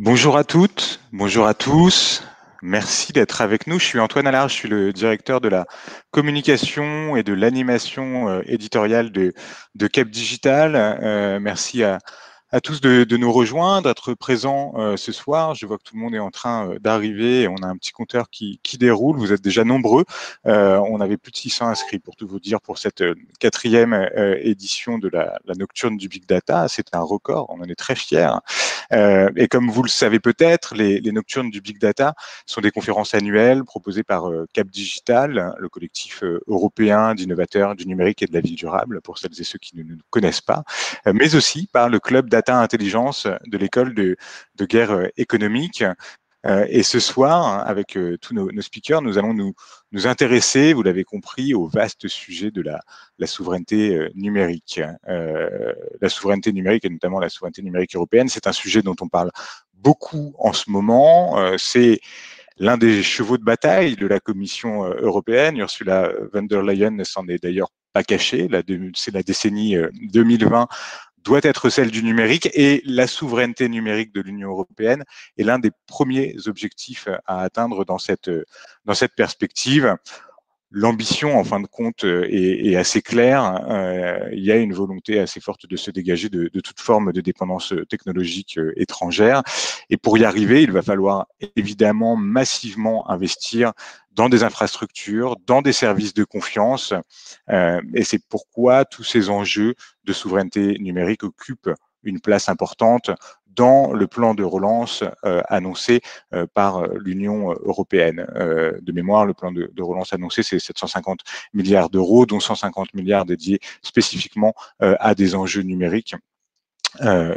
Bonjour à toutes, bonjour à tous. Merci d'être avec nous. Je suis Antoine Allard, je suis le directeur de la communication et de l'animation éditoriale de Cap Digital. Merci à tous de nous rejoindre, d'être présents ce soir. Je vois que tout le monde est en train d'arriver et on a un petit compteur qui déroule. Vous êtes déjà nombreux. On avait plus de 600 inscrits pour tout vous dire pour cette quatrième édition de la Nocturne du Big Data. C'est un record, on en est très fiers. Et comme vous le savez peut-être, les Nocturnes du Big Data sont des conférences annuelles proposées par Cap Digital, le collectif européen d'innovateurs du numérique et de la ville durable, pour celles et ceux qui ne nous connaissent pas, mais aussi par le club Data Intelligence de l'école de guerre économique. Et ce soir, avec tous nos speakers, nous allons nous intéresser, vous l'avez compris, au vaste sujet de la souveraineté numérique. La souveraineté numérique et notamment la souveraineté numérique européenne, c'est un sujet dont on parle beaucoup en ce moment. C'est l'un des chevaux de bataille de la Commission européenne. Ursula von der Leyen ne s'en est d'ailleurs pas cachée. C'est la décennie 2020 doit être celle du numérique et la souveraineté numérique de l'Union européenne est l'un des premiers objectifs à atteindre dans cette perspective. L'ambition, en fin de compte, est assez claire. Il y a une volonté assez forte de se dégager de toute forme de dépendance technologique étrangère. Et pour y arriver, il va falloir évidemment massivement investir dans des infrastructures, dans des services de confiance. Et c'est pourquoi tous ces enjeux de souveraineté numérique occupent une place importante dans le plan de relance annoncé par l'Union européenne. De mémoire, le plan de relance annoncé, c'est 750 milliards d'euros, dont 150 milliards dédiés spécifiquement à des enjeux numériques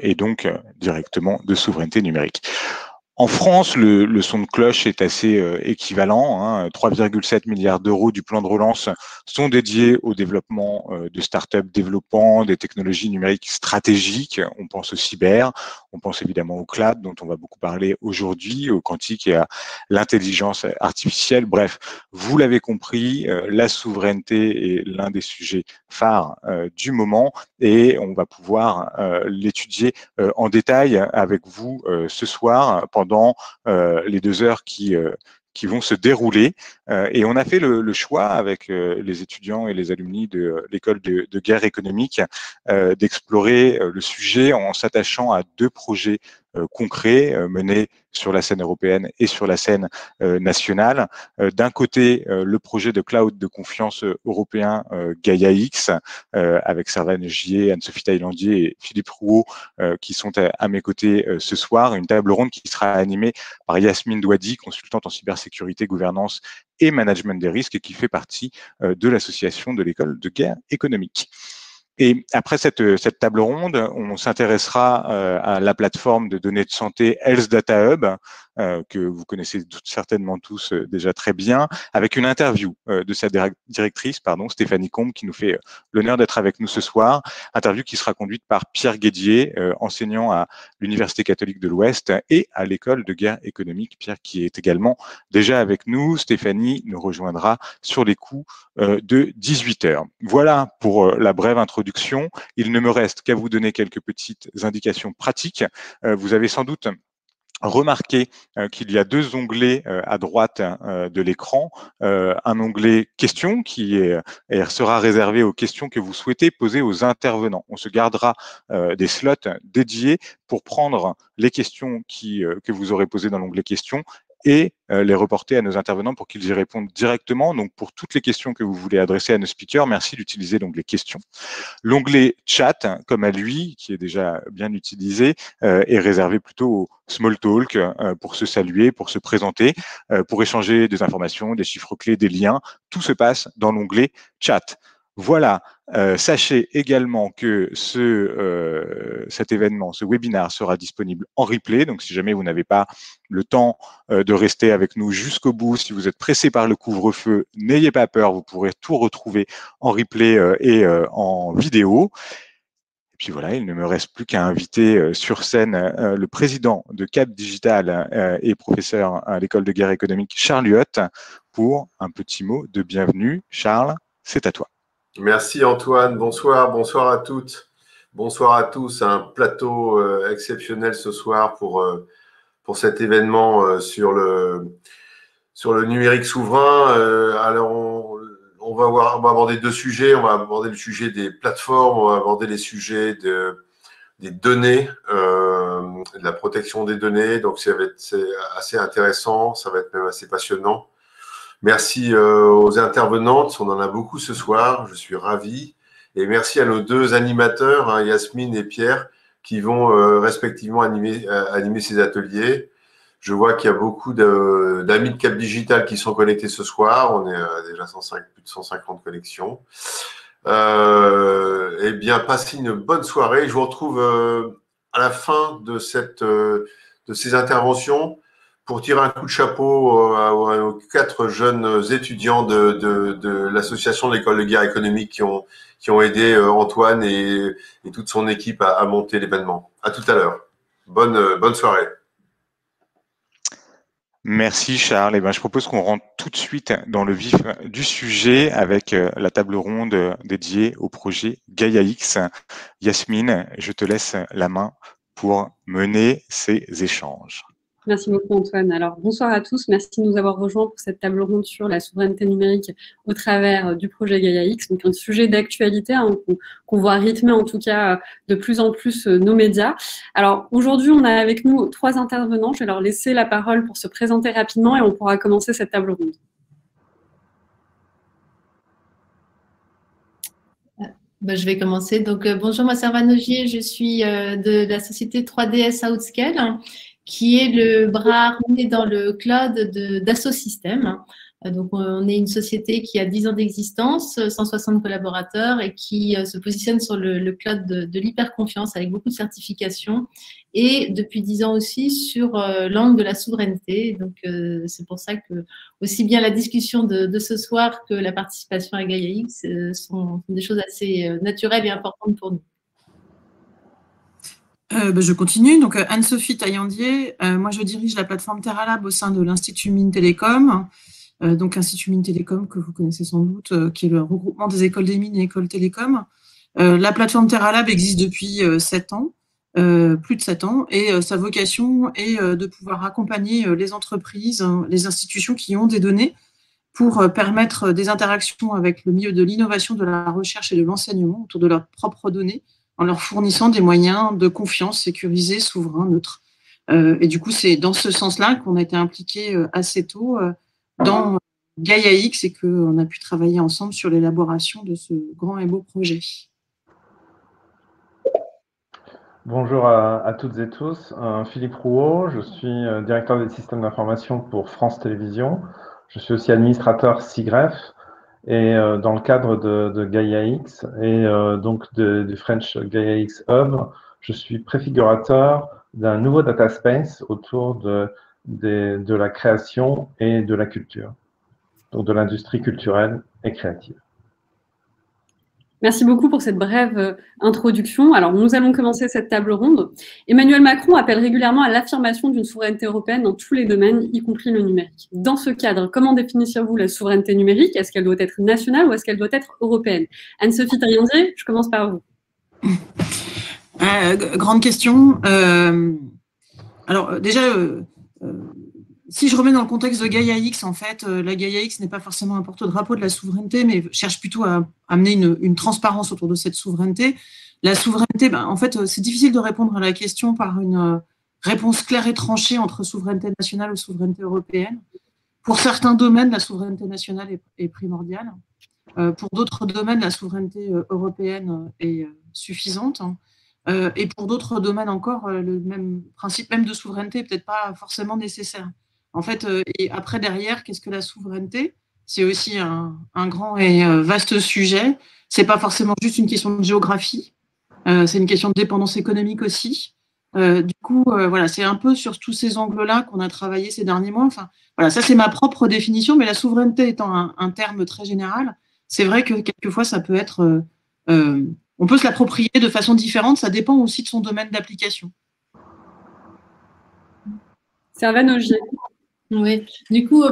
et donc directement de souveraineté numérique. En France, le son de cloche est assez équivalent. Hein. 3,7 milliards d'euros du plan de relance sont dédiés au développement de startups développant des technologies numériques stratégiques. On pense au cyber, on pense évidemment au cloud, dont on va beaucoup parler aujourd'hui, au quantique et à l'intelligence artificielle. Bref, vous l'avez compris, la souveraineté est l'un des sujets phares du moment et on va pouvoir l'étudier en détail avec vous ce soir pendant les 2 heures qui vont se dérouler. Et on a fait le choix avec les étudiants et les alumni de l'école de guerre économique d'explorer le sujet en s'attachant à 2 projets concrets menés sur la scène européenne et sur la scène nationale. D'un côté, le projet de cloud de confiance européen Gaia X, avec Servane Gier, Anne-Sophie Taillandier et Philippe Rouault, qui sont à mes côtés ce soir. Une table ronde qui sera animée par Yasmine Douadi, consultante en cybersécurité, gouvernance et management des risques, et qui fait partie de l'association de l'école de guerre économique. Et après cette table ronde, on s'intéressera à la plateforme de données de santé Health Data Hub, que vous connaissez certainement tous déjà très bien, avec une interview de sa directrice, Stéphanie Combe, qui nous fait l'honneur d'être avec nous ce soir. Interview qui sera conduite par Pierre Guédier, enseignant à l'Université catholique de l'Ouest et à l'école de guerre économique. Pierre qui est également déjà avec nous. Stéphanie nous rejoindra sur les coups de 18 heures. Voilà pour la brève introduction. Il ne me reste qu'à vous donner quelques petites indications pratiques. Vous avez sans doute remarqué qu'il y a 2 onglets à droite de l'écran. Un onglet questions qui sera réservé aux questions que vous souhaitez poser aux intervenants. On se gardera des slots dédiés pour prendre les questions que vous aurez posées dans l'onglet questions et les reporter à nos intervenants pour qu'ils y répondent directement. Donc, pour toutes les questions que vous voulez adresser à nos speakers, merci d'utiliser l'onglet questions. L'onglet chat, comme à lui, qui est déjà bien utilisé, est réservé plutôt au small talk, pour se saluer, pour se présenter, pour échanger des informations, des chiffres clés, des liens. Tout se passe dans l'onglet chat. Voilà, sachez également que cet événement, ce webinaire sera disponible en replay. Donc, si jamais vous n'avez pas le temps de rester avec nous jusqu'au bout, si vous êtes pressé par le couvre-feu, n'ayez pas peur, vous pourrez tout retrouver en replay et en vidéo. Et puis voilà, il ne me reste plus qu'à inviter sur scène le président de Cap Digital et professeur à l'école de guerre économique, Charles Huot, pour un petit mot de bienvenue. Charles, c'est à toi. Merci Antoine, bonsoir à toutes, bonsoir à tous. Un plateau exceptionnel ce soir pour pour cet événement sur le numérique souverain. Alors, on va aborder deux sujets. On va aborder le sujet des plateformes, on va aborder les sujets des données, de la protection des données. Donc, c'est assez intéressant, ça va être même assez passionnant. Merci aux intervenantes, on en a beaucoup ce soir, je suis ravi. Et merci à nos deux animateurs, hein, Yasmine et Pierre, qui vont respectivement animer ces ateliers. Je vois qu'il y a beaucoup d'amis de Cap Digital qui sont connectés ce soir. On est déjà plus de 150 connexions. Eh bien, passez une bonne soirée. Je vous retrouve à la fin de ces interventions pour tirer un coup de chapeau aux 4 jeunes étudiants de l'association de l'école de guerre économique qui ont aidé Antoine et toute son équipe à monter l'événement. À tout à l'heure. Bonne soirée. Merci Charles. Je propose qu'on rentre tout de suite dans le vif du sujet avec la table ronde dédiée au projet Gaia-X. Yasmine, je te laisse la main pour mener ces échanges. Merci beaucoup Antoine. Alors bonsoir à tous, merci de nous avoir rejoints pour cette table ronde sur la souveraineté numérique au travers du projet Gaia-X, donc un sujet d'actualité qu'on voit rythmer en tout cas de plus en plus nos médias. Alors aujourd'hui on a avec nous 3 intervenants, je vais leur laisser la parole pour se présenter rapidement et on pourra commencer cette table ronde. Je vais commencer. Donc bonjour, moi c'est Servane Ogier, je suis de la société 3DS Outscale, qui est le bras armé dans le cloud d'Asso Systèmes. Donc, on est une société qui a 10 ans d'existence, 160 collaborateurs et qui se positionne sur le cloud de l'hyperconfiance avec beaucoup de certifications et depuis 10 ans aussi sur l'angle de la souveraineté. Donc, c'est pour ça que aussi bien la discussion de ce soir que la participation à Gaia-X sont des choses assez naturelles et importantes pour nous. Je continue. Donc, Anne-Sophie Taillandier, moi, je dirige la plateforme TerraLab au sein de l'Institut Mines Télécom. Donc, Institut Mines Télécom, que vous connaissez sans doute, qui est le regroupement des écoles des mines et écoles télécom. La plateforme TerraLab existe depuis 7 ans, plus de 7 ans, et sa vocation est de pouvoir accompagner les entreprises, les institutions qui ont des données pour permettre des interactions avec le milieu de l'innovation, de la recherche et de l'enseignement autour de leurs propres données, en leur fournissant des moyens de confiance sécurisés, souverains, neutres. Et du coup, c'est dans ce sens-là qu'on a été impliqué assez tôt dans Gaia-X et qu'on a pu travailler ensemble sur l'élaboration de ce grand et beau projet. Bonjour à toutes et tous. Philippe Rouault, je suis directeur des systèmes d'information pour France Télévisions. Je suis aussi administrateur SIGREF. Et dans le cadre de Gaia-X et donc du French Gaia-X Hub, je suis préfigurateur d'un nouveau data space autour de la création et de la culture, donc de l'industrie culturelle et créative. Merci beaucoup pour cette brève introduction. Alors, nous allons commencer cette table ronde. Emmanuel Macron appelle régulièrement à l'affirmation d'une souveraineté européenne dans tous les domaines, y compris le numérique. Dans ce cadre, comment définissez-vous la souveraineté numérique? Est-ce qu'elle doit être nationale ou est-ce qu'elle doit être européenne? Anne-Sophie Taillandier, je commence par vous. Grande question. Alors, déjà, si je remets dans le contexte de Gaia-X, en fait, la Gaia-X n'est pas forcément un porte-drapeau de la souveraineté, mais cherche plutôt à amener une transparence autour de cette souveraineté. La souveraineté, en fait, c'est difficile de répondre à la question par une réponse claire et tranchée entre souveraineté nationale ou souveraineté européenne. Pour certains domaines, la souveraineté nationale est primordiale. Pour d'autres domaines, la souveraineté européenne est suffisante. Et pour d'autres domaines encore, le même principe même de souveraineté n'est peut-être pas forcément nécessaire. En fait, et après, derrière, qu'est-ce que la souveraineté? C'est aussi un grand et vaste sujet. C'est pas forcément juste une question de géographie. C'est une question de dépendance économique aussi. Du coup, voilà, c'est un peu sur tous ces angles-là qu'on a travaillé ces derniers mois. Enfin, voilà, ça, c'est ma propre définition, mais la souveraineté étant un terme très général, c'est vrai que quelquefois, ça peut être… on peut se l'approprier de façon différente. Ça dépend aussi de son domaine d'application. Servane Ogier. Oui, du coup,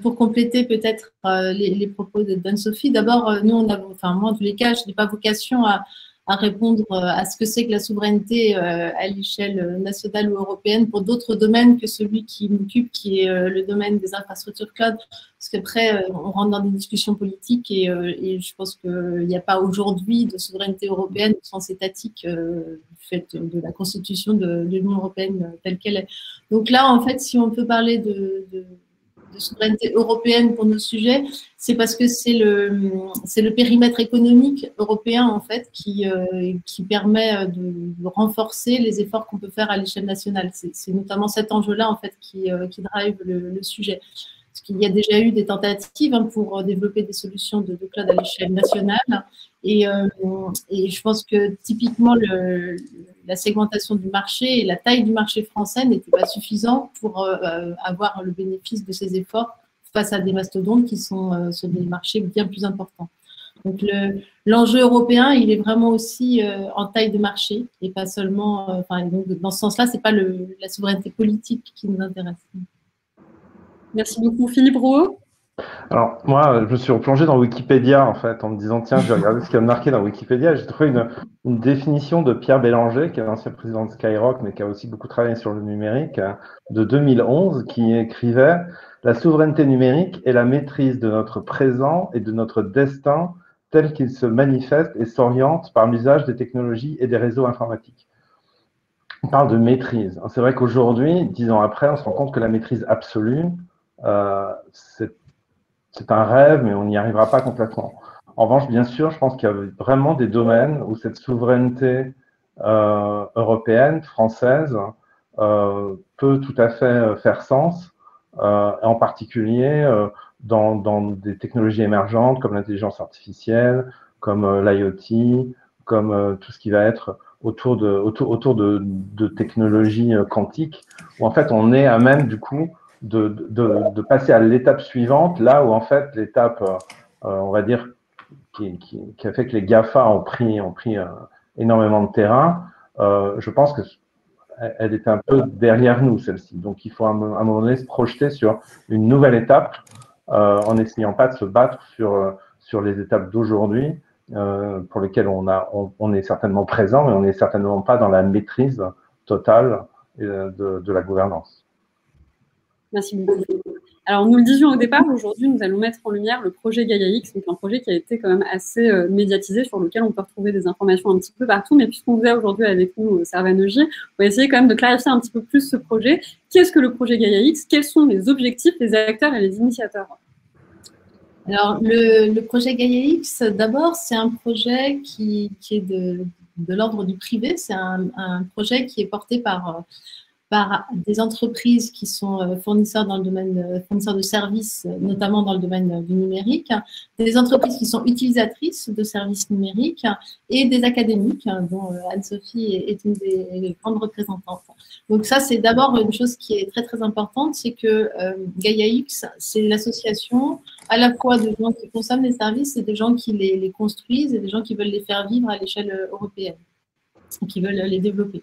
pour compléter peut-être les propos d'Anne-Sophie, d'abord, nous, moi, en tous les cas, je n'ai pas vocation à à répondre à ce que c'est que la souveraineté à l'échelle nationale ou européenne pour d'autres domaines que celui qui m'occupe, qui est le domaine des infrastructures cloud. Parce qu'après, on rentre dans des discussions politiques et je pense qu'il n'y a pas aujourd'hui de souveraineté européenne au sens étatique du fait de la constitution de l'Union européenne telle qu'elle est. Donc là, en fait, si on peut parler de souveraineté européenne pour nos sujets, c'est parce que c'est le périmètre économique européen en fait qui permet de renforcer les efforts qu'on peut faire à l'échelle nationale. C'est notamment cet enjeu-là en fait qui drive le sujet. Parce qu'il y a déjà eu des tentatives pour développer des solutions de cloud à l'échelle nationale. Et je pense que typiquement, la segmentation du marché et la taille du marché français n'étaient pas suffisants pour avoir le bénéfice de ces efforts face à des mastodontes qui sont sur des marchés bien plus importants. Donc, l'enjeu européen, il est vraiment aussi en taille de marché et pas seulement… donc, dans ce sens-là, ce n'est pas la souveraineté politique qui nous intéresse. Merci beaucoup. Philippe Rouault. Alors, moi, je me suis replongé dans Wikipédia, en fait, en me disant, tiens, je vais regarder ce qu'il y a de marqué dans Wikipédia. J'ai trouvé une définition de Pierre Bélanger, qui est l'ancien président de Skyrock, mais qui a aussi beaucoup travaillé sur le numérique, de 2011, qui écrivait « La souveraineté numérique est la maîtrise de notre présent et de notre destin tel qu'il se manifeste et s'oriente par l'usage des technologies et des réseaux informatiques. » On parle de maîtrise. C'est vrai qu'aujourd'hui, 10 ans après, on se rend compte que la maîtrise absolue, c'est un rêve, mais on n'y arrivera pas complètement. En revanche, bien sûr, je pense qu'il y a vraiment des domaines où cette souveraineté européenne, française, peut tout à fait faire sens, en particulier dans des technologies émergentes comme l'intelligence artificielle, comme l'IoT, comme tout ce qui va être autour de technologies quantiques, où en fait on est à même du coup de passer à l'étape suivante, là où en fait l'étape, on va dire, qui a fait que les GAFA ont pris énormément de terrain, je pense qu'elle était un peu derrière nous, celle-ci. Donc il faut à un moment donné se projeter sur une nouvelle étape, en n'essayant pas de se battre sur les étapes d'aujourd'hui, pour lesquelles on est certainement présent, mais on n'est certainement pas dans la maîtrise totale de la gouvernance. Merci beaucoup. Alors, nous le disions au départ, aujourd'hui, nous allons mettre en lumière le projet Gaia-X, donc un projet qui a été quand même assez médiatisé, sur lequel on peut retrouver des informations un petit peu partout. Mais puisqu'on vous a aujourd'hui avec nous, Servane Ogier, on va essayer quand même de clarifier un petit peu plus ce projet. Qu'est-ce que le projet Gaia-X? Quels sont les objectifs, les acteurs et les initiateurs? Alors, le projet Gaia-X, d'abord, c'est un projet qui est de l'ordre du privé. C'est un projet qui est porté par des entreprises qui sont fournisseurs dans le domaine, fournisseurs de services, notamment dans le domaine du numérique, des entreprises qui sont utilisatrices de services numériques et des académiques, dont Anne-Sophie est une des grandes représentantes. Donc ça, c'est d'abord une chose qui est très très importante, c'est que Gaia-X, c'est l'association à la fois de gens qui consomment les services et des gens qui les construisent et des gens qui veulent les faire vivre à l'échelle européenne, qui veulent les développer.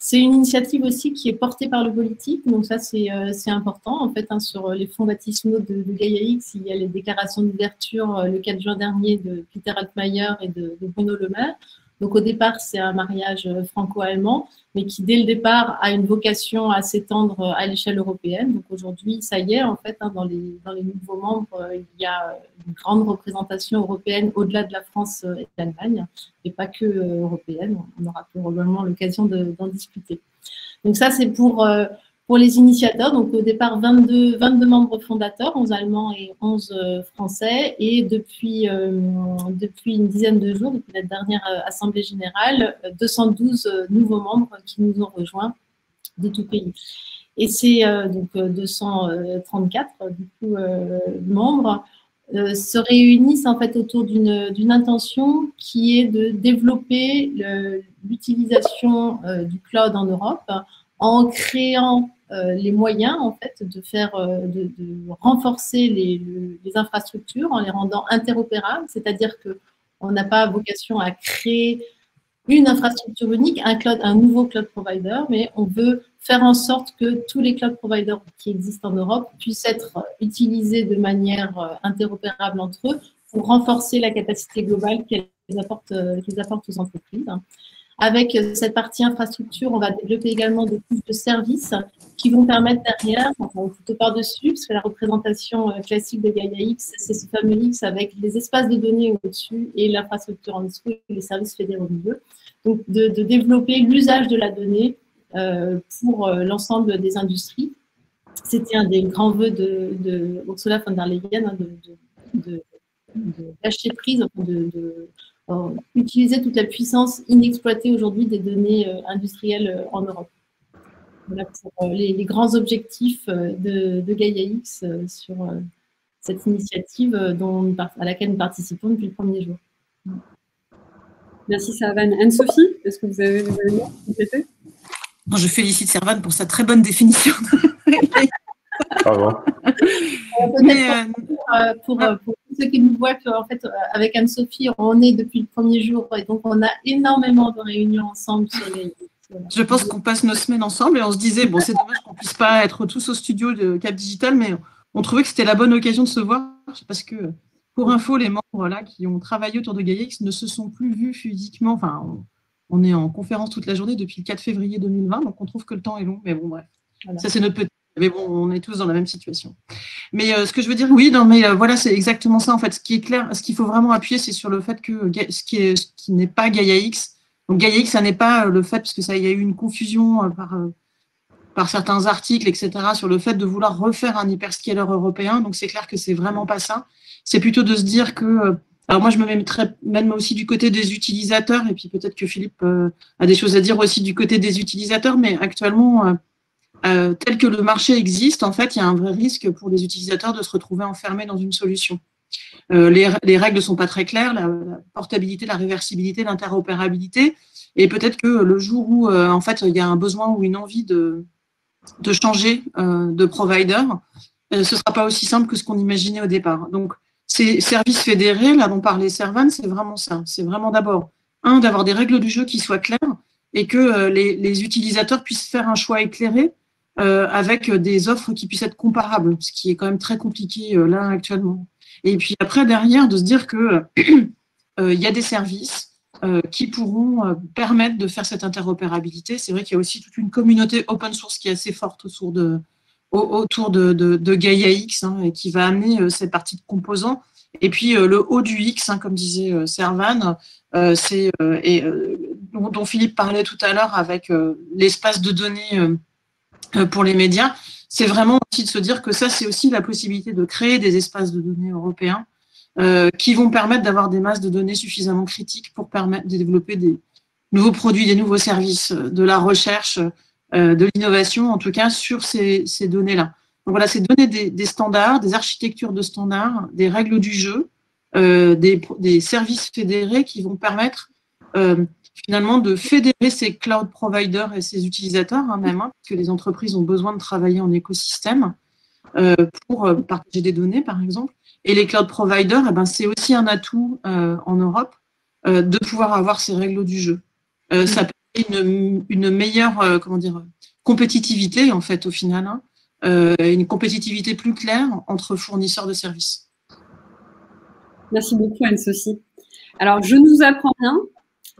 C'est une initiative aussi qui est portée par le politique, donc ça c'est important. En fait, sur les fonds baptismaux de Gaia-X, il y a les déclarations d'ouverture le 4 juin dernier de Peter Altmaier et de Bruno Le Maire. Donc au départ, c'est un mariage franco-allemand, mais qui dès le départ a une vocation à s'étendre à l'échelle européenne. Donc aujourd'hui, ça y est, en fait, dans les nouveaux membres, il y a une grande représentation européenne au-delà de la France et de l'Allemagne, et pas que européenne. On aura probablement l'occasion d'en discuter. Donc ça, c'est pour les initiateurs. Donc au départ, 22 membres fondateurs, 11 Allemands et 11 Français. Et depuis une dizaine de jours, depuis la dernière Assemblée Générale, 212 nouveaux membres qui nous ont rejoints de tout pays. Et c'est donc 234 du coup, membres se réunissent en fait autour d'une intention qui est de développer l'utilisation du cloud en Europe en créant les moyens en fait de renforcer les infrastructures en les rendant interopérables, c'est-à-dire que on n'a pas vocation à créer une infrastructure unique, un nouveau cloud provider, mais on veut faire en sorte que tous les cloud providers qui existent en Europe puissent être utilisés de manière interopérable entre eux pour renforcer la capacité globale qu'ils apportent aux entreprises. Avec cette partie infrastructure, on va développer également des couches de services qui vont permettre derrière, enfin plutôt par-dessus, parce que la représentation classique de Gaia X, c'est ce fameux X avec les espaces de données au-dessus et l'infrastructure en dessous et les services fédérés au milieu. Donc, de développer l'usage de la donnée pour l'ensemble des industries. C'était un des grands vœux de Ursula von der Leyen, hein, de lâcher prise, utiliser toute la puissance inexploitée aujourd'hui des données industrielles en Europe. Voilà pour les grands objectifs de Gaia X sur cette initiative à laquelle nous participons depuis le premier jour. Merci Servane. Anne-Sophie, est-ce que vous avez des éléments à compléter? Je félicite Servane pour sa très bonne définition. Bravo. Pour ceux qui nous voient, en fait, avec Anne-Sophie, on est depuis le premier jour et donc on a énormément de réunions ensemble sur les. Je pense qu'on passe nos semaines ensemble et on se disait, bon, c'est dommage qu'on ne puisse pas être tous au studio de Cap Digital, mais on trouvait que c'était la bonne occasion de se voir parce que, pour info, les membres là, qui ont travaillé autour de Gaia X ne se sont plus vus physiquement. Enfin, on est en conférence toute la journée depuis le 4 février 2020, donc on trouve que le temps est long, mais bon, bref. Voilà. Ça, c'est notre petit. Mais bon, on est tous dans la même situation. Mais ce que je veux dire, oui, non, mais voilà, c'est exactement ça. En fait, ce qui est clair, ce qu'il faut vraiment appuyer, c'est sur le fait que ce qui n'est pas Gaia X. Donc Gaia X, ça n'est pas le fait, parce que ça, il y a eu une confusion par certains articles, etc., sur le fait de vouloir refaire un hyperscaler européen. Donc c'est clair que c'est vraiment pas ça. C'est plutôt de se dire que. Alors moi, je me mettrais même aussi du côté des utilisateurs, et puis peut-être que Philippe a des choses à dire aussi du côté des utilisateurs, mais actuellement. Tel que le marché existe, en fait, il y a un vrai risque pour les utilisateurs de se retrouver enfermés dans une solution. Les règles ne sont pas très claires, la portabilité, la réversibilité, l'interopérabilité, et peut-être que le jour où, en fait, il y a un besoin ou une envie de changer de provider, ce ne sera pas aussi simple que ce qu'on imaginait au départ. Donc, ces services fédérés, là dont parlait Servane, c'est vraiment ça. C'est vraiment d'abord, d'avoir des règles du jeu qui soient claires et que les utilisateurs puissent faire un choix éclairé avec des offres qui puissent être comparables, ce qui est quand même très compliqué là actuellement. Et puis après, derrière, de se dire que il y a des services qui pourront permettre de faire cette interopérabilité. C'est vrai qu'il y a aussi toute une communauté open source qui est assez forte autour de Gaia X et qui va amener cette partie de composants. Et puis le haut du X, comme disait Servane, dont Philippe parlait tout à l'heure avec l'espace de données pour les médias, c'est vraiment aussi de se dire que ça, c'est aussi la possibilité de créer des espaces de données européens qui vont permettre d'avoir des masses de données suffisamment critiques pour permettre de développer des nouveaux produits, des nouveaux services, de la recherche, de l'innovation, en tout cas, sur ces données-là. Donc voilà, c'est donner des standards, des architectures de standards, des règles du jeu, des services fédérés qui vont permettre finalement de fédérer ces cloud providers et ces utilisateurs parce que les entreprises ont besoin de travailler en écosystème pour partager des données, par exemple. Et les cloud providers, c'est aussi un atout en Europe de pouvoir avoir ces règles du jeu. Ça permet une meilleure compétitivité, en fait, au final, une compétitivité plus claire entre fournisseurs de services. Merci beaucoup, Anne-Sophie. Alors, je ne vous apprends rien.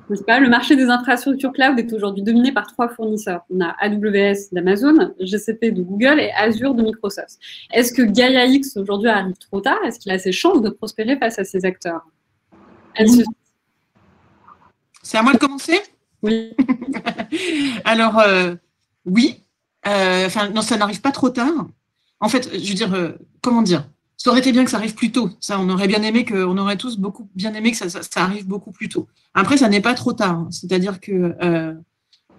N'est-ce pas ? Le marché des infrastructures cloud est aujourd'hui dominé par 3 fournisseurs. On a AWS d'Amazon, GCP de Google et Azure de Microsoft. Est-ce que Gaia X aujourd'hui arrive trop tard ? Est-ce qu'il a ses chances de prospérer face à ces acteurs ? C'est à moi de commencer ? Oui. Alors, oui. Non, ça n'arrive pas trop tard. En fait, je veux dire, comment dire ? Ça aurait été bien que ça arrive plus tôt. Ça, on aurait bien aimé on aurait tous bien aimé que ça arrive beaucoup plus tôt. Après, ça n'est pas trop tard. C'est-à-dire que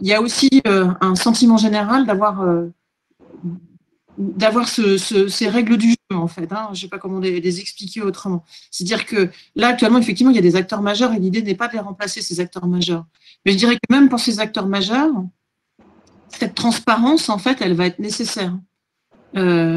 il y a aussi un sentiment général d'avoir ces règles du jeu, en fait. Je ne sais pas comment les expliquer autrement. C'est-à-dire que là, actuellement, effectivement, il y a des acteurs majeurs et l'idée n'est pas de les remplacer, ces acteurs majeurs. Mais je dirais que même pour ces acteurs majeurs, cette transparence, en fait, elle va être nécessaire.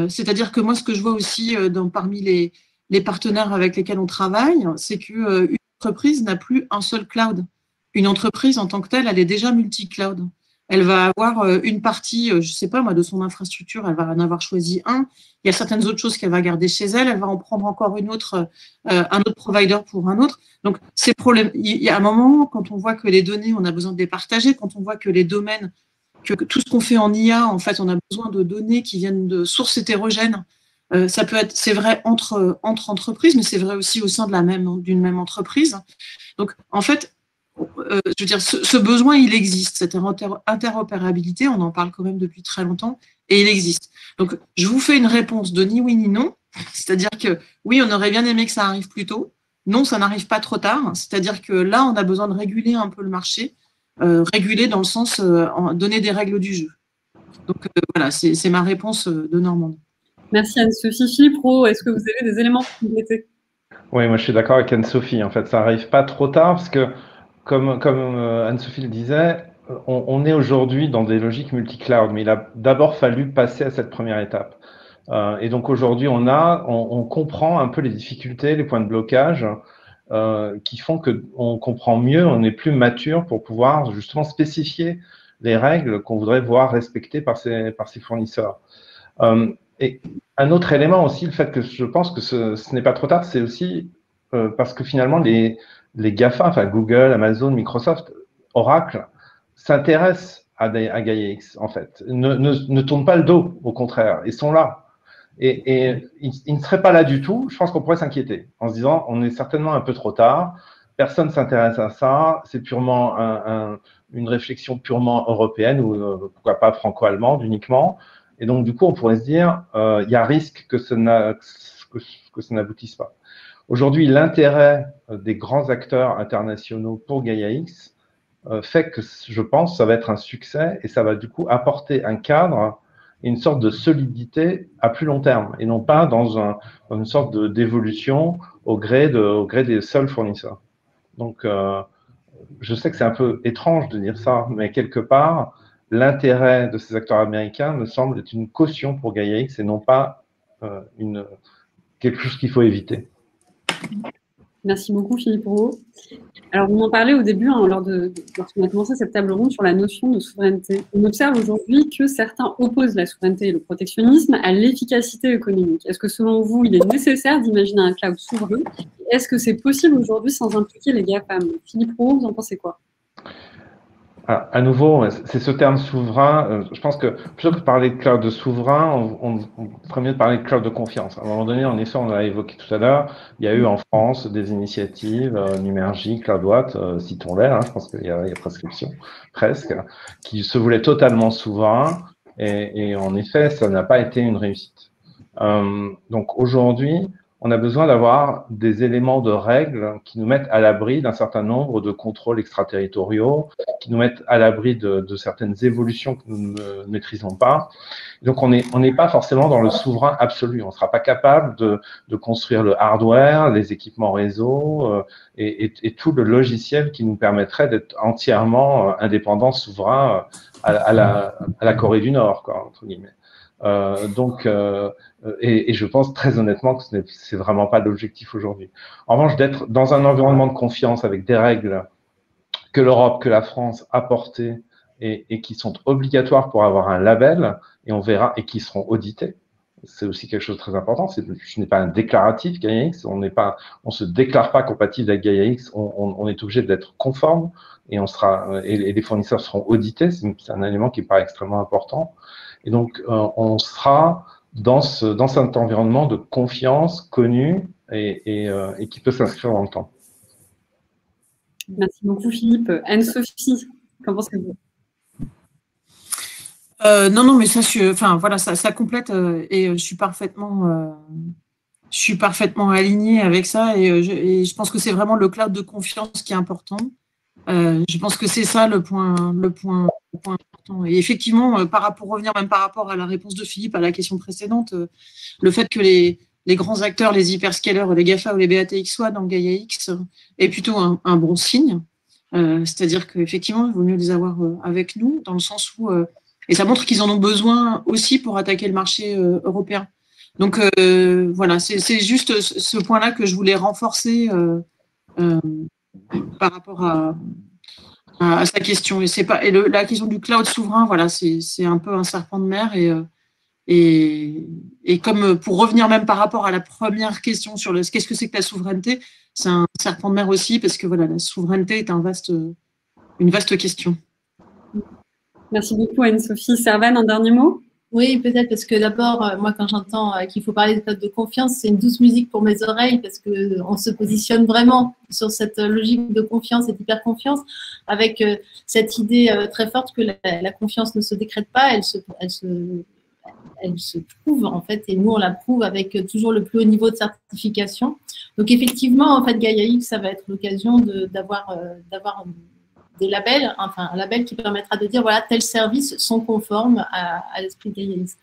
C'est-à-dire que moi, ce que je vois aussi parmi les partenaires avec lesquels on travaille, c'est qu'une entreprise n'a plus un seul cloud. Une entreprise, en tant que telle, elle est déjà multi-cloud. elle va avoir une partie, je ne sais pas moi, de son infrastructure, elle va en avoir choisi un. Il y a certaines autres choses qu'elle va garder chez elle, elle va en prendre encore une autre, un autre provider pour un autre. Donc, ces problèmes, il y a un moment, quand on voit que les données, on a besoin de les partager, quand on voit que les domaines, que tout ce qu'on fait en IA, en fait, on a besoin de données qui viennent de sources hétérogènes. Ça peut être, c'est vrai entre entreprises, mais c'est vrai aussi au sein d'une même entreprise. Donc, en fait, je veux dire, ce besoin, il existe, cette interopérabilité, on en parle quand même depuis très longtemps, et il existe. Donc, je vous fais une réponse de ni oui ni non, c'est-à-dire que oui, on aurait bien aimé que ça arrive plus tôt, non, ça n'arrive pas trop tard, c'est-à-dire que là, on a besoin de réguler un peu le marché, réguler dans le sens donner des règles du jeu. Donc, voilà, c'est ma réponse de Normande. Merci Anne-Sophie. Philippe Rouault, est-ce que vous avez des éléments pour compléter? Oui, moi je suis d'accord avec Anne-Sophie. En fait, ça n'arrive pas trop tard parce que, comme Anne-Sophie le disait, on est aujourd'hui dans des logiques multi-cloud, mais il a d'abord fallu passer à cette première étape. Et donc aujourd'hui, on comprend un peu les difficultés, les points de blocage qui font qu'on comprend mieux, on est plus mature pour pouvoir justement spécifier les règles qu'on voudrait voir respectées par ses fournisseurs. Et un autre élément aussi, le fait que je pense que ce n'est pas trop tard, c'est aussi parce que finalement les GAFA, enfin Google, Amazon, Microsoft, Oracle, s'intéressent à GaiaX en fait, ne tournent pas le dos, au contraire, ils sont là. Et ils ne seraient pas là du tout, je pense qu'on pourrait s'inquiéter en se disant on est certainement un peu trop tard, personne ne s'intéresse à ça, c'est purement une réflexion purement européenne ou pourquoi pas franco-allemande uniquement. Et donc, du coup, on pourrait se dire, il y a risque que ça n'aboutisse pas. Aujourd'hui, l'intérêt des grands acteurs internationaux pour GaiaX fait que, je pense, ça va être un succès et ça va du coup apporter un cadre et une sorte de solidité à plus long terme et non pas dans une sorte d'évolution au gré des seuls fournisseurs. Donc, je sais que c'est un peu étrange de dire ça, mais quelque part, l'intérêt de ces acteurs américains me semble être une caution pour GaiaX et non pas quelque chose qu'il faut éviter. Merci beaucoup Philippe Rouault. Alors, vous m'en parlez au début, lorsqu'on a commencé cette table ronde sur la notion de souveraineté. On observe aujourd'hui que certains opposent la souveraineté et le protectionnisme à l'efficacité économique. Est-ce que selon vous, il est nécessaire d'imaginer un cloud souverain? Est-ce que c'est possible aujourd'hui sans impliquer les GAFAM? Philippe Rouault, vous en pensez quoi? À nouveau, c'est ce terme souverain. Je pense que plutôt que de parler de cloud de souverain, on ferait mieux de parler de cloud de confiance. À un moment donné, en effet, on l'a évoqué tout à l'heure, il y a eu en France des initiatives, Numergy, CloudWatt, citons-les, je pense qu'il y a prescription, presque, qui se voulaient totalement souverains. Et en effet, ça n'a pas été une réussite. Donc aujourd'hui, on a besoin d'avoir des éléments de règles qui nous mettent à l'abri d'un certain nombre de contrôles extraterritoriaux, qui nous mettent à l'abri de certaines évolutions que nous ne maîtrisons pas. Donc, on n'est pas forcément dans le souverain absolu. On ne sera pas capable de construire le hardware, les équipements réseau et tout le logiciel qui nous permettrait d'être entièrement indépendants, souverains à la Corée du Nord, quoi, entre guillemets. Et je pense très honnêtement que c'est vraiment pas l'objectif aujourd'hui. En revanche, d'être dans un environnement de confiance avec des règles que l'Europe, que la France a portées et qui sont obligatoires pour avoir un label, et on verra, et qui seront auditées. C'est aussi quelque chose de très important. Ce n'est pas un déclaratif GaiaX. On se déclare pas compatible avec GaiaX. On est obligé d'être conforme et et les fournisseurs seront audités. C'est un élément qui me paraît extrêmement important. Et donc, on sera dans cet environnement de confiance connu et qui peut s'inscrire dans le temps. Merci beaucoup Philippe. Anne-Sophie, qu'en pensez-vous? Non, mais ça complète et je suis parfaitement alignée avec ça et je pense que c'est vraiment le cloud de confiance qui est important. Je pense que c'est ça le point important. Et effectivement, revenir même par rapport à la réponse de Philippe à la question précédente, le fait que les grands acteurs, les hyperscalers, les GAFA ou les BATX soient dans GaiaX est plutôt un bon signe. C'est-à-dire qu'effectivement, il vaut mieux les avoir avec nous, dans le sens où et ça montre qu'ils en ont besoin aussi pour attaquer le marché européen. Donc voilà, c'est juste ce point-là que je voulais renforcer par rapport à sa question. La question du cloud souverain, voilà, c'est un peu un serpent de mer et comme pour revenir même par rapport à la première question sur qu'est-ce que c'est que la souveraineté, c'est un serpent de mer aussi parce que voilà, la souveraineté est une vaste question. Merci beaucoup Anne-Sophie. Servane, un dernier mot? Oui, peut-être parce que d'abord, moi, quand j'entends qu'il faut parler de cloud de confiance, c'est une douce musique pour mes oreilles parce qu'on se positionne vraiment sur cette logique de confiance et d'hyper-confiance avec cette idée très forte que la confiance ne se décrète pas, elle se prouve en fait, et nous on la prouve avec toujours le plus haut niveau de certification. Donc effectivement, en fait, Gaia X, ça va être l'occasion d'avoir des labels, enfin un label qui permettra de dire voilà, tels services sont conformes à l'esprit de Gaia X.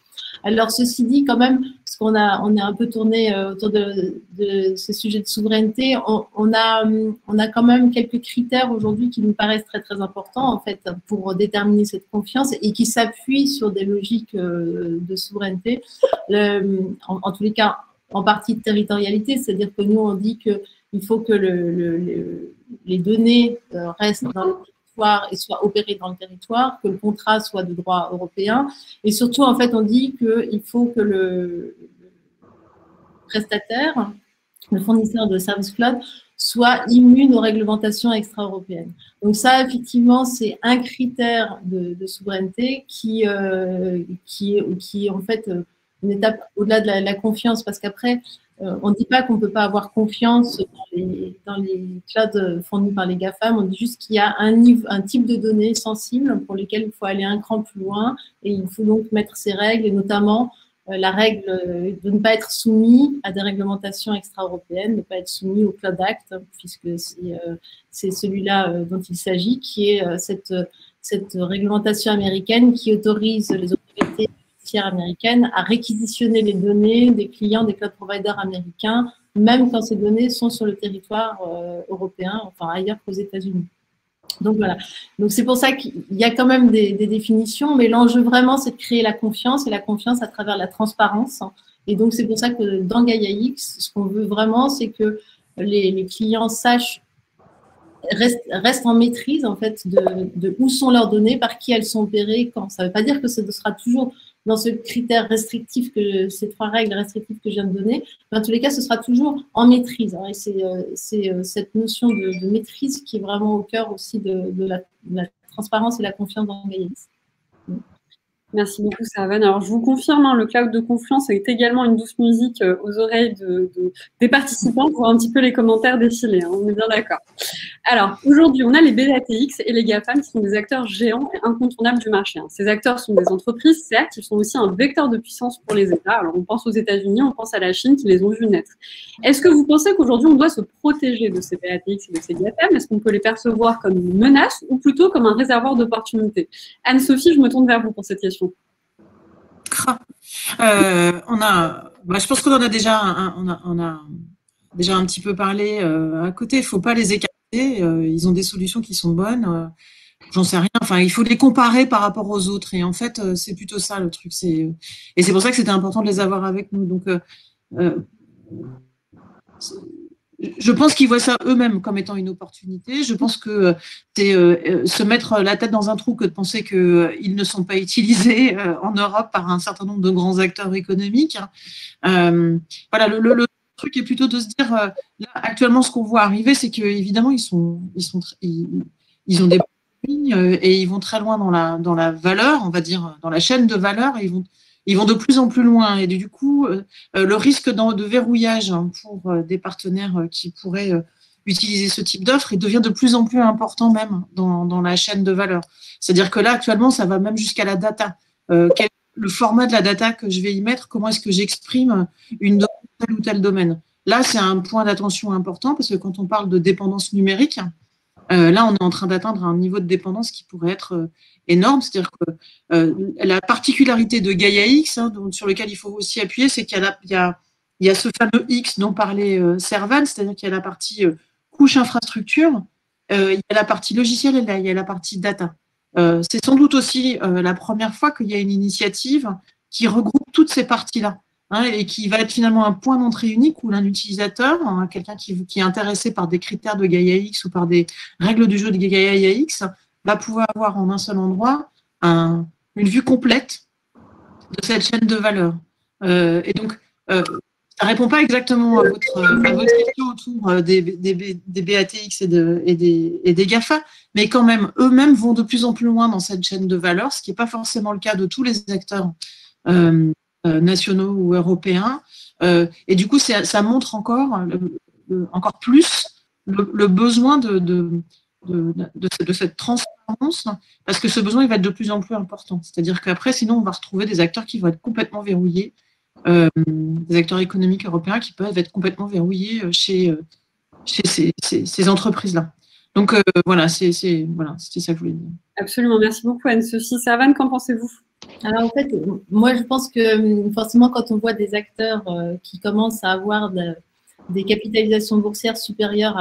Alors ceci dit, quand même, parce on est un peu tourné autour de ce sujet de souveraineté, on a quand même quelques critères aujourd'hui qui nous paraissent très très importants en fait pour déterminer cette confiance et qui s'appuient sur des logiques de souveraineté. En tous les cas, en partie de territorialité, c'est-à-dire que nous on dit que il faut que les données restent dans le territoire et soient opérées dans le territoire, que le contrat soit de droit européen. Et surtout, en fait, on dit qu'il faut que le prestataire, le fournisseur de services cloud, soit immune aux réglementations extra-européennes. Donc ça, effectivement, c'est un critère de souveraineté qui est en fait une étape au-delà de la confiance, parce qu'après, on ne dit pas qu'on ne peut pas avoir confiance dans les clouds fournis par les GAFAM, on dit juste qu'il y a un type de données sensibles pour lesquelles il faut aller un cran plus loin et il faut donc mettre ces règles, et notamment la règle de ne pas être soumis à des réglementations extra-européennes, de ne pas être soumis au Cloud Act, puisque c'est celui-là dont il s'agit, qui est cette réglementation américaine qui autorise les autorités américaines à réquisitionner les données des clients des cloud providers américains, même quand ces données sont sur le territoire européen, enfin ailleurs qu'aux États-Unis. Donc voilà. Donc c'est pour ça qu'il y a quand même des définitions, mais l'enjeu vraiment, c'est de créer la confiance, et la confiance à travers la transparence. Et donc c'est pour ça que dans Gaia X, ce qu'on veut vraiment, c'est que les clients restent en maîtrise en fait de où sont leurs données, par qui elles sont opérées, quand. Ça ne veut pas dire que ce sera toujours dans ce critère restrictif, ces 3 règles restrictives que je viens de donner, mais en tous les cas, ce sera toujours en maîtrise. Et c'est cette notion de maîtrise qui est vraiment au cœur aussi de la transparence et la confiance dans Gaia X. Merci beaucoup, Servane. Alors, je vous confirme, le cloud de confiance est également une douce musique aux oreilles des participants pour un petit peu les commentaires défiler. On est bien d'accord. Alors, aujourd'hui, on a les BATX et les GAFAM qui sont des acteurs géants et incontournables du marché. Ces acteurs sont des entreprises, certes, ils sont aussi un vecteur de puissance pour les États. Alors, on pense aux États-Unis, on pense à la Chine qui les ont vus naître. Est-ce que vous pensez qu'aujourd'hui, on doit se protéger de ces BATX et de ces GAFAM? Est-ce qu'on peut les percevoir comme une menace ou plutôt comme un réservoir d'opportunités? Anne-Sophie, je me tourne vers vous pour cette question. Je pense qu'on en a déjà un petit peu parlé à côté. Il ne faut pas les écarter. Ils ont des solutions qui sont bonnes. J'en sais rien. Enfin, il faut les comparer par rapport aux autres. Et en fait, c'est plutôt ça le truc. Et c'est pour ça que c'était important de les avoir avec nous. Donc, je pense qu'ils voient ça eux-mêmes comme étant une opportunité. Je pense que c'est se mettre la tête dans un trou que de penser qu'ils ne sont pas utilisés en Europe par un certain nombre de grands acteurs économiques. Voilà, le truc est plutôt de se dire, là, actuellement, ce qu'on voit arriver, c'est qu'évidemment, ils ont des lignes et ils vont très loin dans la valeur, on va dire, dans la chaîne de valeur, et ils vont de plus en plus loin. Et du coup, le risque de verrouillage pour des partenaires qui pourraient utiliser ce type d'offre, il devient de plus en plus important même dans la chaîne de valeur. C'est-à-dire que là, actuellement, ça va même jusqu'à la data. Quel est le format de la data que je vais y mettre? Comment est-ce que j'exprime une donnée dans tel ou tel domaine? Là, c'est un point d'attention important parce que quand on parle de dépendance numérique, là, on est en train d'atteindre un niveau de dépendance qui pourrait être énorme. C'est-à-dire que la particularité de Gaia X, sur lequel il faut aussi appuyer, c'est qu'il y a ce fameux X dont parlait Servane, c'est-à-dire qu'il y a la partie couche infrastructure, il y a la partie logicielle et il y a la partie data. C'est sans doute aussi la première fois qu'il y a une initiative qui regroupe toutes ces parties-là. Et qui va être finalement un point d'entrée unique où l'un utilisateur, quelqu'un qui est intéressé par des critères de Gaia X ou par des règles du jeu de Gaia X, va pouvoir avoir en un seul endroit une vue complète de cette chaîne de valeur. Et donc, ça ne répond pas exactement à votre question autour des BATX et des GAFA, mais quand même, eux-mêmes vont de plus en plus loin dans cette chaîne de valeur, ce qui n'est pas forcément le cas de tous les acteurs nationaux ou européens. Et du coup, ça montre encore plus le besoin de cette transparence, parce que ce besoin il va être de plus en plus important. C'est-à-dire qu'après, sinon, on va retrouver des acteurs qui vont être complètement verrouillés, des acteurs économiques européens qui peuvent être complètement verrouillés chez ces entreprises-là. Donc, voilà, c'était ça que je voulais dire. Absolument, merci beaucoup Anne-Sophie. Servane, qu'en pensez-vous? Alors en fait, moi je pense que forcément quand on voit des acteurs qui commencent à avoir des capitalisations boursières supérieures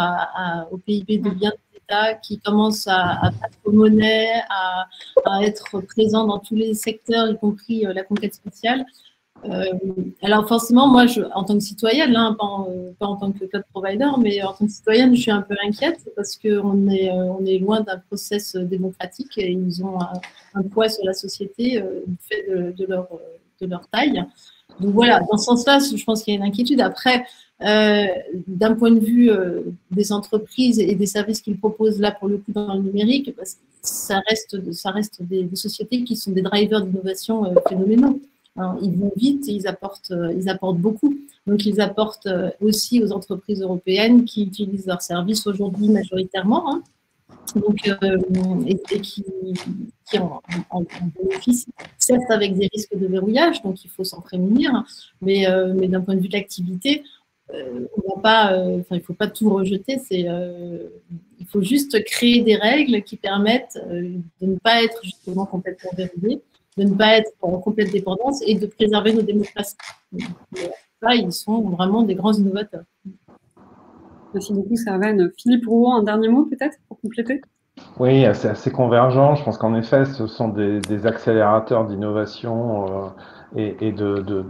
au PIB de bien des États, qui commencent à faire monnaie, à être présents dans tous les secteurs, y compris la conquête spatiale. Alors forcément, moi, en tant que citoyenne, hein, pas en tant que cloud provider, mais en tant que citoyenne, je suis un peu inquiète parce qu'on est loin d'un process démocratique et ils ont un poids sur la société du fait de leur taille. Donc voilà, dans ce sens-là, je pense qu'il y a une inquiétude. Après, d'un point de vue des entreprises et des services qu'ils proposent là pour le coup dans le numérique, parce que ça reste des sociétés qui sont des drivers d'innovation phénoménaux. Alors, ils vont vite et ils apportent beaucoup. Donc, ils apportent aussi aux entreprises européennes qui utilisent leurs services aujourd'hui majoritairement, hein, donc, et qui en bénéficient, certes avec des risques de verrouillage, donc il faut s'en prémunir, mais d'un point de vue de l'activité, il ne faut pas tout rejeter. Il faut juste créer des règles qui permettent de ne pas être justement complètement verrouillés, de ne pas être en complète dépendance et de préserver nos démocraties. Là, ils sont vraiment des grands innovateurs. Merci beaucoup, Servane. Philippe Rouault, un dernier mot peut-être pour compléter? Oui, c'est assez convergent. Je pense qu'en effet, ce sont des accélérateurs d'innovation et de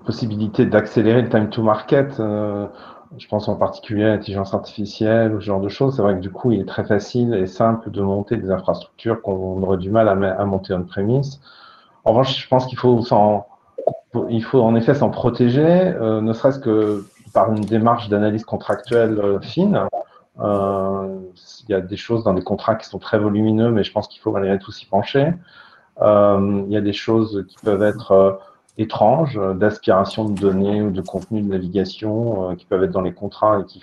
possibilités d'accélérer le time to market. Je pense en particulier à l'intelligence artificielle ou ce genre de choses. C'est vrai que du coup, il est très facile et simple de monter des infrastructures qu'on aurait du mal à monter on-premise. En revanche, je pense qu'il faut en effet s'en protéger, ne serait-ce que par une démarche d'analyse contractuelle fine. Il y a des choses dans les contrats qui sont très volumineux, mais je pense qu'il faut malgré tout s'y pencher. Il y a des choses qui peuvent être étranges, d'aspiration de données ou de contenu de navigation qui peuvent être dans les contrats et qu'il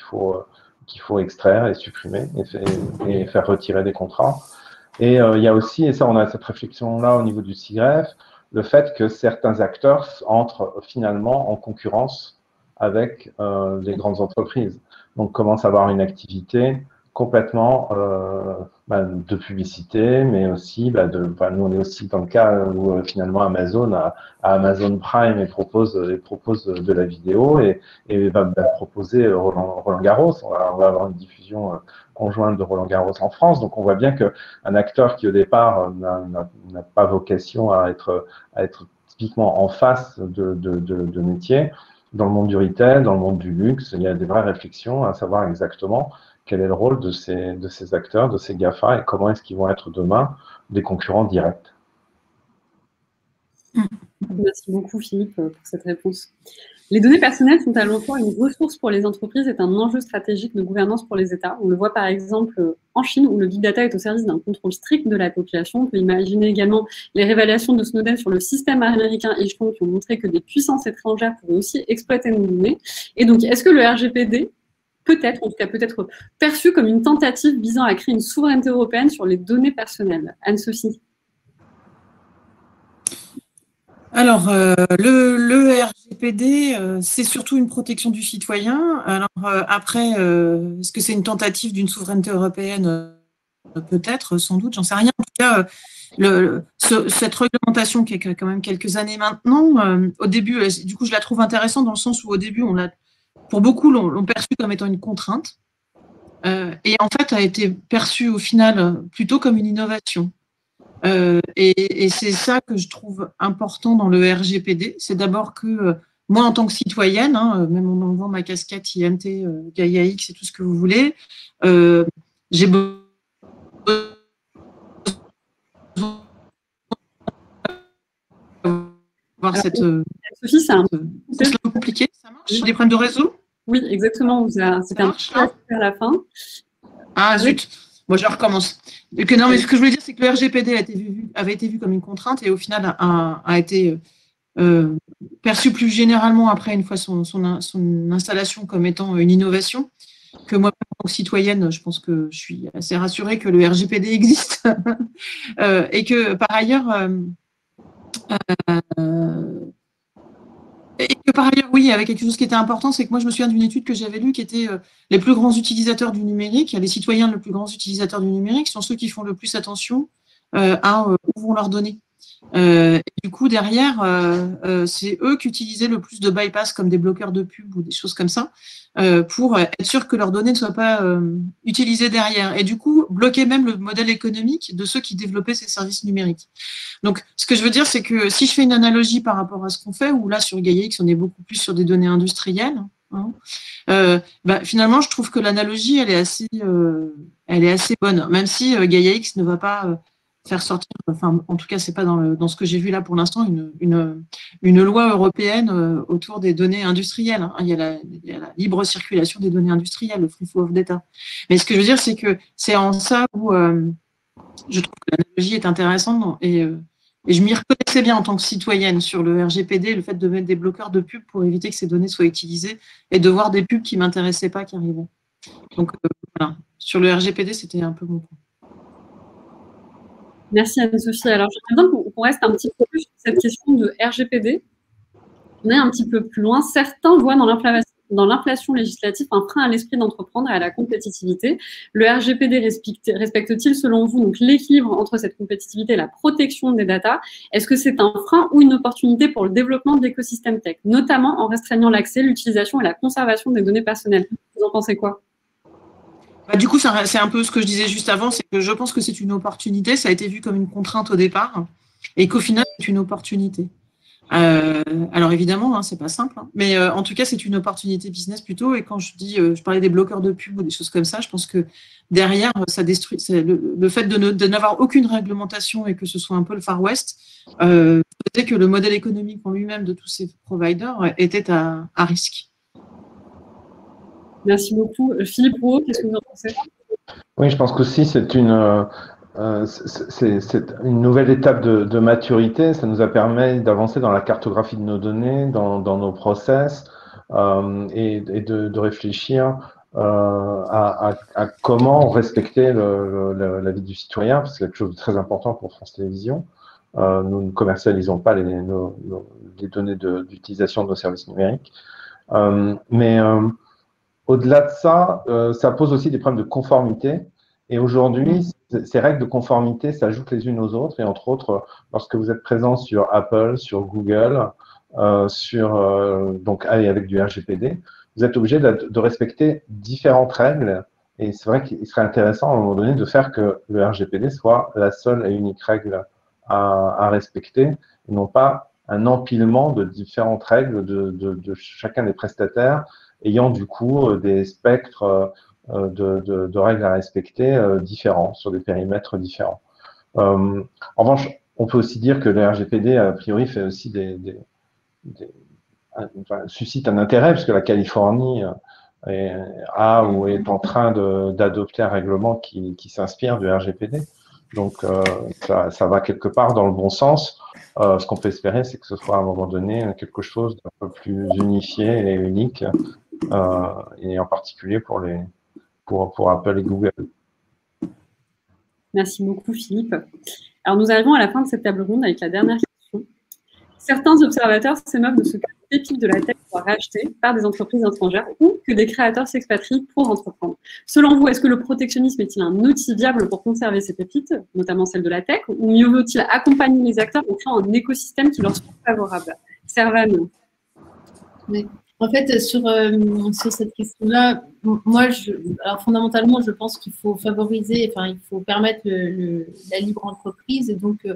faut extraire et supprimer et faire retirer des contrats. Et il y a aussi, et ça on a cette réflexion-là au niveau du CIGREF, le fait que certains acteurs entrent finalement en concurrence avec les grandes entreprises. Donc commence à avoir une activité complètement de publicité, mais aussi nous on est aussi dans le cas où finalement Amazon a Amazon Prime et propose de la vidéo et va proposer Roland Garros. On va avoir une diffusion conjointe de Roland Garros en France. Donc on voit bien qu'un acteur qui au départ n'a pas vocation à être typiquement en face de métier, dans le monde du retail, dans le monde du luxe, il y a des vraies réflexions à savoir exactement quel est le rôle de ces acteurs, de ces GAFA et comment est-ce qu'ils vont être demain des concurrents directs. Merci beaucoup Philippe pour cette réponse. Les données personnelles sont à la fois une ressource pour les entreprises et un enjeu stratégique de gouvernance pour les États. On le voit par exemple en Chine où le big data est au service d'un contrôle strict de la population. On peut imaginer également les révélations de Snowden sur le système américain échelon qui ont montré que des puissances étrangères pourraient aussi exploiter nos données. Et donc, est-ce que le RGPD peut être perçu comme une tentative visant à créer une souveraineté européenne sur les données personnelles? Anne-Sophie. Alors, le RGPD, c'est surtout une protection du citoyen. Alors, après, est-ce que c'est une tentative d'une souveraineté européenne? Peut-être, sans doute, j'en sais rien. En tout cas, cette réglementation qui a quand même quelques années maintenant, au début, du coup, je la trouve intéressante dans le sens où au début, pour beaucoup, l'ont perçue comme étant une contrainte. Et en fait, a été perçue au final plutôt comme une innovation. Et c'est ça que je trouve important dans le RGPD. C'est d'abord que moi, en tant que citoyenne, même en enlevant ma casquette IMT, Gaia X et tout ce que vous voulez, j'ai besoin avoir cette… Sophie, c'est un peu compliqué. Ça marche? Des problèmes de réseau? Oui, exactement. C'était un petit peu à la fin. Ah, zut. Moi, je recommence. Non, mais ce que je voulais dire, c'est que le RGPD avait été vu comme une contrainte et au final a été perçu plus généralement après, une fois son installation, comme étant une innovation. Que moi, en tant que citoyenne, je pense que je suis assez rassurée que le RGPD existe et que par ailleurs, oui, avec quelque chose qui était important, c'est que moi, je me souviens d'une étude que j'avais lue qui était les plus grands utilisateurs du numérique, les citoyens les plus grands utilisateurs du numérique sont ceux qui font le plus attention à où vont leurs données. Et du coup, derrière, c'est eux qui utilisaient le plus de bypass comme des bloqueurs de pub ou des choses comme ça pour être sûr que leurs données ne soient pas utilisées derrière. Et du coup, bloquer même le modèle économique de ceux qui développaient ces services numériques. Donc, ce que je veux dire, c'est que si je fais une analogie par rapport à ce qu'on fait, où là, sur GaiaX, on est beaucoup plus sur des données industrielles, finalement, je trouve que l'analogie, elle est assez bonne, même si GaiaX ne va pas faire sortir, enfin, en tout cas, c'est pas dans ce que j'ai vu là pour l'instant, une loi européenne autour des données industrielles. Hein. Il y a la libre circulation des données industrielles, le free flow of data. Mais ce que je veux dire, c'est que c'est en ça où je trouve que l'analogie est intéressante et je m'y reconnaissais bien en tant que citoyenne sur le RGPD, le fait de mettre des bloqueurs de pubs pour éviter que ces données soient utilisées et de voir des pubs qui ne m'intéressaient pas qui arrivaient. Donc, voilà. Sur le RGPD, c'était un peu mon point. Merci Anne-Sophie. Alors, j'aimerais bien qu'on reste un petit peu plus sur cette question de RGPD. On est un petit peu plus loin. Certains voient dans l'inflation législative un frein à l'esprit d'entreprendre et à la compétitivité. Le RGPD respecte-t-il, selon vous, donc l'équilibre entre cette compétitivité et la protection des datas? Est-ce que c'est un frein ou une opportunité pour le développement de l'écosystème tech, notamment en restreignant l'accès, l'utilisation et la conservation des données personnelles? Vous en pensez quoi? Du coup, c'est un peu ce que je disais juste avant, c'est que je pense que c'est une opportunité. Ça a été vu comme une contrainte au départ et qu'au final, c'est une opportunité. Alors évidemment, hein, c'est pas simple, hein, mais en tout cas, c'est une opportunité business plutôt. Et quand je parlais des bloqueurs de pub ou des choses comme ça, je pense que derrière, ça détruit le fait de n'avoir aucune réglementation et que ce soit un peu le Far West, faisait que le modèle économique en lui-même de tous ces providers était à risque. Merci beaucoup. Philippe Rouault, qu'est-ce que vous en pensez? Oui, je pense qu'aussi c'est une nouvelle étape de maturité. Ça nous a permis d'avancer dans la cartographie de nos données, dans nos process et de réfléchir à comment respecter la vie du citoyen, parce que c'est quelque chose de très important pour France Télévisions. Nous ne commercialisons pas les données d'utilisation de nos services numériques. Au-delà de ça, ça pose aussi des problèmes de conformité. Et aujourd'hui, ces règles de conformité s'ajoutent les unes aux autres. Et entre autres, lorsque vous êtes présent sur Apple, sur Google, donc avec du RGPD, vous êtes obligé de respecter différentes règles. Et c'est vrai qu'il serait intéressant à un moment donné de faire que le RGPD soit la seule et unique règle à respecter, et non pas un empilement de différentes règles de chacun des prestataires, ayant du coup des spectres de règles à respecter différents, sur des périmètres différents. En revanche, on peut aussi dire que le RGPD, a priori, fait aussi suscite un intérêt, puisque la Californie est en train d'adopter un règlement qui s'inspire du RGPD. Donc, ça va quelque part dans le bon sens. Ce qu'on peut espérer, c'est que ce soit à un moment donné quelque chose d'un peu plus unifié et unique, et en particulier pour Apple et Google. Merci beaucoup, Philippe. Alors, nous arrivons à la fin de cette table ronde avec la dernière question. Certains observateurs s'émeuvent de ce que les pépites de la tech soient rachetées par des entreprises étrangères ou que des créateurs s'expatrient pour entreprendre. Selon vous, est-ce que le protectionnisme est-il un outil viable pour conserver ces pépites, notamment celles de la tech, ou mieux vaut-il accompagner les acteurs en créant un écosystème qui leur soit favorable? Servane. Oui. En fait, sur cette question-là, moi, alors fondamentalement, je pense qu'il faut favoriser, il faut permettre la libre entreprise. Et donc,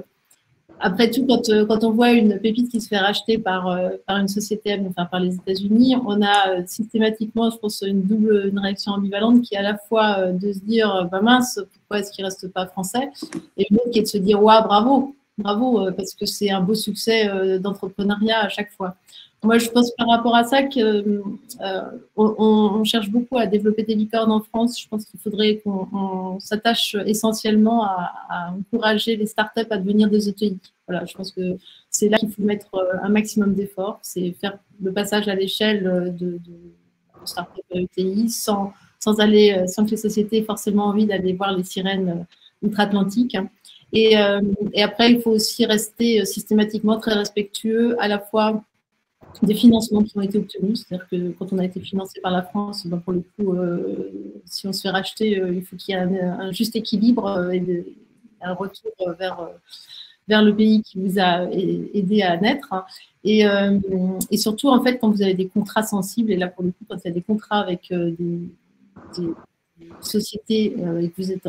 après tout, quand on voit une pépite qui se fait racheter par une société, par les États-Unis, on a systématiquement, je pense, une réaction ambivalente qui est à la fois de se dire, mince, pourquoi est-ce qu'il ne reste pas français, et une autre qui est de se dire, waouh, bravo. bravo, parce que c'est un beau succès d'entrepreneuriat à chaque fois. Moi, je pense par rapport à ça qu'on cherche beaucoup à développer des licornes en France. Je pense qu'il faudrait qu'on s'attache essentiellement à encourager les startups à devenir des ETI. Voilà, je pense que c'est là qu'il faut mettre un maximum d'efforts. C'est faire le passage à l'échelle de startups ETI sans que les sociétés aient forcément envie d'aller voir les sirènes outre-Atlantique. Et après, il faut aussi rester systématiquement très respectueux à la fois des financements qui ont été obtenus. C'est-à-dire que quand on a été financé par la France, ben pour le coup, si on se fait racheter, il faut qu'il y ait un juste équilibre et un retour vers le pays qui vous a aidé à naître. Et surtout, en fait, quand vous avez des contrats sensibles, et là, pour le coup, quand il y a des contrats avec des sociétés et que vous êtes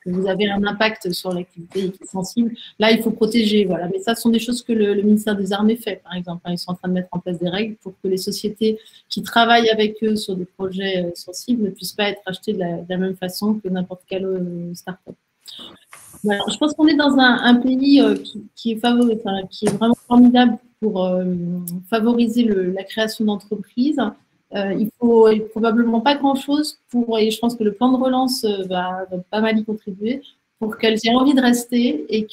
que vous avez un impact sur l'activité qui est sensible, là, il faut protéger. Voilà. Mais ça, ce sont des choses que le ministère des Armées fait, par exemple. Ils sont en train de mettre en place des règles pour que les sociétés qui travaillent avec eux sur des projets sensibles ne puissent pas être achetées de la même façon que n'importe quelle start-up. Voilà. Je pense qu'on est dans un pays qui est vraiment formidable pour favoriser la création d'entreprises. Il faut probablement pas grand-chose et je pense que le plan de relance va pas mal y contribuer pour qu'elles aient envie de rester et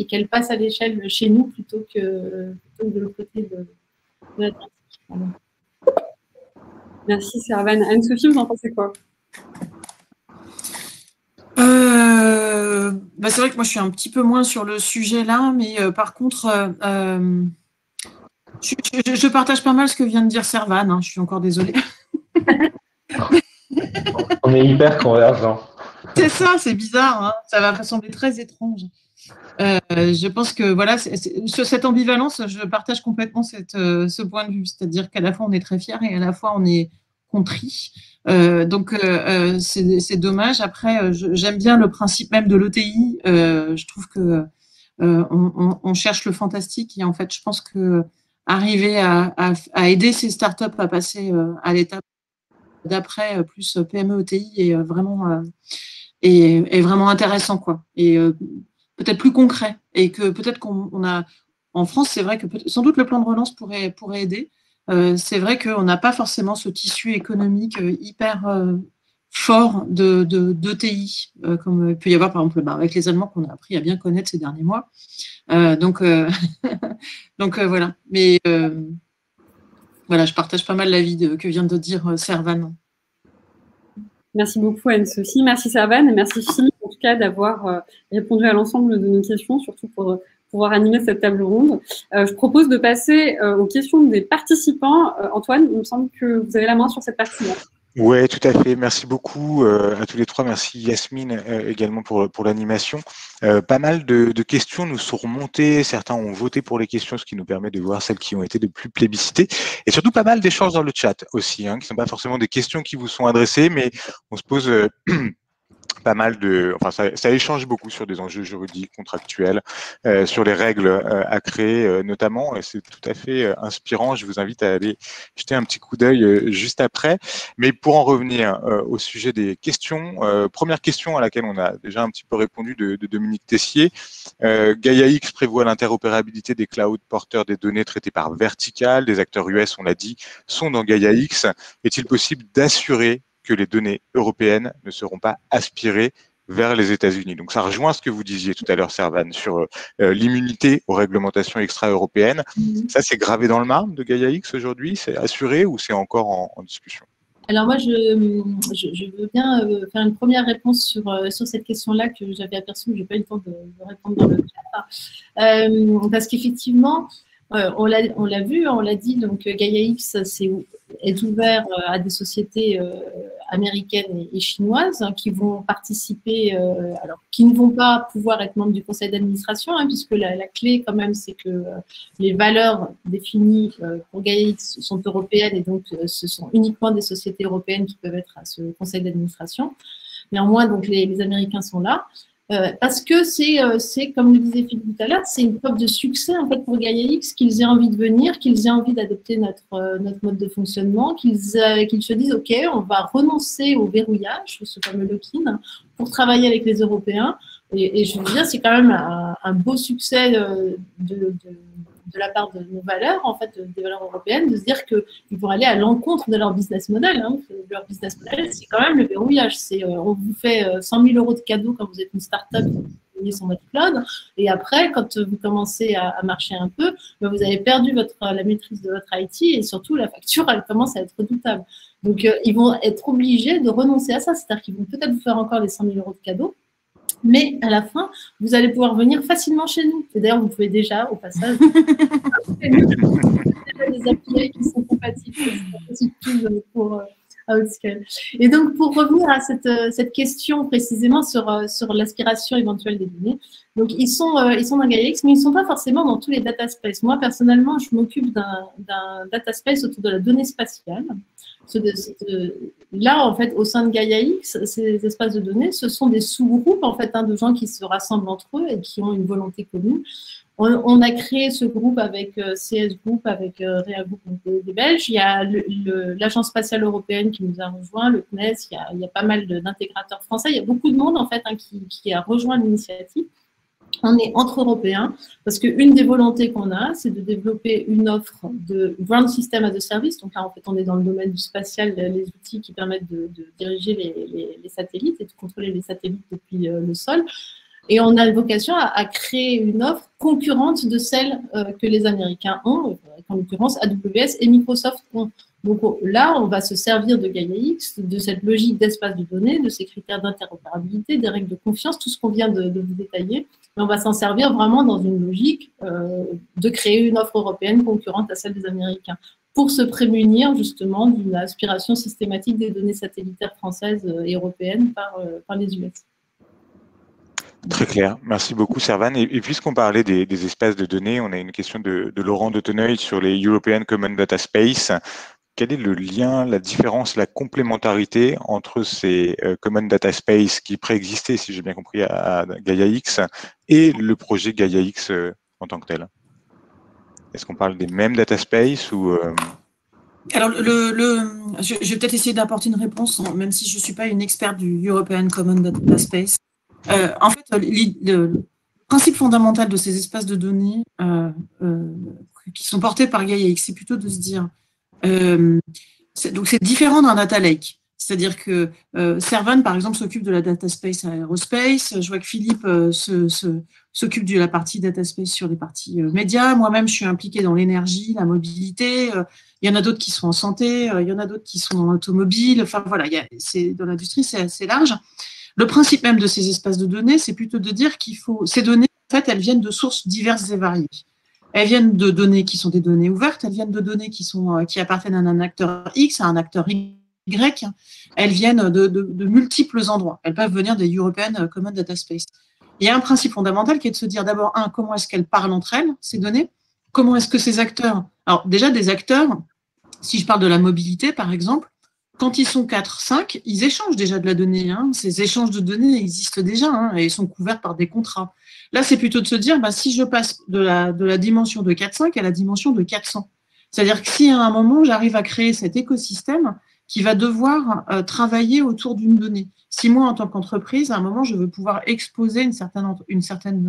qu'elles passent à l'échelle chez nous plutôt que de l'autre côté de l'Atlantique. Merci Servane. Anne-Sophie, vous en pensez quoi? C'est vrai que moi je suis un petit peu moins sur le sujet là, mais par contre je partage pas mal ce que vient de dire Servane, hein, je suis encore désolée. On est hyper convergents. C'est ça, c'est bizarre, hein, ça va sembler très étrange. Je pense que voilà, sur cette ambivalence, je partage complètement ce point de vue, c'est-à-dire qu'à la fois on est très fiers et à la fois on est contrit. Donc c'est dommage. Après, j'aime bien le principe même de l'ETI. Je trouve que on cherche le fantastique et en fait, je pense que arriver à aider ces startups à passer à l'étape d'après plus PME ETI est vraiment intéressant, quoi. Et peut-être plus concret et que peut-être qu'on a en France, c'est vrai que sans doute le plan de relance pourrait aider. C'est vrai qu'on n'a pas forcément ce tissu économique hyper fort d'ETI, comme il peut y avoir par exemple avec les Allemands qu'on a appris à bien connaître ces derniers mois. Donc voilà. Mais voilà, je partage pas mal l'avis que vient de dire Servane. Merci beaucoup Anne-Sophie, merci Servane et merci Philippe en tout cas d'avoir répondu à l'ensemble de nos questions, surtout pour pouvoir animer cette table ronde. Je propose de passer aux questions des participants. Antoine, il me semble que vous avez la main sur cette partie-là. Oui, tout à fait. Merci beaucoup à tous les trois. Merci Yasmine également pour l'animation. Pas mal de questions nous sont remontées. Certains ont voté pour les questions, ce qui nous permet de voir celles qui ont été le plus plébiscitées. Et surtout pas mal d'échanges dans le chat aussi, qui ne sont pas forcément des questions qui vous sont adressées, mais on se pose pas mal ça échange beaucoup sur des enjeux juridiques, contractuels, sur les règles à créer notamment, et c'est tout à fait inspirant. Je vous invite à aller jeter un petit coup d'œil juste après. Mais pour en revenir au sujet des questions, première question à laquelle on a déjà un petit peu répondu de Dominique Tessier. Gaia-X prévoit l'interopérabilité des clouds porteurs des données traitées par Vertical. Des acteurs US, on l'a dit, sont dans Gaia-X. Est-il possible d'assurer que les données européennes ne seront pas aspirées vers les États-Unis? Donc, ça rejoint ce que vous disiez tout à l'heure, Servane, sur l'immunité aux réglementations extra-européennes. Ça, c'est gravé dans le marbre de Gaia-X aujourd'hui? C'est assuré ou c'est encore en discussion? Alors moi, je veux bien faire une première réponse sur cette question-là que j'avais aperçue, mais je n'ai pas eu le temps de répondre dans le chat. Parce qu'effectivement, on l'a vu, on l'a dit, donc Gaia-X est ouvert à des sociétés américaines et chinoises qui vont participer, alors qui ne vont pas pouvoir être membres du conseil d'administration, puisque la clé quand même, c'est que les valeurs définies pour Gaia-X sont européennes et donc ce sont uniquement des sociétés européennes qui peuvent être à ce conseil d'administration. Néanmoins, donc les Américains sont là. Parce que c'est, comme le disait Philippe tout à l'heure, c'est une preuve de succès en fait pour Gaia-X, qu'ils aient envie de venir, qu'ils aient envie d'adopter notre mode de fonctionnement, qu'ils se disent ok, on va renoncer au verrouillage, ce fameux lock-in, pour travailler avec les Européens, Et je veux dire, c'est quand même un beau succès de la part de nos valeurs, en fait, des valeurs européennes, de se dire qu'ils vont aller à l'encontre de leur business model. Hein. Leur business model, c'est quand même le verrouillage. On vous fait 100 000 € de cadeaux quand vous êtes une start-up sur votre cloud. Et après, quand vous commencez à marcher un peu, vous avez perdu la maîtrise de votre IT et surtout la facture, elle commence à être redoutable. Donc, ils vont être obligés de renoncer à ça. C'est-à-dire qu'ils vont peut-être vous faire encore les 100 000 € de cadeaux, mais à la fin, vous allez pouvoir venir facilement chez nous. Et d'ailleurs, vous pouvez déjà, au passage, des API qui sont compatibles pour Outscale. Et donc, pour revenir à cette question précisément sur l'aspiration éventuelle des données, donc ils sont dans GaiaX, mais ils ne sont pas forcément dans tous les data spaces. Moi, personnellement, je m'occupe d'un data space autour de la donnée spatiale. Là, en fait, au sein de GaiaX, ces espaces de données, ce sont des sous-groupes en fait, de gens qui se rassemblent entre eux et qui ont une volonté commune. On a créé ce groupe avec CS Group, avec Réa Group, donc des Belges. Il y a l'Agence spatiale européenne qui nous a rejoint, le CNES, il y a pas mal d'intégrateurs français. Il y a beaucoup de monde en fait qui a rejoint l'initiative. On est entre Européens parce qu'une des volontés qu'on a, c'est de développer une offre de Ground System as a Service. Donc là, en fait, on est dans le domaine du spatial, les outils qui permettent de diriger les satellites et de contrôler les satellites depuis le sol. Et on a vocation à créer une offre concurrente de celle que les Américains ont, en l'occurrence AWS et Microsoft ont. Donc là, on va se servir de GaiaX, de cette logique d'espace de données, de ces critères d'interopérabilité, des règles de confiance, tout ce qu'on vient de vous détailler. Mais on va s'en servir vraiment dans une logique de créer une offre européenne concurrente à celle des Américains, pour se prémunir justement d'une aspiration systématique des données satellitaires françaises et européennes par les US. Très clair. Merci beaucoup, Servan. Et puisqu'on parlait des espaces de données, on a une question de Laurent de Tonneuil sur les European Common Data Space. Quel est le lien, la différence, la complémentarité entre ces Common Data Space qui préexistaient, si j'ai bien compris, à GaiaX et le projet GaiaX en tant que tel? Est-ce qu'on parle des mêmes data space ou Alors, je vais peut-être essayer d'apporter une réponse, même si je ne suis pas une experte du European Common Data Space. En fait, le principe fondamental de ces espaces de données qui sont portés par GaiaX, c'est plutôt de se dire, donc c'est différent d'un data lake. C'est-à-dire que Servan, par exemple, s'occupe de la data space aerospace. Je vois que Philippe s'occupe de la partie data space sur les parties médias. Moi-même, je suis impliquée dans l'énergie, la mobilité. Il y en a d'autres qui sont en santé. Il y en a d'autres qui sont dans l'automobile. Enfin, voilà, dans l'industrie, c'est assez large. Le principe même de ces espaces de données, c'est plutôt de dire qu'il faut… Ces données, en fait, elles viennent de sources diverses et variées. Elles viennent de données qui sont des données ouvertes. Elles viennent de données qui appartiennent à un acteur X, à un acteur Y. Elles viennent de multiples endroits. Elles peuvent venir des European Common Data Space. Il y a un principe fondamental qui est de se dire d'abord, comment est-ce qu'elles parlent entre elles, ces données? Comment est-ce que ces acteurs… Alors déjà, des acteurs, si je parle de la mobilité, par exemple, quand ils sont 4, 5, ils échangent déjà de la donnée. Ces échanges de données existent déjà et sont couverts par des contrats. Là, c'est plutôt de se dire, si je passe de la dimension de 4-5 à la dimension de 400. C'est-à-dire que si à un moment, j'arrive à créer cet écosystème qui va devoir travailler autour d'une donnée. Si moi, en tant qu'entreprise, à un moment, je veux pouvoir exposer une certaine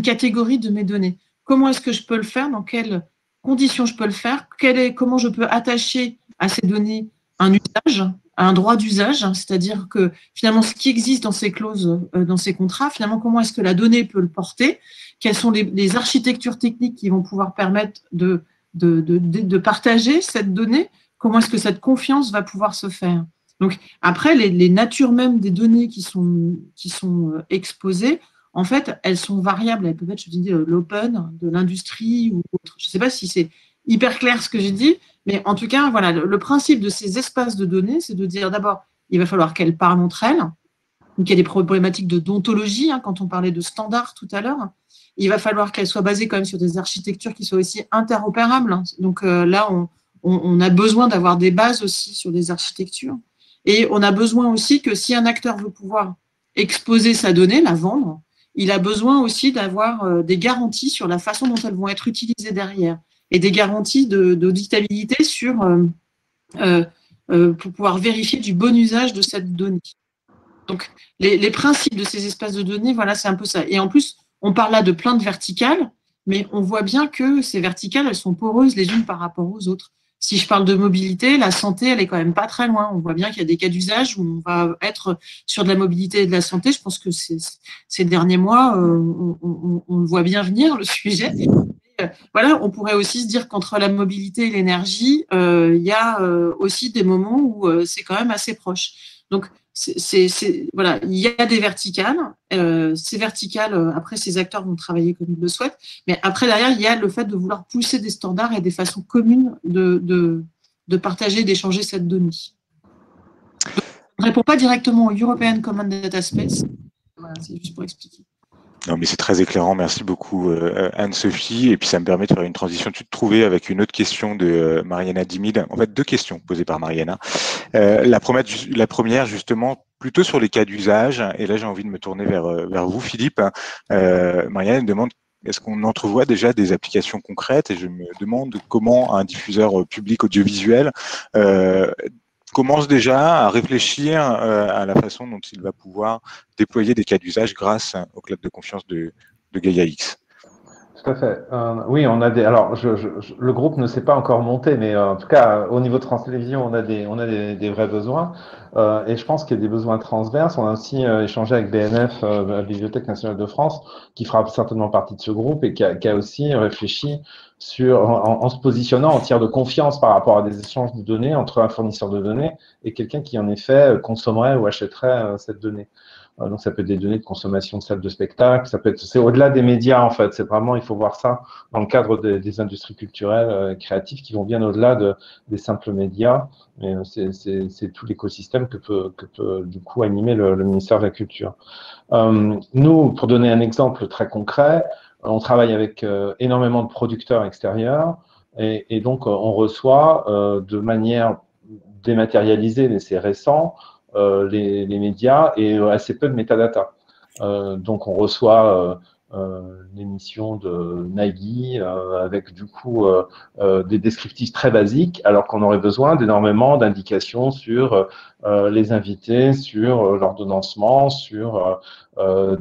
catégorie de mes données. Comment est-ce que je peux le faire? Dans quelles conditions je peux le faire? Comment je peux attacher à ces données un usage, un droit d'usage, c'est-à-dire que finalement, ce qui existe dans ces clauses, dans ces contrats, finalement, comment est-ce que la donnée peut le porter? Quelles sont les architectures techniques qui vont pouvoir permettre de partager cette donnée? Comment est-ce que cette confiance va pouvoir se faire? Donc, après, les natures même des données qui sont exposées, en fait, elles sont variables. Elles peuvent être, je dis, l'open, de l'industrie ou autre. Je ne sais pas si c'est hyper clair ce que j'ai dit, mais en tout cas, voilà, le principe de ces espaces de données, c'est de dire d'abord, il va falloir qu'elles parlent entre elles. Donc, il y a des problématiques de déontologie, quand on parlait de standards tout à l'heure. Il va falloir qu'elles soient basées quand même sur des architectures qui soient aussi interopérables. Donc là, on a besoin d'avoir des bases aussi sur des architectures. Et on a besoin aussi que si un acteur veut pouvoir exposer sa donnée, la vendre, il a besoin aussi d'avoir des garanties sur la façon dont elles vont être utilisées derrière et des garanties d'auditabilité pour pouvoir vérifier du bon usage de cette donnée. Donc, les principes de ces espaces de données, voilà, c'est un peu ça. Et en plus, on parle là de plaintes verticales, mais on voit bien que ces verticales, elles sont poreuses les unes par rapport aux autres. Si je parle de mobilité, la santé, elle est quand même pas très loin. On voit bien qu'il y a des cas d'usage où on va être sur de la mobilité et de la santé. Je pense que ces derniers mois, on le voit bien venir, le sujet. Voilà, on pourrait aussi se dire qu'entre la mobilité et l'énergie, il y a aussi des moments où c'est quand même assez proche. Donc, voilà, il y a des verticales. Ces verticales, après, ces acteurs vont travailler comme ils le souhaitent. Mais après, derrière, il y a le fait de vouloir pousser des standards et des façons communes de partager, d'échanger cette donnée. Donc, on ne répond pas directement au European Common Data Space. Voilà, c'est juste pour expliquer. Non, mais c'est très éclairant. Merci beaucoup, Anne-Sophie. Et puis, ça me permet de faire une transition toute trouvée avec une autre question de Mariana Dimid. En fait, deux questions posées par Mariana. La première, justement, plutôt sur les cas d'usage. Et là, j'ai envie de me tourner vers vous, Philippe. Mariana me demande, est-ce qu'on entrevoit déjà des applications concrètes? Et je me demande comment un diffuseur public audiovisuel commence déjà à réfléchir à la façon dont il va pouvoir déployer des cas d'usage grâce au cloud de confiance de Gaia-X. Tout à fait. Oui, on a des. Alors, le groupe ne s'est pas encore monté, mais en tout cas, au niveau de France Télévisions, on a des vrais besoins. Et je pense qu'il y a des besoins transverses. On a aussi échangé avec BNF, la Bibliothèque nationale de France, qui fera certainement partie de ce groupe et qui a aussi réfléchi en se positionnant en tiers de confiance par rapport à des échanges de données entre un fournisseur de données et quelqu'un qui, en effet, consommerait ou achèterait cette donnée. Donc, ça peut être des données de consommation de salles de spectacle, c'est au-delà des médias, en fait. C'est vraiment, il faut voir ça dans le cadre des industries culturelles, créatives, qui vont bien au-delà des simples médias. Mais c'est tout l'écosystème que peut du coup animer le ministère de la Culture. Nous, pour donner un exemple très concret, on travaille avec énormément de producteurs extérieurs et donc on reçoit de manière dématérialisée, mais c'est récent, les médias et assez peu de métadata. Donc on reçoit l'émission de Nagui avec du coup des descriptifs très basiques, alors qu'on aurait besoin d'énormément d'indications sur les invités, sur l'ordonnancement, sur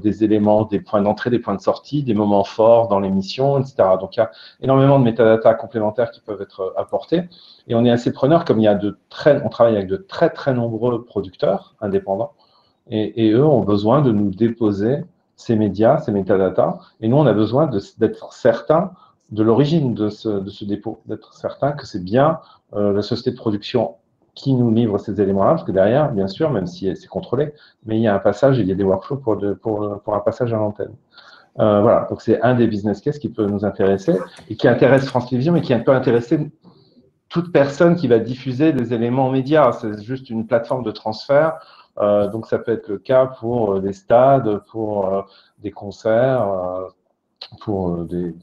des éléments, des points d'entrée, des points de sortie, des moments forts dans l'émission, etc. Donc il y a énormément de métadata complémentaires qui peuvent être apportés. Et on est assez preneur, comme on travaille avec de très très nombreux producteurs indépendants, et eux ont besoin de nous déposer ces médias, ces métadatas, et nous on a besoin d'être certains de l'origine de ce dépôt, d'être certains que c'est bien la société de production qui nous livre ces éléments-là, parce que derrière, bien sûr, même si c'est contrôlé, mais il y a un passage, il y a des workflows pour un passage à l'antenne. Voilà, donc c'est un des business cases qui peut nous intéresser et qui intéresse France Télévisions, mais qui peut intéresser toute personne qui va diffuser des éléments médias. C'est juste une plateforme de transfert. Donc, ça peut être le cas pour des stades, pour des concerts, pour des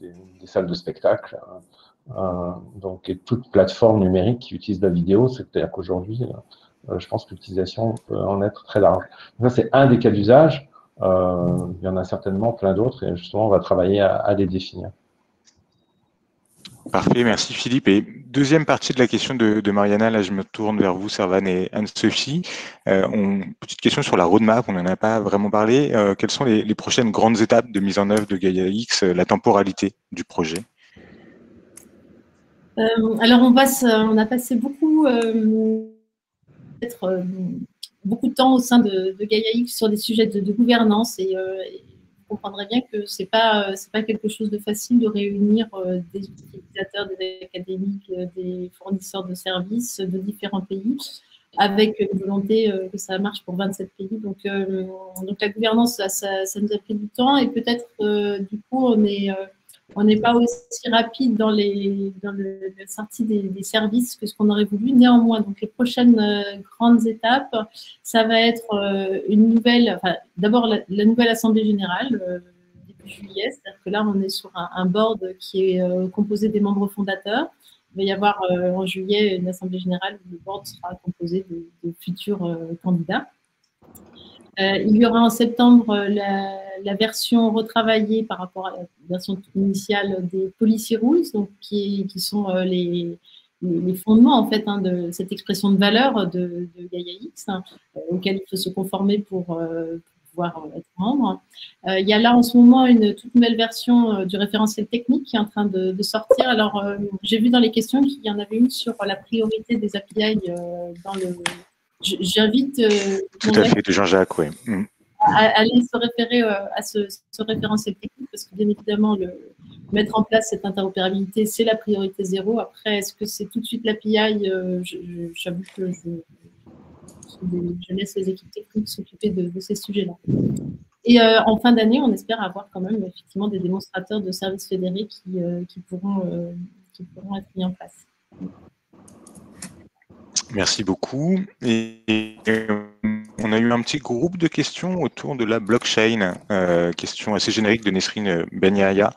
salles de spectacle. Donc, et toute plateforme numérique qui utilise la vidéo, c'est-à-dire qu'aujourd'hui, je pense que l'utilisation peut en être très large. Donc, ça, c'est un des cas d'usage. Il y en a certainement plein d'autres et justement, on va travailler à les définir. Parfait, merci Philippe. Et deuxième partie de la question de Mariana, là je me tourne vers vous, Servan et Anne-Sophie. Petite question sur la roadmap, on n'en a pas vraiment parlé. Quelles sont les prochaines grandes étapes de mise en œuvre de Gaia-X, la temporalité du projet? Alors on a passé beaucoup de temps au sein de Gaia-X sur des sujets de gouvernance et vous comprendrez bien que c'est pas quelque chose de facile de réunir des utilisateurs, des académiques, des fournisseurs de services de différents pays avec une volonté que ça marche pour 27 pays. Donc la gouvernance, ça nous a pris du temps et peut-être du coup on n'est pas aussi rapide dans la sortie des services que ce qu'on aurait voulu. Néanmoins, donc les prochaines grandes étapes, ça va être d'abord la nouvelle Assemblée Générale début juillet. C'est-à-dire que là, on est sur un board qui est composé des membres fondateurs. Il va y avoir en juillet une Assemblée Générale où le board sera composé de futurs candidats. Il y aura en septembre la version retravaillée par rapport à la version initiale des Policy Rules, donc qui sont les les fondements en fait de cette expression de valeur de Gaia-X, auquel il faut se conformer pour pouvoir être membre. Il y a là en ce moment une toute nouvelle version du référentiel technique qui est en train de sortir. Alors, j'ai vu dans les questions qu'il y en avait une sur la priorité des API dans le… J'invite… Tout à fait, de Jean-Jacques, oui. À aller se référer à ce référentiel technique parce que bien évidemment, mettre en place cette interopérabilité, c'est la priorité 0. Après, est-ce que c'est tout de suite l'API? J'avoue que je laisse les équipes techniques s'occuper de ces sujets-là. Et en fin d'année, on espère avoir quand même effectivement des démonstrateurs de services fédérés qui pourront être mis en place. Merci beaucoup. Et on a eu un petit groupe de questions autour de la blockchain. Question assez générique de Nesrine Benyaya.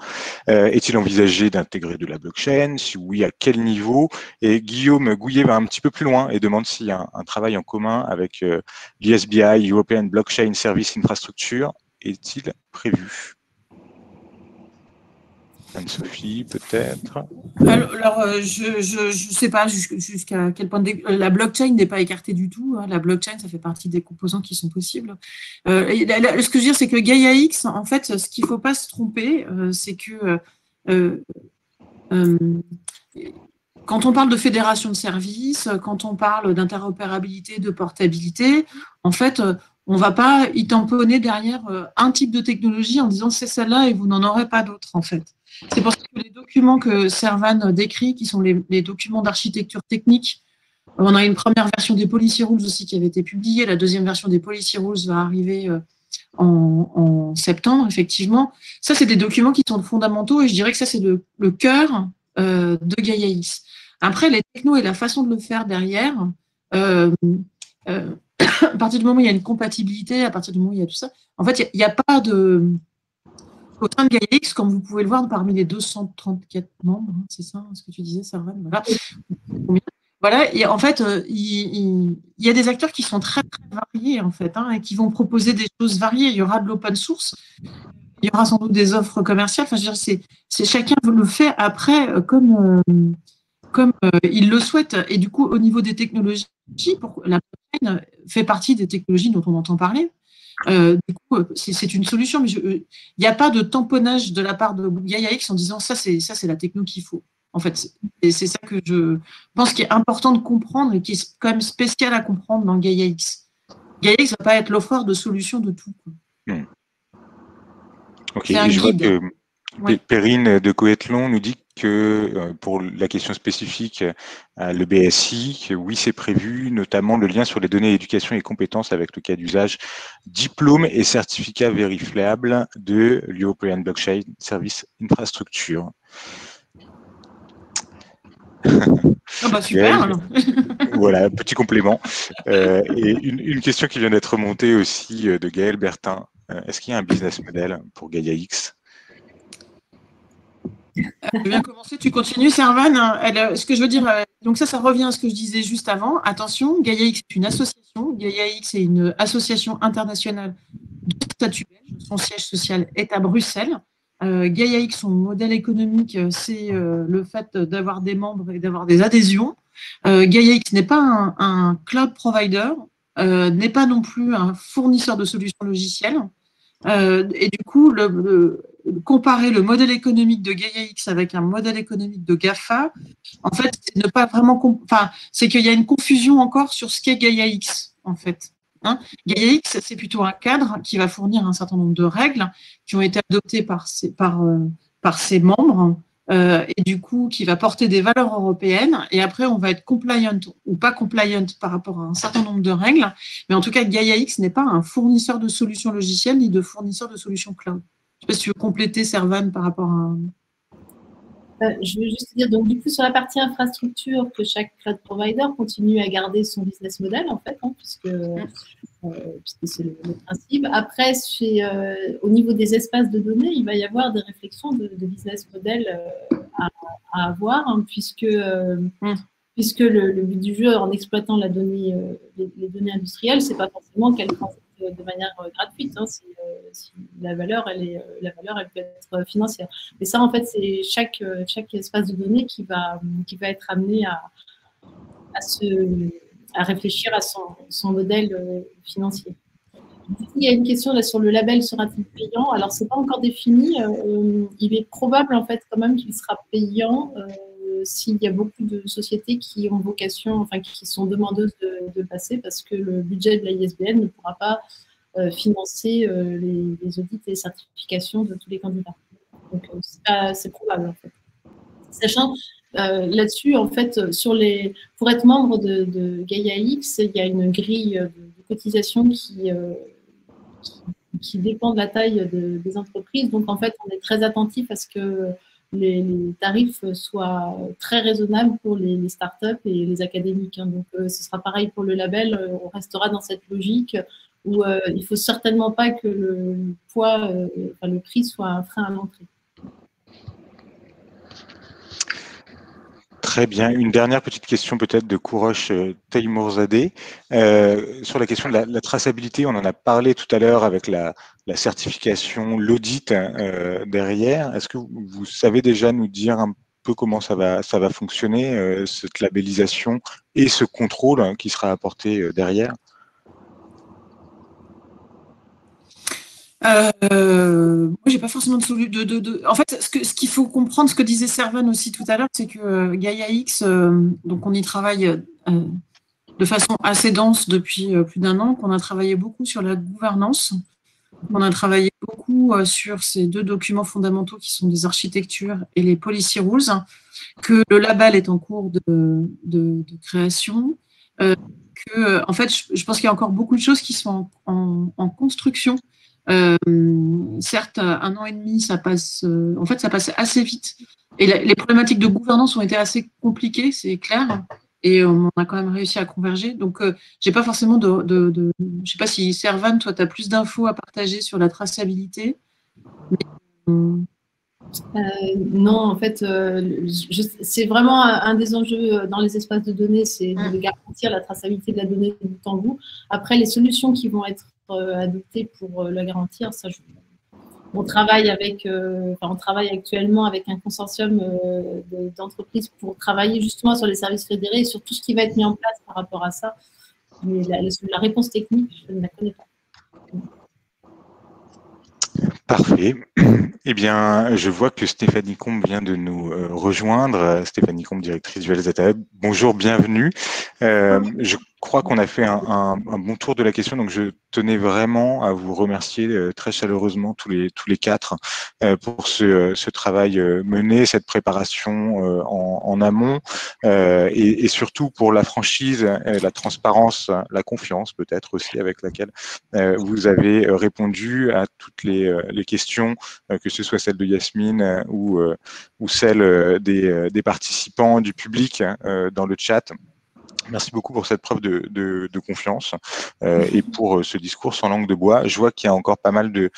Est-il envisagé d'intégrer de la blockchain? Si oui, à quel niveau? Et Guillaume Gouillet va un petit peu plus loin et demande s'il y a un travail en commun avec l'ESBI, European Blockchain Service Infrastructure, est-il prévu? Anne-Sophie, peut-être. Alors, je sais pas jusqu'à quel point la blockchain n'est pas écartée du tout. Hein. La blockchain, ça fait partie des composants qui sont possibles. Ce que je veux dire, c'est que Gaia-X, en fait, ce qu'il ne faut pas se tromper, c'est que quand on parle de fédération de services, quand on parle d'interopérabilité, de portabilité, en fait, on ne va pas y tamponner derrière un type de technologie en disant c'est celle-là et vous n'en aurez pas d'autres, en fait. C'est pour ça que les documents que Servan décrit, qui sont les documents d'architecture technique, on a une première version des Policy Rules aussi qui avait été publiée, la deuxième version des Policy Rules va arriver en septembre, effectivement. Ça, c'est des documents qui sont fondamentaux et je dirais que ça, c'est le cœur de Gaia-X. Après, les technos et la façon de le faire derrière, à partir du moment où il y a une compatibilité, à partir du moment où il y a tout ça, en fait, il n'y a pas de… Au sein de Gaia-X, comme vous pouvez le voir, parmi les 234 membres, hein, c'est ça ce que tu disais, Servan, voilà. Voilà, et en fait, il y a des acteurs qui sont très, très variés, en fait, hein, et qui vont proposer des choses variées. Il y aura de l'open source, il y aura sans doute des offres commerciales. Enfin, je veux dire, c'est chacun le fait après comme il le souhaite. Et du coup, au niveau des technologies, la blockchain fait partie des technologies dont on entend parler. Du coup, c'est une solution, mais il n'y a pas de tamponnage de la part de Gaia-X en disant ça, c'est la techno qu'il faut. En fait, c'est ça que je pense qui est important de comprendre et qui est quand même spécial à comprendre dans Gaia-X. Gaia-X ne va pas être l'offreur de solutions de tout. Ok, et je vois que Perrine de Coëtlon nous dit que pour la question spécifique à l'EBSI, que oui, c'est prévu, notamment le lien sur les données éducation et compétences avec le cas d'usage diplôme et certificat vérifiable de l'European Blockchain Service Infrastructure. Ah bah super. Voilà, petit complément. Et une question qui vient d'être remontée aussi de Gaël Bertin. Est-ce qu'il y a un business model pour Gaia-X? Je viens commencer, tu continues, Servan. Ce que je veux dire, donc ça revient à ce que je disais juste avant. Attention, Gaia-X est une association. Gaia-X est une association internationale de statut belge. Son siège social est à Bruxelles. Gaia-X, son modèle économique, c'est le fait d'avoir des membres et d'avoir des adhésions. Gaia-X n'est pas un cloud provider, n'est pas non plus un fournisseur de solutions logicielles. Et du coup, comparer le modèle économique de Gaia-X avec un modèle économique de GAFA, en fait, c'est ne pas vraiment… c'est qu'il y a une confusion encore sur ce qu'est Gaia-X, en fait. Hein, Gaia-X, c'est plutôt un cadre qui va fournir un certain nombre de règles qui ont été adoptées par ses membres et du coup qui va porter des valeurs européennes et après on va être compliant ou pas compliant par rapport à un certain nombre de règles, mais en tout cas Gaia-X n'est pas un fournisseur de solutions logicielles ni de fournisseur de solutions cloud. Je ne sais pas si tu veux compléter, Servan, par rapport à… Je veux juste dire, donc du coup, sur la partie infrastructure, que chaque cloud provider continue à garder son business model, en fait, hein, puisque c'est le principe. Après, au niveau des espaces de données, il va y avoir des réflexions de business model à avoir, hein, puisque le but du jeu, en exploitant les données industrielles, c'est pas forcément qu'elles de manière gratuite. Hein, si la valeur, elle peut être financière. Mais ça, en fait, c'est chaque espace de données qui va être amené à réfléchir à son modèle financier. Il y a une question là sur le label sera-t-il payant? Alors, c'est pas encore défini. Il est probable en fait quand même qu'il sera payant s'il y a beaucoup de sociétés qui ont vocation, enfin qui sont demandeuses de passer, parce que le budget de la ISBN ne pourra pas financer les audits et les certifications de tous les candidats. Donc, c'est probable en fait. Sachant là-dessus, en fait, pour être membre de Gaia X, il y a une grille de cotisation qui dépend de la taille des entreprises. Donc, en fait, on est très attentif à ce que les tarifs soient très raisonnables pour les startups et les académiques. Hein. Donc, ce sera pareil pour le label. On restera dans cette logique où il ne faut certainement pas que le poids, le prix soit un frein à l'entrée. Très bien. Une dernière petite question peut-être de Kourosh Teymorzadeh. Sur la question de la traçabilité, on en a parlé tout à l'heure avec la certification, l'audit derrière. Est-ce que vous savez déjà nous dire un peu comment ça va fonctionner, cette labellisation et ce contrôle qui sera apporté derrière? Moi, j'ai pas forcément de solution. En fait, ce qu'il faut comprendre, ce que disait Servan aussi tout à l'heure, c'est que Gaia X, donc on y travaille de façon assez dense depuis plus d'1 an, qu'on a travaillé beaucoup sur la gouvernance. On a travaillé beaucoup sur ces 2 documents fondamentaux qui sont des architectures et les policy rules, que le label est en cours de création, que, en fait, je pense qu'il y a encore beaucoup de choses qui sont en construction. Certes, 1 an et demi, ça passe assez vite. Et les problématiques de gouvernance ont été assez compliquées, c'est clair. Et on a quand même réussi à converger. Donc, j'ai pas forcément je sais pas si Servan, toi, tu as plus d'infos à partager sur la traçabilité. Non, en fait, c'est vraiment un des enjeux dans les espaces de données, c'est de garantir la traçabilité de la donnée de bout en bout. Après, les solutions qui vont être adoptées pour la garantir, ça, on travaille actuellement avec un consortium d'entreprises pour travailler justement sur les services fédérés et sur tout ce qui va être mis en place par rapport à ça. Mais la réponse technique, je ne la connais pas. Parfait. Eh bien, je vois que Stéphanie Combe vient de nous rejoindre. Stéphanie Combe, directrice du Health Data Hub. Bonjour, bienvenue. Je crois qu'on a fait un bon tour de la question, donc je tenais vraiment à vous remercier très chaleureusement tous les 4 pour ce travail mené, cette préparation en amont et surtout pour la franchise, la transparence, la confiance peut-être aussi avec laquelle vous avez répondu à toutes les questions, que ce soit celle de Yasmine ou celle des participants, du public dans le chat. Merci beaucoup pour cette preuve de confiance et pour ce discours sans langue de bois. Je vois qu'il y a encore pas mal de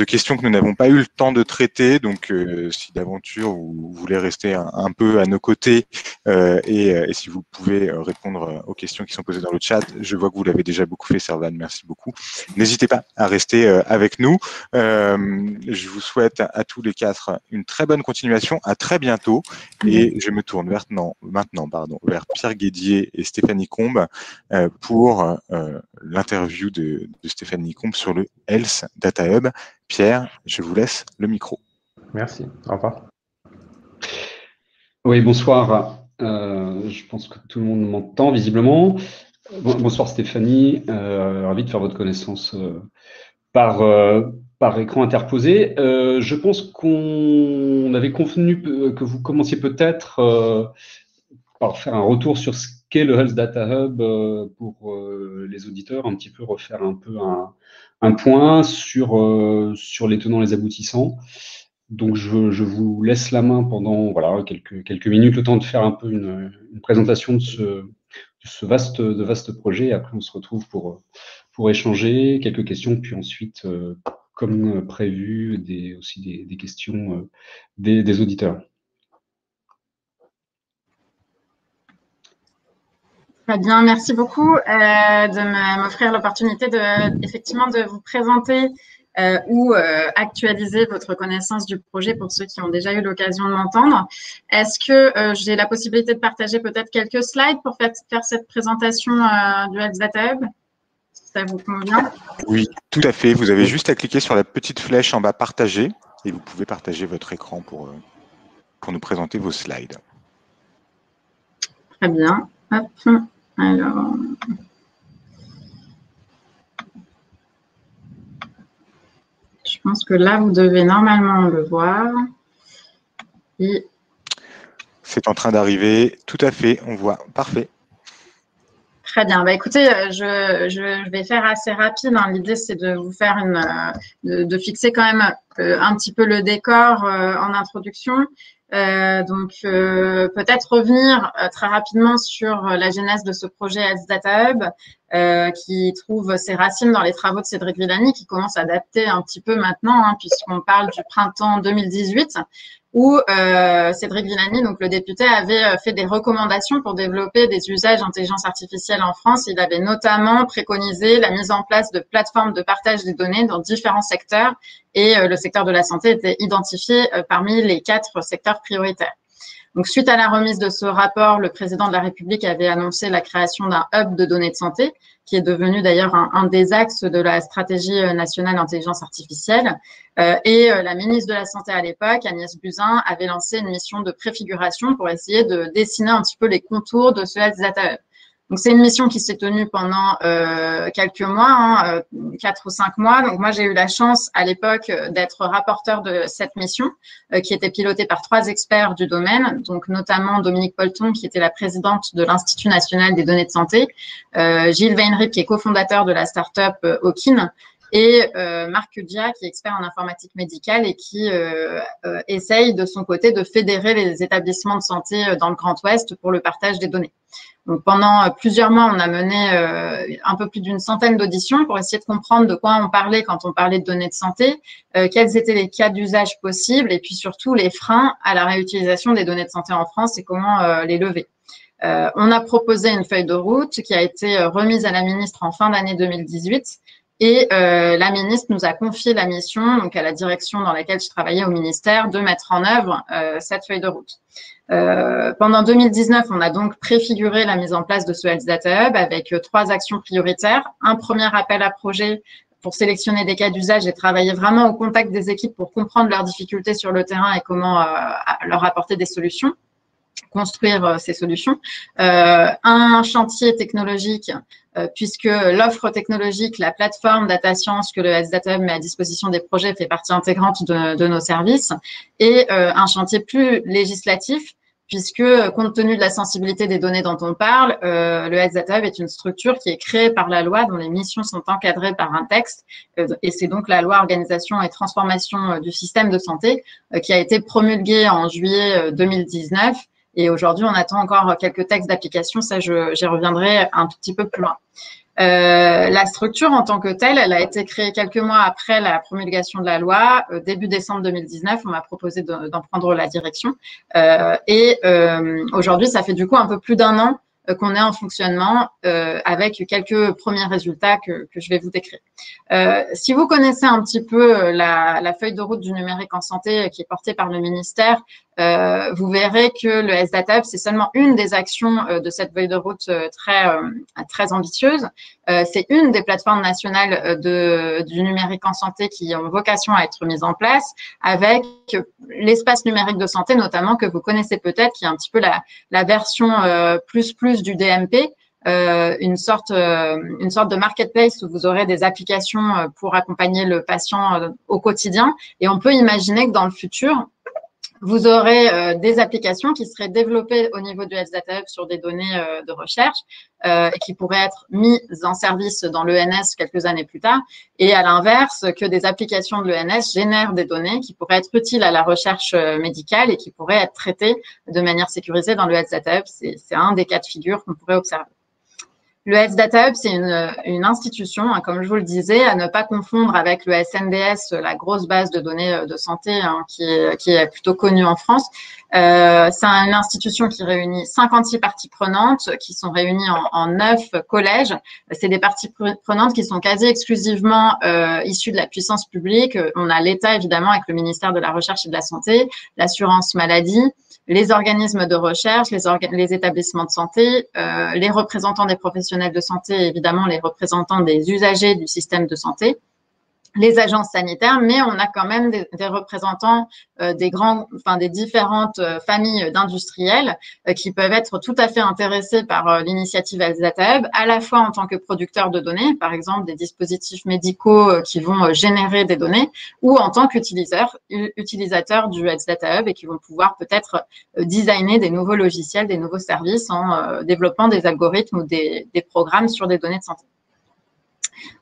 questions que nous n'avons pas eu le temps de traiter. Donc, si d'aventure vous voulez rester un peu à nos côtés et si vous pouvez répondre aux questions qui sont posées dans le chat, je vois que vous l'avez déjà beaucoup fait, Servan. Merci beaucoup. N'hésitez pas à rester avec nous. Je vous souhaite à tous les 4 une très bonne continuation. À très bientôt. Et je me tourne maintenant vers Pierre Guédier et Stéphanie Combe pour l'interview de Stéphanie Combe sur le Health Data Hub. Pierre, je vous laisse le micro. Merci. Au revoir. Oui, bonsoir. Je pense que tout le monde m'entend visiblement. Bonsoir Stéphanie. Ravi de faire votre connaissance par écran interposé. Je pense qu'on avait convenu que vous commenciez peut-être par faire un retour sur ce qu'est le Health Data Hub pour les auditeurs, un petit peu refaire un peu un point sur les tenants, les aboutissants. Donc, je vous laisse la main pendant quelques minutes, le temps de faire un peu une présentation de ce vaste projet. Et après, on se retrouve pour échanger quelques questions, puis ensuite, comme prévu, aussi des questions des auditeurs. Très bien, merci beaucoup de m'offrir l'opportunité effectivement de vous présenter ou actualiser votre connaissance du projet pour ceux qui ont déjà eu l'occasion de m'entendre. Est-ce que j'ai la possibilité de partager peut-être quelques slides pour faire cette présentation du Health Data Hub? Ça vous convient? Oui, tout à fait. Vous avez juste à cliquer sur la petite flèche en bas partager et vous pouvez partager votre écran pour nous présenter vos slides. Très bien. Hop. Alors, je pense que là, vous devez normalement le voir. Et... C'est en train d'arriver. Tout à fait, on voit. Parfait. Très bien. Bah, écoutez, je vais faire assez rapide. Hein. L'idée, c'est de vous faire de fixer quand même un petit peu le décor en introduction. Donc, peut-être revenir très rapidement sur la genèse de ce projet Health Data Hub, qui trouve ses racines dans les travaux de Cédric Villani, qui commence à dater un petit peu maintenant, hein, puisqu'on parle du printemps 2018, où Cédric Villani, donc le député, avait fait des recommandations pour développer des usages d'intelligence artificielle en France. Il avait notamment préconisé la mise en place de plateformes de partage des données dans différents secteurs, et le secteur de la santé était identifié parmi les 4 secteurs prioritaires. Donc, suite à la remise de ce rapport, le président de la République avait annoncé la création d'un hub de données de santé, qui est devenu d'ailleurs un des axes de la stratégie nationale d'intelligence artificielle. Et la ministre de la Santé à l'époque, Agnès Buzyn, avait lancé une mission de préfiguration pour essayer de dessiner un petit peu les contours de ce Health Data Hub. Donc, c'est une mission qui s'est tenue pendant quelques mois, 4 ou 5 mois. Donc, moi, j'ai eu la chance à l'époque d'être rapporteur de cette mission qui était pilotée par 3 experts du domaine, donc notamment Dominique Polton, qui était la présidente de l'Institut national des données de santé, Gilles Weinrib, qui est cofondateur de la start-up Okin, et Marc Dia, qui est expert en informatique médicale et qui essaye de son côté de fédérer les établissements de santé dans le Grand Ouest pour le partage des données. Donc, pendant plusieurs mois, on a mené un peu plus d'une centaine d'auditions pour essayer de comprendre de quoi on parlait quand on parlait de données de santé, quels étaient les cas d'usage possibles et puis surtout les freins à la réutilisation des données de santé en France et comment les lever. On a proposé une feuille de route qui a été remise à la ministre en fin d'année 2018. Et la ministre nous a confié la mission, donc à la direction dans laquelle je travaillais au ministère, de mettre en œuvre cette feuille de route. Pendant 2019, on a donc préfiguré la mise en place de ce Health Data Hub avec 3 actions prioritaires. Un premier appel à projet pour sélectionner des cas d'usage et travailler vraiment au contact des équipes pour comprendre leurs difficultés sur le terrain et comment leur apporter des solutions, construire ces solutions. Un chantier technologique, puisque l'offre technologique, la plateforme Data Science que le Health Data Hub met à disposition des projets fait partie intégrante de nos services, et un chantier plus législatif, puisque compte tenu de la sensibilité des données dont on parle, le Health Data Hub est une structure qui est créée par la loi, dont les missions sont encadrées par un texte, et c'est donc la loi Organisation et Transformation du système de santé qui a été promulguée en juillet 2019. Et aujourd'hui, on attend encore quelques textes d'application. Ça, j'y reviendrai un tout petit peu plus loin. La structure en tant que telle, elle a été créée quelques mois après la promulgation de la loi. Début décembre 2019, on m'a proposé d'en prendre la direction. Aujourd'hui, ça fait du coup un peu plus d'1 an qu'on est en fonctionnement avec quelques premiers résultats que je vais vous décrire. Si vous connaissez un petit peu la feuille de route du numérique en santé qui est portée par le ministère, vous verrez que le Health Data Hub, c'est seulement une des actions de cette feuille de route très ambitieuse. C'est une des plateformes nationales du numérique en santé qui ont vocation à être mise en place avec l'espace numérique de santé, notamment que vous connaissez peut-être, qui est un petit peu la version plus du DMP. Une sorte de marketplace où vous aurez des applications pour accompagner le patient au quotidien. Et on peut imaginer que dans le futur, vous aurez des applications qui seraient développées au niveau du Health Data Hub sur des données de recherche et qui pourraient être mises en service dans l'ENS quelques années plus tard. Et à l'inverse, que des applications de l'ENS génèrent des données qui pourraient être utiles à la recherche médicale et qui pourraient être traitées de manière sécurisée dans le Health Data Hub. C'est un des cas de figure qu'on pourrait observer. Le Health Data Hub, c'est une institution, hein, comme je vous le disais, à ne pas confondre avec le SNDS, la grosse base de données de santé, hein, qui est plutôt connue en France. C'est une institution qui réunit 56 parties prenantes, qui sont réunies en 9 collèges. C'est des parties prenantes qui sont quasi exclusivement issues de la puissance publique. On a l'État, évidemment, avec le ministère de la Recherche et de la Santé, l'assurance maladie, les organismes de recherche, les établissements de santé, les représentants des professionnels de santé, et évidemment les représentants des usagers du système de santé, les agences sanitaires, mais on a quand même des représentants des différentes familles d'industriels qui peuvent être tout à fait intéressés par l'initiative Health Data Hub, à la fois en tant que producteurs de données, par exemple des dispositifs médicaux qui vont générer des données, ou en tant qu'utilisateurs du Health Data Hub et qui vont pouvoir peut-être designer des nouveaux logiciels, des nouveaux services en développant des algorithmes ou des programmes sur des données de santé.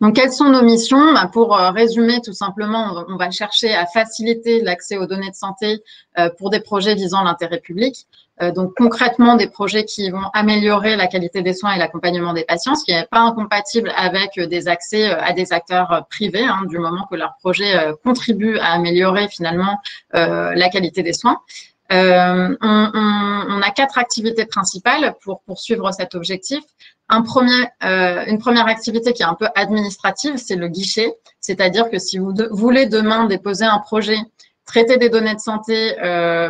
Donc, quelles sont nos missions? Pour résumer, tout simplement, on va chercher à faciliter l'accès aux données de santé pour des projets visant l'intérêt public. Donc, concrètement, des projets qui vont améliorer la qualité des soins et l'accompagnement des patients, ce qui n'est pas incompatible avec des accès à des acteurs privés, hein, du moment que leur projet contribue à améliorer finalement la qualité des soins. On a 4 activités principales pour poursuivre cet objectif. Une première activité qui est un peu administrative, c'est le guichet. C'est-à-dire que si vous voulez demain déposer un projet, traiter des données de santé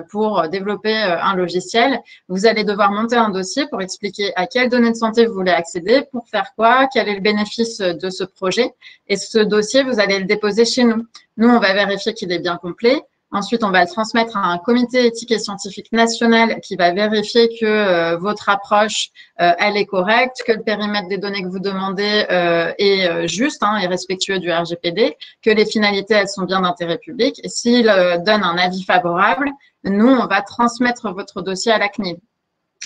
pour développer un logiciel, vous allez devoir monter un dossier pour expliquer à quelles données de santé vous voulez accéder, pour faire quoi, quel est le bénéfice de ce projet. Et ce dossier, vous allez le déposer chez nous. Nous, on va vérifier qu'il est bien complet. Ensuite, on va le transmettre à un comité éthique et scientifique national qui va vérifier que votre approche, elle est correcte, que le périmètre des données que vous demandez est juste, hein, et respectueux du RGPD, que les finalités, elles sont bien d'intérêt public. Et s'il donne un avis favorable, nous, on va transmettre votre dossier à la CNIL.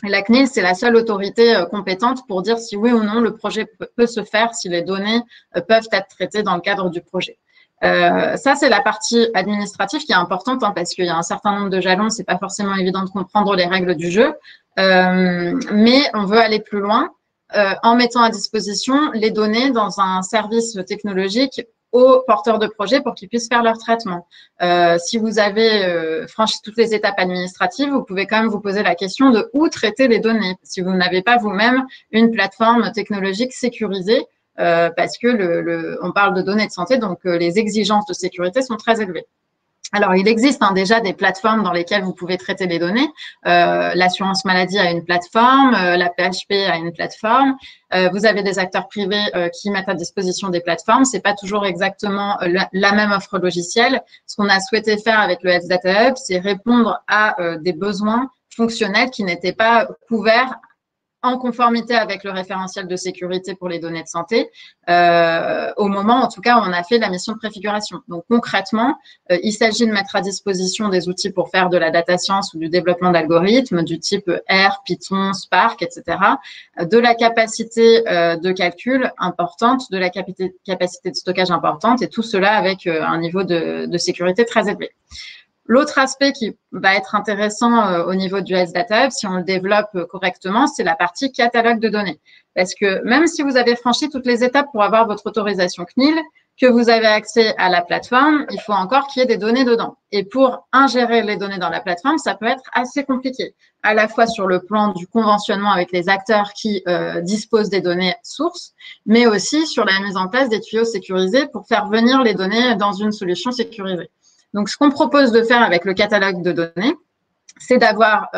Et la CNIL, c'est la seule autorité compétente pour dire si oui ou non le projet peut se faire, si les données peuvent être traitées dans le cadre du projet. Ça, c'est la partie administrative qui est importante, hein, parce qu'il y a un certain nombre de jalons, c'est pas forcément évident de comprendre les règles du jeu, mais on veut aller plus loin en mettant à disposition les données dans un service technologique aux porteurs de projets pour qu'ils puissent faire leur traitement. Si vous avez franchi toutes les étapes administratives, vous pouvez quand même vous poser la question de où traiter les données, si vous n'avez pas vous-même une plateforme technologique sécurisée, parce que on parle de données de santé, donc les exigences de sécurité sont très élevées. Alors, il existe déjà des plateformes dans lesquelles vous pouvez traiter les données. L'assurance maladie a une plateforme, la PHP a une plateforme. Vous avez des acteurs privés qui mettent à disposition des plateformes. C'est pas toujours exactement la même offre logicielle. Ce qu'on a souhaité faire avec le Health Data Hub, c'est répondre à des besoins fonctionnels qui n'étaient pas couverts en conformité avec le référentiel de sécurité pour les données de santé, au moment, en tout cas, où on a fait la mission de préfiguration. Donc, concrètement, il s'agit de mettre à disposition des outils pour faire de la data science ou du développement d'algorithmes du type R, Python, Spark, etc., de la capacité de calcul importante, de la capacité de stockage importante, et tout cela avec un niveau de sécurité très élevé. L'autre aspect qui va être intéressant au niveau du Health Data Hub, si on le développe correctement, c'est la partie catalogue de données. Parce que même si vous avez franchi toutes les étapes pour avoir votre autorisation CNIL, que vous avez accès à la plateforme, il faut encore qu'il y ait des données dedans. Et pour ingérer les données dans la plateforme, ça peut être assez compliqué, à la fois sur le plan du conventionnement avec les acteurs qui disposent des données sources, mais aussi sur la mise en place des tuyaux sécurisés pour faire venir les données dans une solution sécurisée. Donc, ce qu'on propose de faire avec le catalogue de données, c'est d'avoir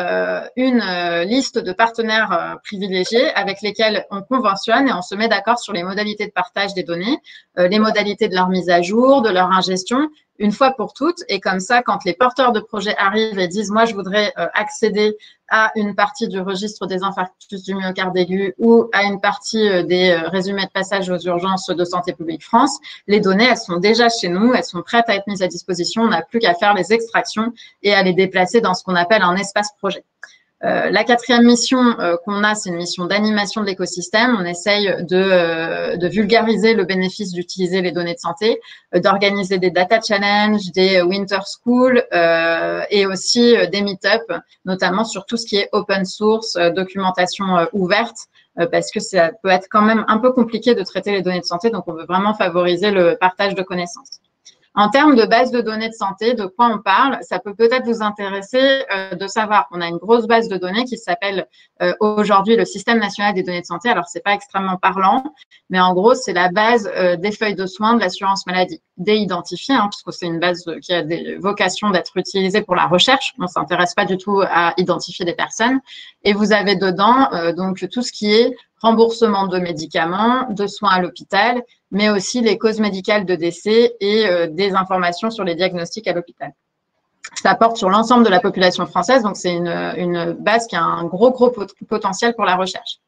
une liste de partenaires privilégiés avec lesquels on conventionne et on se met d'accord sur les modalités de partage des données, les modalités de leur mise à jour, de leur ingestion, une fois pour toutes. Et comme ça, quand les porteurs de projets arrivent et disent « moi, je voudrais accéder à une partie du registre des infarctus du myocarde aigu ou à une partie des résumés de passage aux urgences de Santé publique France », les données, elles sont déjà chez nous, elles sont prêtes à être mises à disposition. On n'a plus qu'à faire les extractions et à les déplacer dans ce qu'on appelle un espace projet. La quatrième mission qu'on a, c'est une mission d'animation de l'écosystème. On essaye de vulgariser le bénéfice d'utiliser les données de santé, d'organiser des data challenges, des winter schools et aussi des meet-up, notamment sur tout ce qui est open source, documentation ouverte, parce que ça peut être quand même un peu compliqué de traiter les données de santé, donc on veut vraiment favoriser le partage de connaissances. En termes de base de données de santé, de quoi on parle? Ça peut peut-être vous intéresser de savoir qu'on a une grosse base de données qui s'appelle aujourd'hui le Système national des données de santé. Alors, c'est pas extrêmement parlant, mais en gros, c'est la base des feuilles de soins de l'assurance maladie, déidentifiées, hein, puisque c'est une base qui a des vocations d'être utilisée pour la recherche. On s'intéresse pas du tout à identifier des personnes. Et vous avez dedans donc tout ce qui est remboursement de médicaments, de soins à l'hôpital, mais aussi les causes médicales de décès et des informations sur les diagnostics à l'hôpital. Ça porte sur l'ensemble de la population française, donc c'est une base qui a un gros potentiel pour la recherche.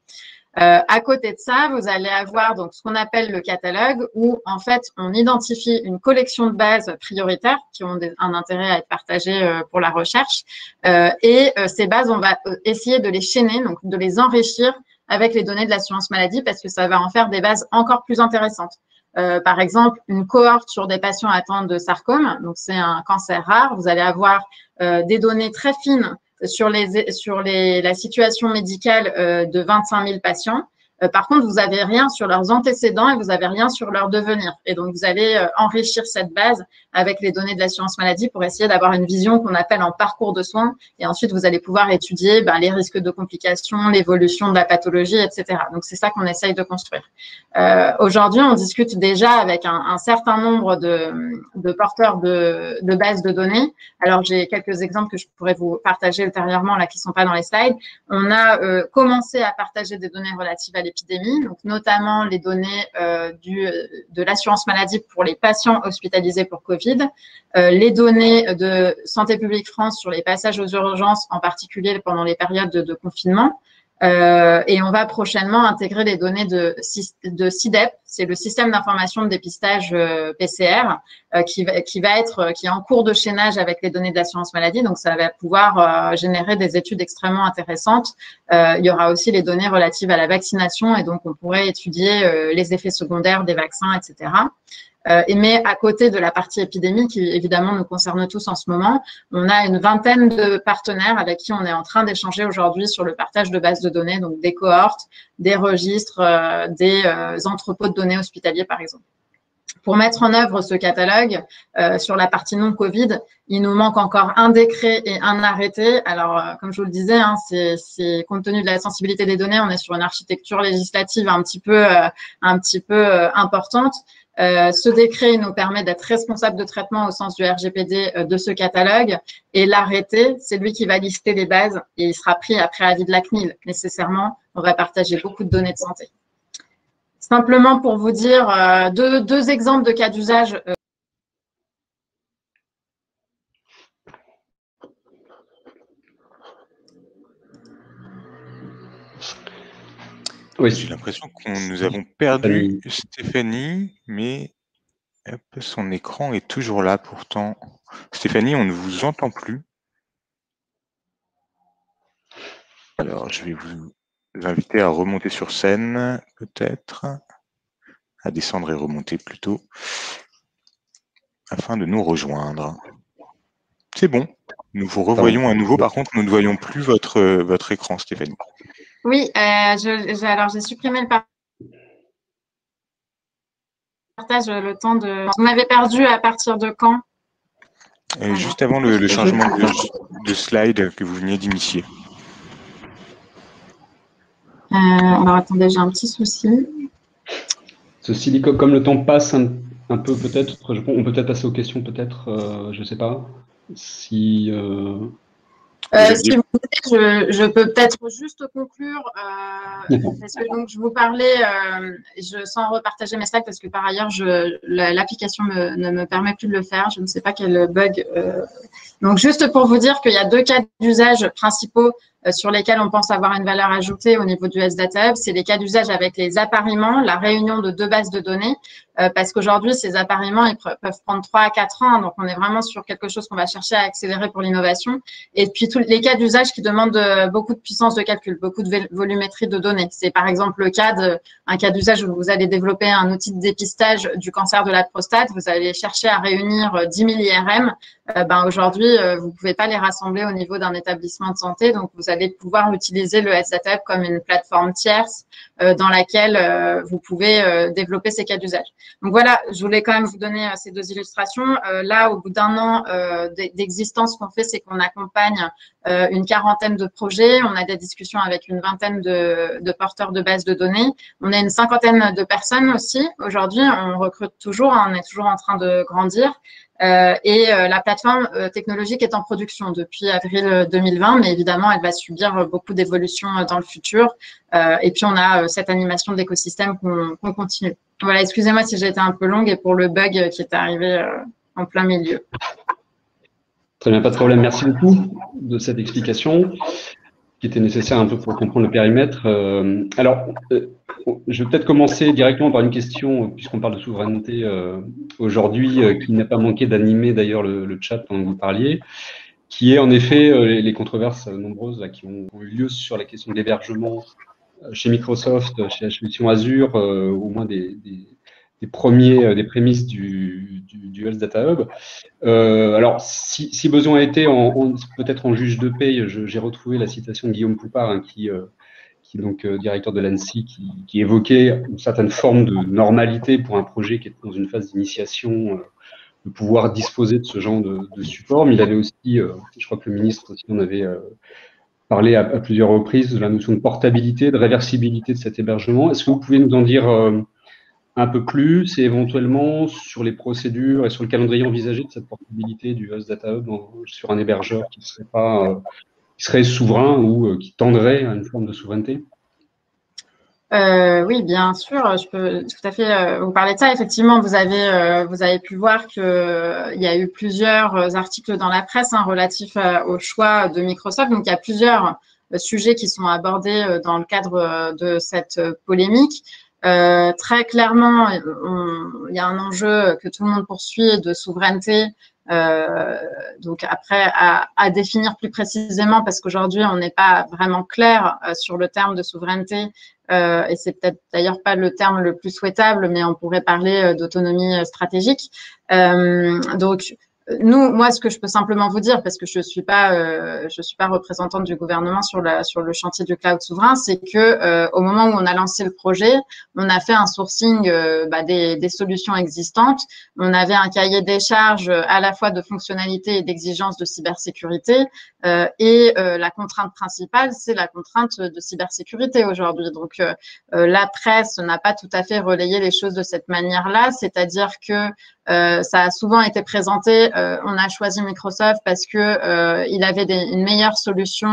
À côté de ça, vous allez avoir donc ce qu'on appelle le catalogue, où en fait on identifie une collection de bases prioritaires qui ont un intérêt à être partagées pour la recherche, et ces bases, on va essayer de les chaîner, donc de les enrichir avec les données de l'assurance maladie, parce que ça va en faire des bases encore plus intéressantes. Par exemple, une cohorte sur des patients atteints de sarcome, donc c'est un cancer rare, vous allez avoir des données très fines sur la situation médicale de 25 000 patients. Par contre, vous n'avez rien sur leurs antécédents et vous n'avez rien sur leur devenir. Et donc, vous allez enrichir cette base avec les données de l'assurance maladie pour essayer d'avoir une vision qu'on appelle en parcours de soins. Et ensuite, vous allez pouvoir étudier les risques de complications, l'évolution de la pathologie, etc. Donc, c'est ça qu'on essaye de construire. Aujourd'hui, on discute déjà avec un certain nombre de porteurs de bases de données. Alors, j'ai quelques exemples que je pourrais vous partager ultérieurement, là, qui ne sont pas dans les slides. On a commencé à partager des données relatives à l'épidémie, donc notamment les données de l'assurance maladie pour les patients hospitalisés pour Covid, les données de Santé publique France sur les passages aux urgences, en particulier pendant les périodes de confinement. Et on va prochainement intégrer les données de SIDEP, c'est le système d'information de dépistage PCR, qui est en cours de chaînage avec les données de l'assurance maladie. Donc, ça va pouvoir générer des études extrêmement intéressantes. Il y aura aussi les données relatives à la vaccination, et donc on pourrait étudier les effets secondaires des vaccins, etc. Mais à côté de la partie épidémie, qui évidemment nous concerne tous en ce moment, on a une vingtaine de partenaires avec qui on est en train d'échanger aujourd'hui sur le partage de bases de données, donc des cohortes, des registres, des entrepôts de données hospitaliers, par exemple. Pour mettre en œuvre ce catalogue, sur la partie non-Covid, il nous manque encore un décret et un arrêté. Alors, comme je vous le disais, hein, c'est compte tenu de la sensibilité des données, on est sur une architecture législative un petit peu importante. Ce décret nous permet d'être responsable de traitement au sens du RGPD de ce catalogue, et l'arrêté, c'est lui qui va lister les bases et il sera pris après avis de la CNIL. Nécessairement, on va partager beaucoup de données de santé. Simplement pour vous dire deux exemples de cas d'usage. Oui, j'ai l'impression que nous avons perdu Stéphanie, mais son écran est toujours là pourtant. Stéphanie, on ne vous entend plus. Alors, je vais vous inviter à remonter sur scène, peut-être, à descendre et remonter plutôt, afin de nous rejoindre. C'est bon, nous vous revoyons à nouveau. Par contre, nous ne voyons plus votre écran, Stéphanie. Oui, alors j'ai supprimé le partage le temps de... Vous m'avez perdu à partir de quand? Juste avant le changement de slide que vous veniez d'initier. Alors attendez, j'ai un petit souci. Ceci dit, comme le temps passe un peu, peut-être, on peut peut-être passer aux questions, peut-être, je ne sais pas. Si vous voulez, je peux peut-être juste conclure, parce que donc, je vous parlais, sans repartager mes slides, parce que par ailleurs, l'application ne me permet plus de le faire. Je ne sais pas quel bug. Donc, juste pour vous dire qu'il y a deux cas d'usage principaux sur lesquels on pense avoir une valeur ajoutée au niveau du SData Hub. C'est les cas d'usage avec les appariements, la réunion de deux bases de données, parce qu'aujourd'hui, ces appariements, ils peuvent prendre 3 à 4 ans. Donc, on est vraiment sur quelque chose qu'on va chercher à accélérer pour l'innovation. Et puis, tous les cas d'usage qui demandent beaucoup de puissance de calcul, beaucoup de volumétrie de données. C'est par exemple le cas un cas d'usage où vous allez développer un outil de dépistage du cancer de la prostate. Vous allez chercher à réunir 10 000 IRM aujourd'hui, vous pouvez pas les rassembler au niveau d'un établissement de santé. Donc, vous allez pouvoir utiliser le Health Data Hub comme une plateforme tierce dans laquelle vous pouvez développer ces cas d'usage. Donc, voilà, je voulais quand même vous donner ces deux illustrations. Là, au bout d'un an d'existence, ce qu'on fait, c'est qu'on accompagne une quarantaine de projets. On a des discussions avec une vingtaine de porteurs de bases de données. On a une cinquantaine de personnes aussi. Aujourd'hui, on recrute toujours, on est toujours en train de grandir. La plateforme technologique est en production depuis avril 2020, mais évidemment, elle va subir beaucoup d'évolutions dans le futur. Et puis, on a cette animation de l'écosystème qu'on continue. Voilà, excusez-moi si j'ai été un peu longue et pour le bug qui est arrivé en plein milieu. Très bien, pas de problème. Merci beaucoup de cette explication qui était nécessaire un peu pour comprendre le périmètre. Je vais peut-être commencer directement par une question, puisqu'on parle de souveraineté aujourd'hui, qui n'a pas manqué d'animer d'ailleurs le chat pendant que vous parliez, qui est en effet les controverses nombreuses là, qui ont eu lieu sur la question de l'hébergement chez Microsoft, chez la solution Azure, au moins des prémices du Health Data Hub. Alors, si besoin était, peut-être en juge de paix, j'ai retrouvé la citation de Guillaume Poupard, hein, qui est donc directeur de l'ANSSI, qui évoquait une certaine forme de normalité pour un projet qui est dans une phase d'initiation, de pouvoir disposer de ce genre de support. Mais il avait aussi, je crois que le ministre aussi en avait parlé à plusieurs reprises, de la notion de portabilité, de réversibilité de cet hébergement. Est-ce que vous pouvez nous en dire un peu plus et éventuellement sur les procédures et sur le calendrier envisagé de cette portabilité du Health Data Hub sur un hébergeur qui serait souverain ou qui tendrait à une forme de souveraineté? Oui, bien sûr, je peux tout à fait vous parler de ça. Effectivement, vous avez pu voir qu'il y a eu plusieurs articles dans la presse relatifs au choix de Microsoft. Donc, il y a plusieurs sujets qui sont abordés dans le cadre de cette polémique. Très clairement, il y a un enjeu que tout le monde poursuit de souveraineté. Donc après, à définir plus précisément, parce qu'aujourd'hui, on n'est pas vraiment clair sur le terme de souveraineté, et c'est peut-être d'ailleurs pas le terme le plus souhaitable, mais on pourrait parler d'autonomie stratégique. Donc, moi, ce que je peux simplement vous dire, parce que je suis pas représentante du gouvernement sur le chantier du cloud souverain, c'est que au moment où on a lancé le projet, on a fait un sourcing des solutions existantes. On avait un cahier des charges à la fois de fonctionnalités et d'exigences de cybersécurité, et la contrainte principale, c'est la contrainte de cybersécurité aujourd'hui. Donc, la presse n'a pas tout à fait relayé les choses de cette manière-là, c'est-à-dire que ça a souvent été présenté. On a choisi Microsoft parce que il avait une meilleure solution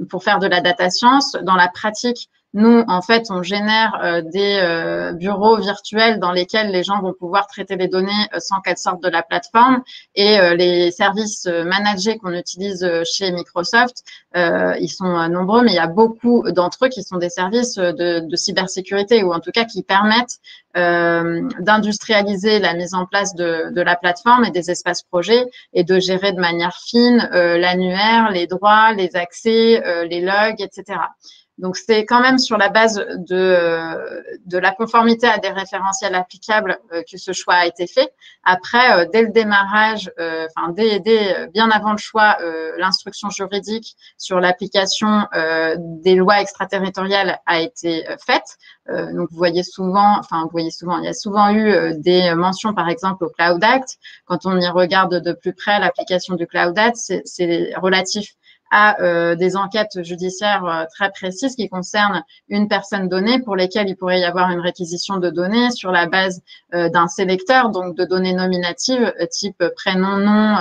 pour faire de la data science. Dans la pratique, nous, en fait, on génère des bureaux virtuels dans lesquels les gens vont pouvoir traiter les données sans qu'elles sortent de la plateforme. Et les services managés qu'on utilise chez Microsoft, ils sont nombreux, mais il y a beaucoup d'entre eux qui sont des services de cybersécurité, ou en tout cas qui permettent d'industrialiser la mise en place de la plateforme et des espaces projets, et de gérer de manière fine l'annuaire, les droits, les accès, les logs, etc. Donc, c'est quand même sur la base de la conformité à des référentiels applicables que ce choix a été fait. Après, dès le démarrage, bien avant le choix, l'instruction juridique sur l'application des lois extraterritoriales a été faite. Donc, il y a souvent eu des mentions, par exemple, au Cloud Act. Quand on y regarde de plus près l'application du Cloud Act, c'est relatif à des enquêtes judiciaires très précises qui concernent une personne donnée, pour lesquelles il pourrait y avoir une réquisition de données sur la base d'un sélecteur, donc de données nominatives type prénom, nom,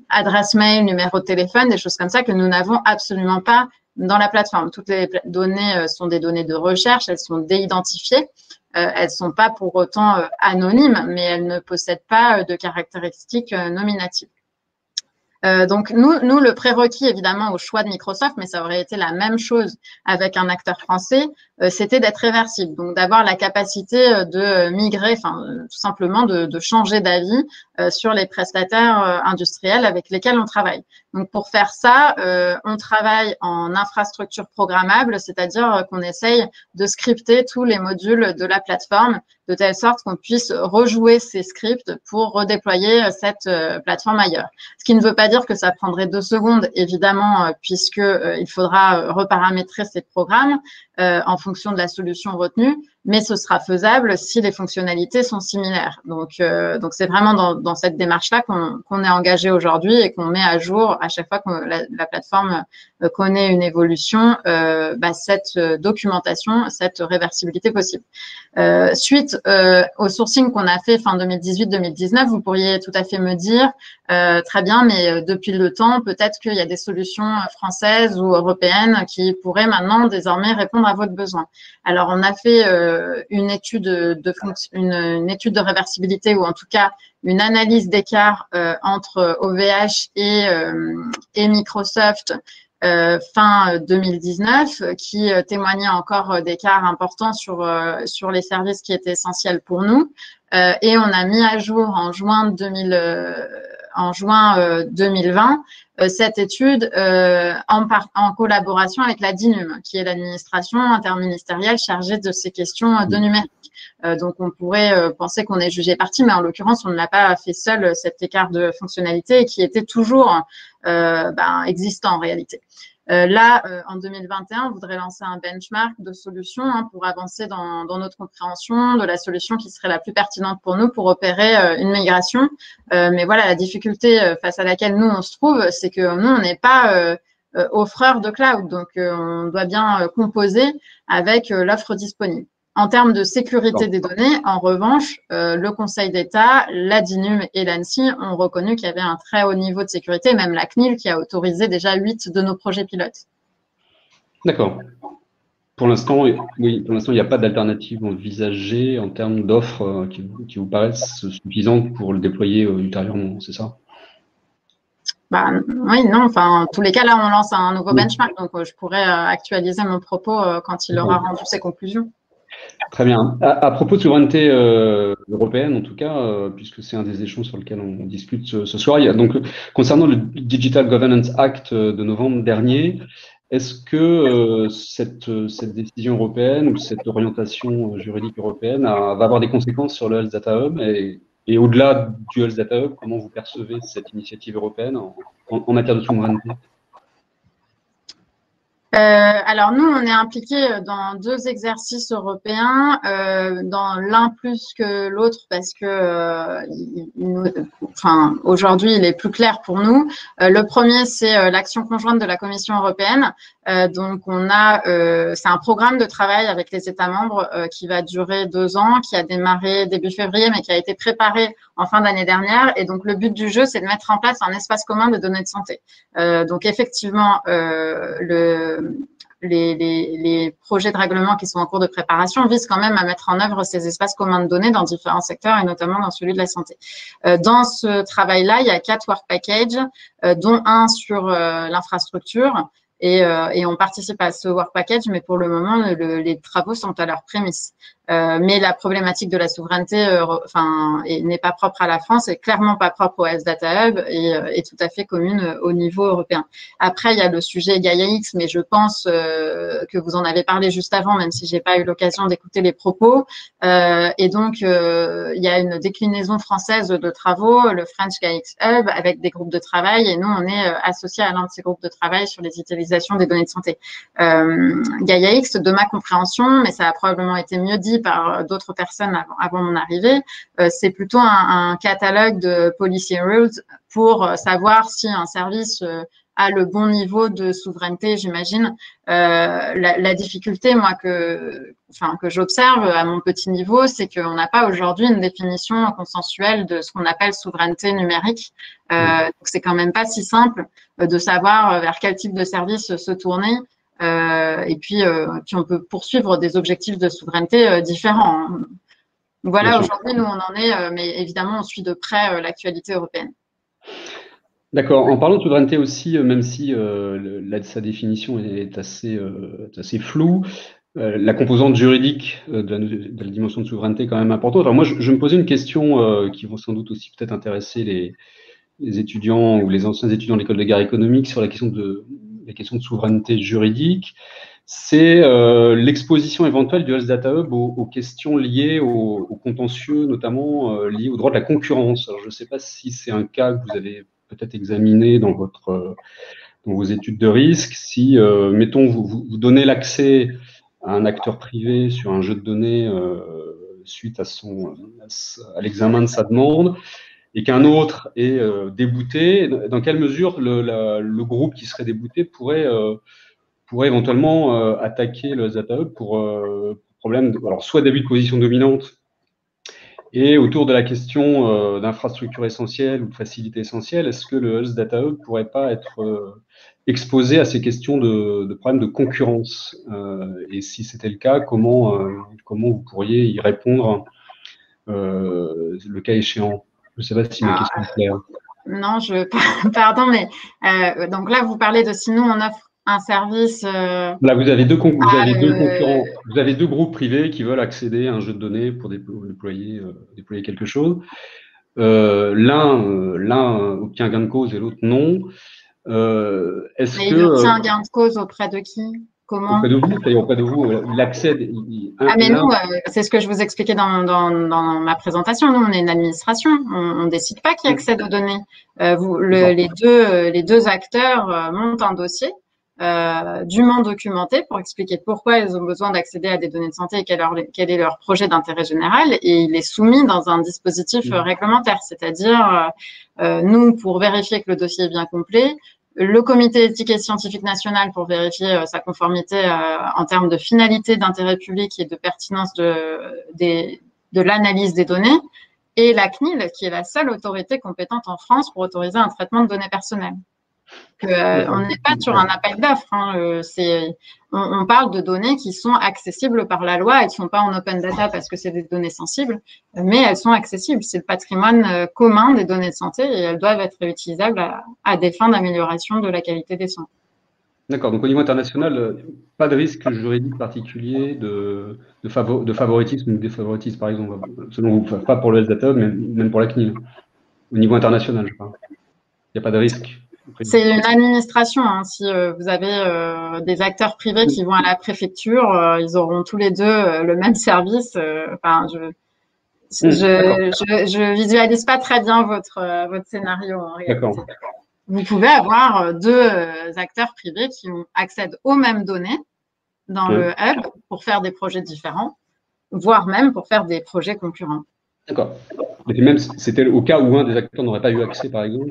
adresse mail, numéro de téléphone, des choses comme ça que nous n'avons absolument pas dans la plateforme. Toutes les données sont des données de recherche, elles sont déidentifiées. Elles ne sont pas pour autant anonymes, mais elles ne possèdent pas de caractéristiques nominatives. Donc, nous, le prérequis, évidemment, au choix de Microsoft, mais ça aurait été la même chose avec un acteur français, c'était d'être réversible, donc d'avoir la capacité de migrer, enfin tout simplement de changer d'avis sur les prestataires industriels avec lesquels on travaille. Donc pour faire ça, on travaille en infrastructure programmable, c'est-à-dire qu'on essaye de scripter tous les modules de la plateforme de telle sorte qu'on puisse rejouer ces scripts pour redéployer cette plateforme ailleurs. Ce qui ne veut pas dire que ça prendrait 2 secondes, évidemment, puisque il faudra reparamétrer ces programmes en fonction de la solution retenue, mais ce sera faisable si les fonctionnalités sont similaires. Donc c'est vraiment dans cette démarche-là qu'on est engagé aujourd'hui et qu'on met à jour à chaque fois que la plateforme connaît une évolution, cette documentation, cette réversibilité possible. Suite au sourcing qu'on a fait fin 2018-2019, vous pourriez tout à fait me dire, très bien, mais depuis le temps, peut-être qu'il y a des solutions françaises ou européennes qui pourraient maintenant désormais répondre à votre besoin. Alors, on a fait une étude de réversibilité ou en tout cas une analyse d'écart entre OVH et Microsoft fin 2019 qui témoignait encore d'écarts importants sur les services qui étaient essentiels pour nous. Et on a mis à jour en juin 2020 cette étude en collaboration avec la DINUM, qui est l'administration interministérielle chargée de ces questions de numérique. Donc, on pourrait penser qu'on est jugé partie, mais en l'occurrence, on ne l'a pas fait seul, cet écart de fonctionnalité qui était toujours existant en réalité. Là, en 2021, on voudrait lancer un benchmark de solutions pour avancer dans notre compréhension de la solution qui serait la plus pertinente pour nous pour opérer une migration. Mais voilà, la difficulté face à laquelle nous, on se trouve, c'est que nous, on n'est pas offreur de cloud. Donc, on doit bien composer avec l'offre disponible. En termes de sécurité des données, en revanche, le Conseil d'État, la DINUM et l'ANSSI ont reconnu qu'il y avait un très haut niveau de sécurité, même la CNIL qui a autorisé déjà 8 de nos projets pilotes. D'accord. Pour l'instant, oui, pour l'instant, il n'y a pas d'alternative envisagée en termes d'offres qui vous paraissent suffisantes pour le déployer ultérieurement, c'est ça? Oui, non, enfin, en tous les cas, là, on lance un nouveau benchmark, donc je pourrais actualiser mon propos quand il aura rendu ses conclusions. Très bien. À propos de souveraineté européenne, en tout cas, puisque c'est un des échelons sur lequel on discute ce soir, il y a donc concernant le Digital Governance Act de novembre dernier, est-ce que cette décision européenne ou cette orientation juridique européenne va avoir des conséquences sur le Health Data Hub et au-delà du Health Data Hub, comment vous percevez cette initiative européenne en matière de souveraineté? Alors nous, on est impliqués dans 2 exercices européens, dans l'un plus que l'autre parce que, aujourd'hui, il est plus clair pour nous. Le premier, c'est l'action conjointe de la Commission européenne. Donc, c'est un programme de travail avec les États membres qui va durer 2 ans, qui a démarré début février, mais qui a été préparé en fin d'année dernière. Et donc, le but du jeu, c'est de mettre en place un espace commun de données de santé. Donc, effectivement, les projets de règlement qui sont en cours de préparation visent quand même à mettre en œuvre ces espaces communs de données dans différents secteurs et notamment dans celui de la santé. Dans ce travail-là, il y a 4 work packages, dont un sur l'infrastructure. Et on participe à ce work package, mais pour le moment, les travaux sont à leur prémisse. Mais la problématique de la souveraineté n'est pas propre à la France, et clairement pas propre au Health Data Hub et est tout à fait commune au niveau européen. Après, il y a le sujet Gaia-X, mais je pense que vous en avez parlé juste avant, même si j'ai pas eu l'occasion d'écouter les propos. Et donc, il y a une déclinaison française de travaux, le French Gaia-X Hub, avec des groupes de travail, et nous, on est associés à l'un de ces groupes de travail sur les utilisations des données de santé. Gaia-X, de ma compréhension, mais ça a probablement été mieux dit par d'autres personnes avant mon arrivée, c'est plutôt un catalogue de policy rules pour savoir si un service a le bon niveau de souveraineté, j'imagine. La difficulté, moi, que j'observe à mon petit niveau, c'est qu'on n'a pas aujourd'hui une définition consensuelle de ce qu'on appelle souveraineté numérique. Donc, c'est quand même pas si simple de savoir vers quel type de service se tourner. Et puis on peut poursuivre des objectifs de souveraineté différents. Voilà, aujourd'hui, nous, on en est, mais évidemment, on suit de près l'actualité européenne. D'accord. En parlant de souveraineté aussi, même si sa définition est assez floue, la composante juridique de la dimension de souveraineté est quand même importante. Alors moi, je me posais une question qui vont sans doute aussi peut-être intéresser les étudiants ou les anciens étudiants de l'école de guerre économique sur la question de souveraineté juridique. C'est l'exposition éventuelle du Health Data Hub aux questions liées au contentieux, notamment liées au droit de la concurrence. Alors, je ne sais pas si c'est un cas que vous avez peut-être examiné dans vos études de risque. Si, mettons, vous donnez l'accès à un acteur privé sur un jeu de données suite à l'examen de sa demande, et qu'un autre est débouté, dans quelle mesure le groupe qui serait débouté pourrait éventuellement attaquer le Data Hub pour problème, alors soit d'abus de position dominante, et autour de la question d'infrastructure essentielle ou de facilité essentielle, est-ce que le Health Data Hub pourrait pas être exposé à ces questions de problèmes de concurrence et si c'était le cas, comment vous pourriez y répondre le cas échéant? Je ne sais pas si ma question est claire. Non, pardon, mais donc là, vous parlez de si nous, on offre un service. Là, vous avez deux concurrents, vous avez deux groupes privés qui veulent accéder à un jeu de données pour déployer quelque chose. L'un obtient gain de cause et l'autre non. Il obtient un gain de cause auprès de qui? Comment? Auprès de vous, c'est-à-dire auprès de vous, il accède. Mais nous, c'est ce que je vous expliquais dans ma présentation. Nous, on est une administration. On ne décide pas qui accède aux données. Les deux acteurs montent un dossier dûment documenté pour expliquer pourquoi ils ont besoin d'accéder à des données de santé et quel est leur projet d'intérêt général. Et il est soumis dans un dispositif réglementaire, c'est-à-dire nous, pour vérifier que le dossier est bien complet, le comité éthique et scientifique national pour vérifier sa conformité en termes de finalité d'intérêt public et de pertinence de l'analyse des données, et la CNIL, qui est la seule autorité compétente en France pour autoriser un traitement de données personnelles. On n'est pas sur un appel d'offres. Hein, on parle de données qui sont accessibles par la loi. Elles ne sont pas en open data parce que c'est des données sensibles, mais elles sont accessibles. C'est le patrimoine commun des données de santé et elles doivent être réutilisables à des fins d'amélioration de la qualité des soins. D'accord. Donc, au niveau international, pas de risque juridique particulier de favoritisme ou de défavoritisme, par exemple, selon vous, pas pour le Health Data, mais même pour la CNIL. Au niveau international, je parle. Il n'y a pas de risque. C'est une administration. Hein. Si vous avez des acteurs privés qui vont à la préfecture, ils auront tous les deux le même service. Je visualise pas très bien votre scénario en réalité. D'accord. Vous pouvez avoir deux acteurs privés qui accèdent aux mêmes données dans le hub pour faire des projets différents, voire même pour faire des projets concurrents. D'accord. Et même, c'était au cas où un des acteurs n'aurait pas eu accès, par exemple,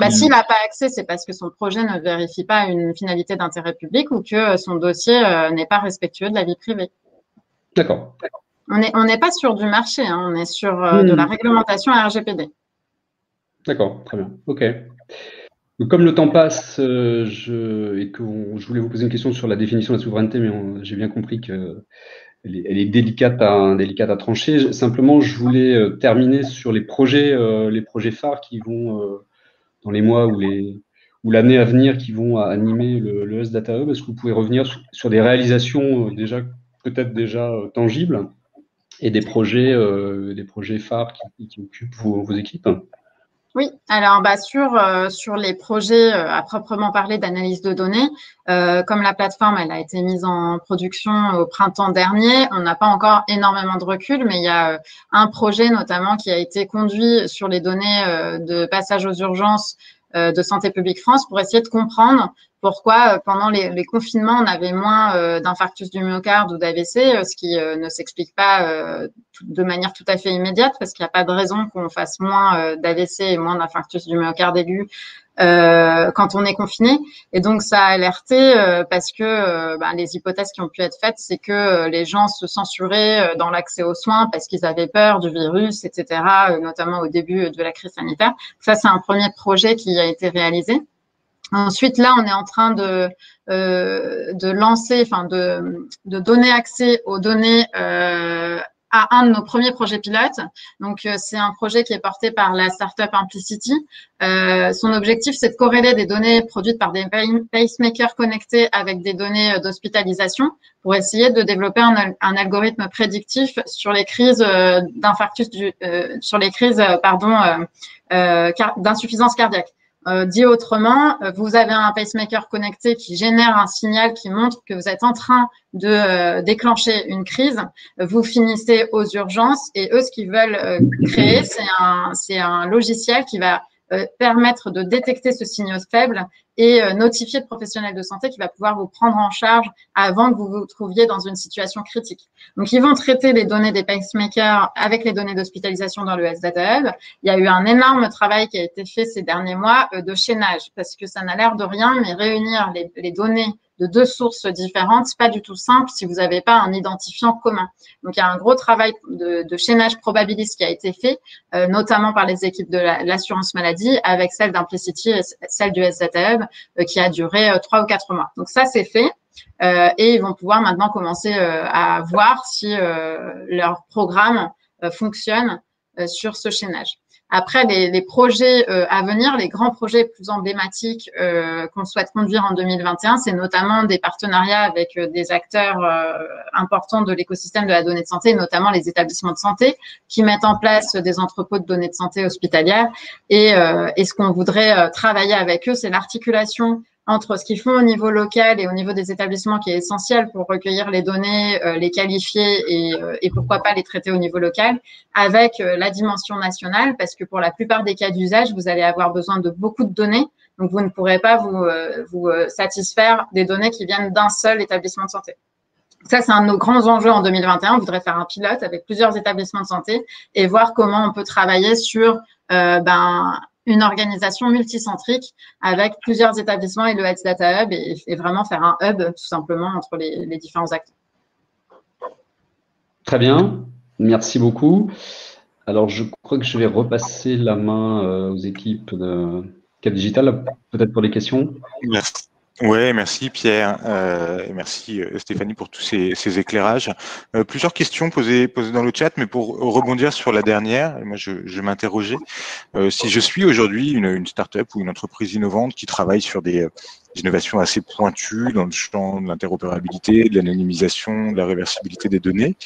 s'il n'a pas accès, c'est parce que son projet ne vérifie pas une finalité d'intérêt public ou que son dossier n'est pas respectueux de la vie privée. D'accord. On n'est pas sur du marché, hein, on est sur de la réglementation RGPD. D'accord, très bien. OK. Donc, comme le temps passe, je voulais vous poser une question sur la définition de la souveraineté, mais j'ai bien compris que elle est délicate à trancher. Simplement, je voulais terminer sur les projets phares qui vont, dans les mois ou l'année à venir, qui vont animer le Health Data Hub. Est-ce que vous pouvez revenir sur des réalisations peut-être déjà tangibles et des projets phares qui occupent vos équipes? Oui, alors sur les projets à proprement parler d'analyse de données, comme la plateforme elle a été mise en production au printemps dernier, on n'a pas encore énormément de recul, mais il y a un projet notamment qui a été conduit sur les données de passage aux urgences de Santé publique France pour essayer de comprendre pourquoi pendant les confinements on avait moins d'infarctus du myocarde ou d'AVC, ce qui ne s'explique pas de manière tout à fait immédiate parce qu'il n'y a pas de raison qu'on fasse moins d'AVC et moins d'infarctus du myocarde aigu quand on est confiné. Et donc ça a alerté parce que les hypothèses qui ont pu être faites, c'est que les gens se censuraient dans l'accès aux soins parce qu'ils avaient peur du virus, etc., notamment au début de la crise sanitaire. Ça, c'est un premier projet qui a été réalisé. Ensuite, là, on est en train de lancer, de donner accès aux données à un de nos premiers projets pilotes. Donc, c'est un projet qui est porté par la startup Implicity. Son objectif, c'est de corréler des données produites par des pacemakers connectés avec des données d'hospitalisation pour essayer de développer un algorithme prédictif sur les crises d'infarctus, d'insuffisance cardiaque. Dit autrement, vous avez un pacemaker connecté qui génère un signal qui montre que vous êtes en train de déclencher une crise. Vous finissez aux urgences et eux, ce qu'ils veulent créer, c'est un logiciel qui va permettre de détecter ce signal faible et notifier le professionnel de santé qui va pouvoir vous prendre en charge avant que vous vous trouviez dans une situation critique. Donc, ils vont traiter les données des pacemakers avec les données d'hospitalisation dans le Health Data Hub. Il y a eu un énorme travail qui a été fait ces derniers mois de chaînage parce que ça n'a l'air de rien, mais réunir les données de deux sources différentes, c'est pas du tout simple si vous n'avez pas un identifiant commun. Donc, il y a un gros travail de chaînage probabiliste qui a été fait, notamment par les équipes de l'assurance maladie, avec celle d'Implicity et celle du Health Data Hub, qui a duré 3 ou 4 mois. Donc, ça, c'est fait. Et ils vont pouvoir maintenant commencer à voir si leur programme fonctionne sur ce chaînage. Après, les projets à venir, les grands projets plus emblématiques qu'on souhaite conduire en 2021, c'est notamment des partenariats avec des acteurs importants de l'écosystème de la donnée de santé, notamment les établissements de santé, qui mettent en place des entrepôts de données de santé hospitalières. Et ce qu'on voudrait travailler avec eux, c'est l'articulation entre ce qu'ils font au niveau local et au niveau des établissements qui est essentiel pour recueillir les données, les qualifier et pourquoi pas les traiter au niveau local, avec la dimension nationale, parce que pour la plupart des cas d'usage, vous allez avoir besoin de beaucoup de données, donc vous ne pourrez pas vous satisfaire des données qui viennent d'un seul établissement de santé. Ça, c'est un de nos grands enjeux en 2021. On voudrait faire un pilote avec plusieurs établissements de santé et voir comment on peut travailler sur une organisation multicentrique avec plusieurs établissements et le Health Data Hub et vraiment faire un hub tout simplement entre les différents acteurs. Très bien, merci beaucoup. Alors, je crois que je vais repasser la main aux équipes de Cap Digital, peut-être pour les questions. Merci. Ouais, merci Pierre et merci Stéphanie pour tous ces éclairages. Plusieurs questions posées dans le chat, mais pour rebondir sur la dernière, moi je m'interrogeais si je suis aujourd'hui une start-up ou une entreprise innovante qui travaille sur des innovations assez pointues dans le champ de l'interopérabilité, de l'anonymisation, de la réversibilité des données,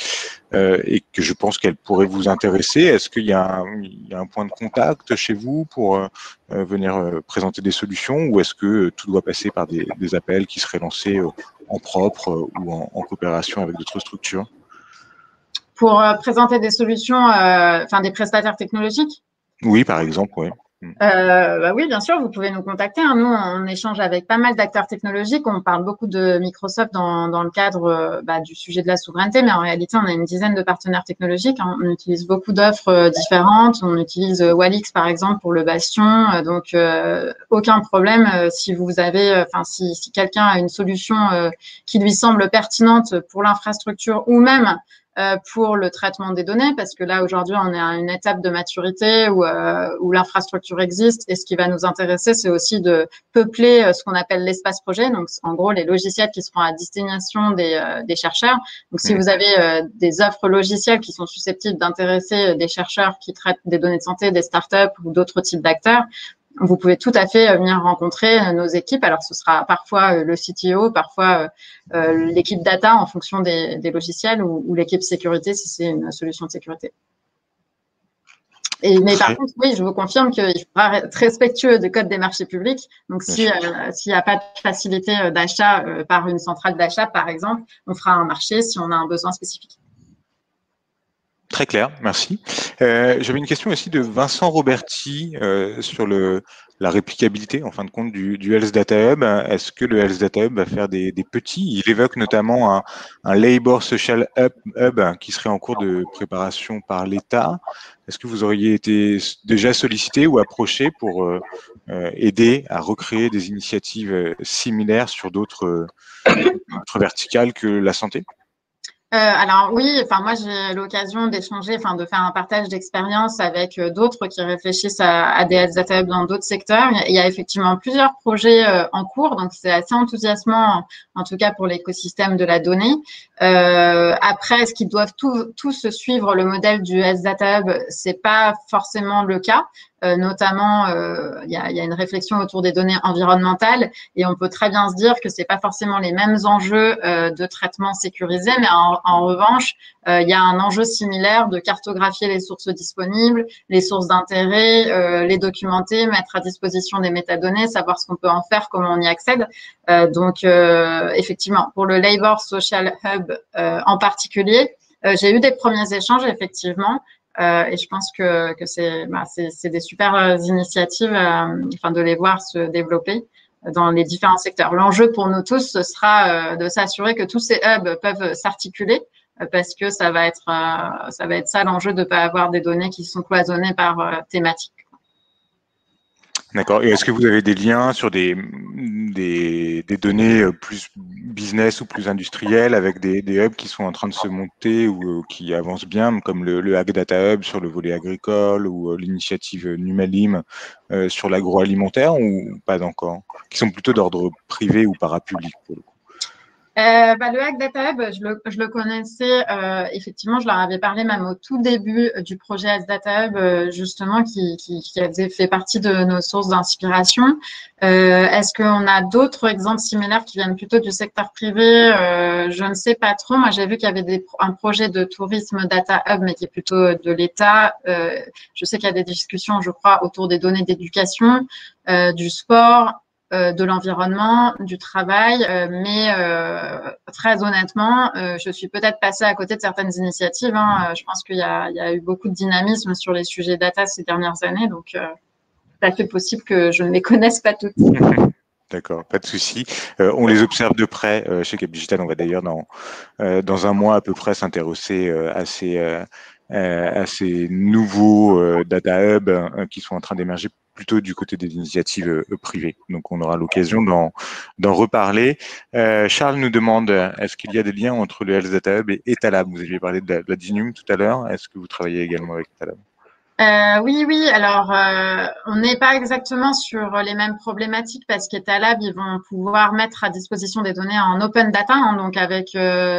et que je pense qu'elle pourrait vous intéresser. Est-ce qu'il y a un point de contact chez vous pour venir présenter des solutions, ou est-ce que tout doit passer par des appels qui seraient lancés en propre ou en coopération avec d'autres structures? Pour présenter des solutions, des prestataires technologiques? Oui, par exemple, oui. Oui, bien sûr, vous pouvez nous contacter. Nous, on échange avec pas mal d'acteurs technologiques. On parle beaucoup de Microsoft dans le cadre du sujet de la souveraineté, mais en réalité, on a une dizaine de partenaires technologiques. On utilise beaucoup d'offres différentes. On utilise Walix, par exemple, pour le Bastion. Donc, aucun problème si vous avez, si quelqu'un a une solution qui lui semble pertinente pour l'infrastructure ou même pour le traitement des données, parce que là, aujourd'hui, on est à une étape de maturité où l'infrastructure existe, et ce qui va nous intéresser, c'est aussi de peupler ce qu'on appelle l'espace projet, donc en gros, les logiciels qui seront à destination des chercheurs. Donc, si vous avez des offres logicielles qui sont susceptibles d'intéresser des chercheurs qui traitent des données de santé, des startups ou d'autres types d'acteurs, vous pouvez tout à fait venir rencontrer nos équipes. Alors, ce sera parfois le CTO, parfois l'équipe data en fonction des logiciels ou l'équipe sécurité si c'est une solution de sécurité. Mais par contre, oui, je vous confirme qu'il faudra être respectueux du code des marchés publics. Donc, s'il n'y a pas de facilité d'achat par une centrale d'achat, par exemple, on fera un marché si on a un besoin spécifique. Très clair, merci. J'avais une question aussi de Vincent Roberti sur la réplicabilité, en fin de compte, du Health Data Hub. Est-ce que le Health Data Hub va faire des petits? Il évoque notamment un Labor Social Hub qui serait en cours de préparation par l'État. Est-ce que vous auriez été déjà sollicité ou approché pour aider à recréer des initiatives similaires sur d'autres verticales que la santé? Alors oui, enfin moi j'ai l'occasion d'échanger, enfin de faire un partage d'expérience avec d'autres qui réfléchissent à des health data hubs dans d'autres secteurs. Il y a effectivement plusieurs projets en cours, donc c'est assez enthousiasmant, en tout cas pour l'écosystème de la donnée. Après, est-ce qu'ils doivent tous suivre le modèle du health data hub? C'est pas forcément le cas. Notamment, il y a une réflexion autour des données environnementales et on peut très bien se dire que c'est pas forcément les mêmes enjeux de traitement sécurisé, mais en revanche, il y a un enjeu similaire de cartographier les sources disponibles, les sources d'intérêt, les documenter, mettre à disposition des métadonnées, savoir ce qu'on peut en faire, comment on y accède. Donc, effectivement, pour le Labor Social Hub en particulier, j'ai eu des premiers échanges, effectivement. Et je pense que c'est des super initiatives, enfin de les voir se développer dans les différents secteurs. L'enjeu pour nous tous, ce sera de s'assurer que tous ces hubs peuvent s'articuler, parce que ça va être ça l'enjeu de ne pas avoir des données qui sont cloisonnées par thématique. D'accord. Et est-ce que vous avez des liens sur des données plus business ou plus industrielles avec des hubs qui sont en train de se monter ou qui avancent bien, comme le Hack Data Hub sur le volet agricole ou l'initiative Numalim sur l'agroalimentaire ou pas encore? Qui sont plutôt d'ordre privé ou parapublic pour le coup? Le Hack Data Hub, je le connaissais, effectivement, je leur avais parlé même au tout début du projet Hack Data Hub, justement, qui avait fait partie de nos sources d'inspiration. Est-ce qu'on a d'autres exemples similaires qui viennent plutôt du secteur privé? Je ne sais pas trop. Moi, j'ai vu qu'il y avait un projet de tourisme Data Hub, mais qui est plutôt de l'État. Je sais qu'il y a des discussions, je crois, autour des données d'éducation, du sport, de l'environnement, du travail, mais très honnêtement, je suis peut-être passée à côté de certaines initiatives. Je pense qu'il y a eu beaucoup de dynamisme sur les sujets data ces dernières années, donc c'est tout à fait possible que je ne les connaisse pas toutes. D'accord, pas de souci. On les observe de près chez Cap Digital. On va d'ailleurs dans un mois à peu près s'intéresser à ces nouveaux data hubs qui sont en train d'émerger plutôt du côté des initiatives privées. Donc, on aura l'occasion d'en reparler. Charles nous demande, est-ce qu'il y a des liens entre le Health Data Hub et Talab? Vous aviez parlé de la DINUM tout à l'heure. Est-ce que vous travaillez également avec Talab? Oui. Alors, on n'est pas exactement sur les mêmes problématiques parce qu'Etalab, ils vont pouvoir mettre à disposition des données en open data, donc avec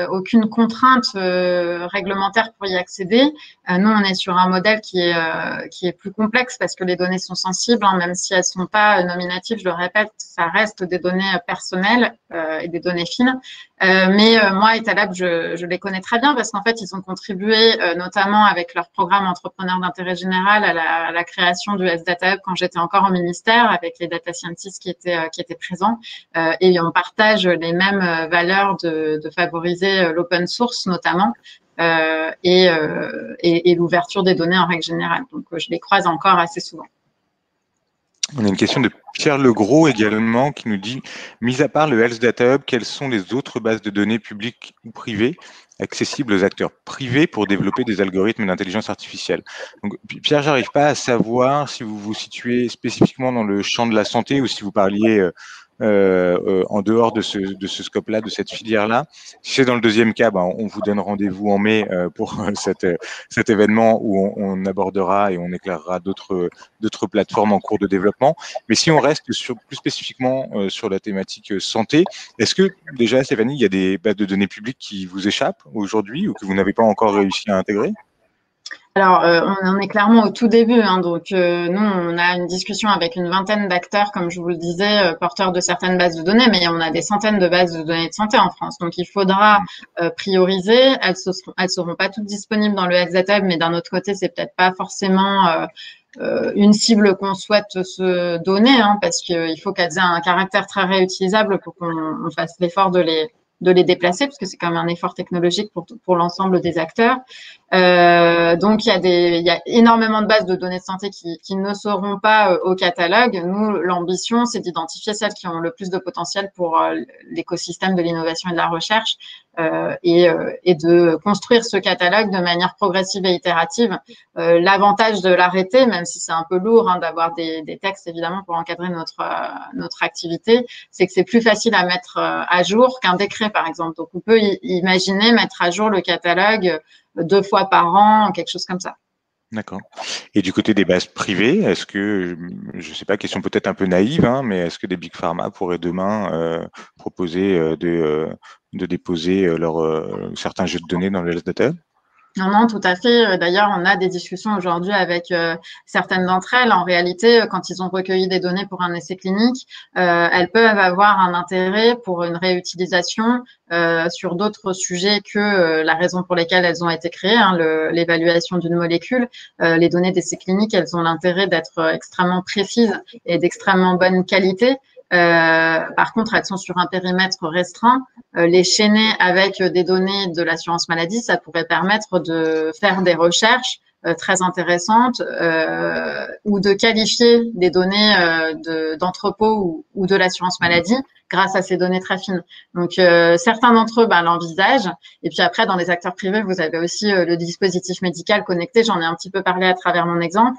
aucune contrainte réglementaire pour y accéder. Nous, on est sur un modèle qui est plus complexe parce que les données sont sensibles, même si elles sont pas nominatives. Je le répète, ça reste des données personnelles et des données fines. Mais moi, Etalab, je les connais très bien parce qu'en fait, ils ont contribué notamment avec leur programme Entrepreneurs d'intérêt général à la création du Health Data Hub quand j'étais encore au ministère avec les data scientists qui étaient présents. Et on partage les mêmes valeurs de favoriser l'open source notamment et l'ouverture des données en règle générale. Donc, je les croise encore assez souvent. On a une question de Pierre Legros également qui nous dit, mis à part le Health Data Hub, quelles sont les autres bases de données publiques ou privées accessibles aux acteurs privés pour développer des algorithmes d'intelligence artificielle? Donc, Pierre, j'arrive pas à savoir si vous vous situez spécifiquement dans le champ de la santé ou si vous parliez en dehors de ce scope-là, de cette filière-là. Si c'est dans le deuxième cas, on vous donne rendez-vous en mai pour cet événement où on abordera et on éclairera d'autres plateformes en cours de développement. Mais si on reste plus spécifiquement sur la thématique santé, est-ce que déjà, Stéphanie, il y a des bases de données publiques qui vous échappent aujourd'hui ou que vous n'avez pas encore réussi à intégrer? Alors, on en est clairement au tout début. Donc, nous, on a une discussion avec une vingtaine d'acteurs, comme je vous le disais, porteurs de certaines bases de données, mais on a des centaines de bases de données de santé en France. Donc, il faudra prioriser. Elles seront pas toutes disponibles dans le Health Data Hub, mais d'un autre côté, c'est peut-être pas forcément une cible qu'on souhaite se donner, parce qu'il faut qu'elles aient un caractère très réutilisable pour qu'on fasse l'effort de les déplacer, parce que c'est quand même un effort technologique pour l'ensemble des acteurs. Donc, il y a énormément de bases de données de santé qui ne seront pas au catalogue. Nous, l'ambition, c'est d'identifier celles qui ont le plus de potentiel pour l'écosystème de l'innovation et de la recherche et de construire ce catalogue de manière progressive et itérative. L'avantage de l'arrêté, même si c'est un peu lourd d'avoir des textes, évidemment, pour encadrer notre activité, c'est que c'est plus facile à mettre à jour qu'un décret, par exemple. Donc, on peut imaginer mettre à jour le catalogue 2 fois par an, quelque chose comme ça. D'accord. Et du côté des bases privées, est-ce que, je ne sais pas, question peut-être un peu naïve, mais est-ce que des big pharma pourraient demain proposer de déposer certains jeux de données dans le Health Data Hub? Non, tout à fait. D'ailleurs, on a des discussions aujourd'hui avec certaines d'entre elles. En réalité, quand ils ont recueilli des données pour un essai clinique, elles peuvent avoir un intérêt pour une réutilisation sur d'autres sujets que la raison pour laquelle elles ont été créées, l'évaluation d'une molécule. Les données d'essai clinique, elles ont l'intérêt d'être extrêmement précises et d'extrêmement bonne qualité. Par contre, elles sont sur un périmètre restreint. Les chaîner avec des données de l'assurance maladie, ça pourrait permettre de faire des recherches très intéressantes ou de qualifier des données d'entrepôt ou de l'assurance maladie grâce à ces données très fines. Donc, certains d'entre eux l'envisagent. Et puis après, dans les acteurs privés, vous avez aussi le dispositif médical connecté. J'en ai un petit peu parlé à travers mon exemple.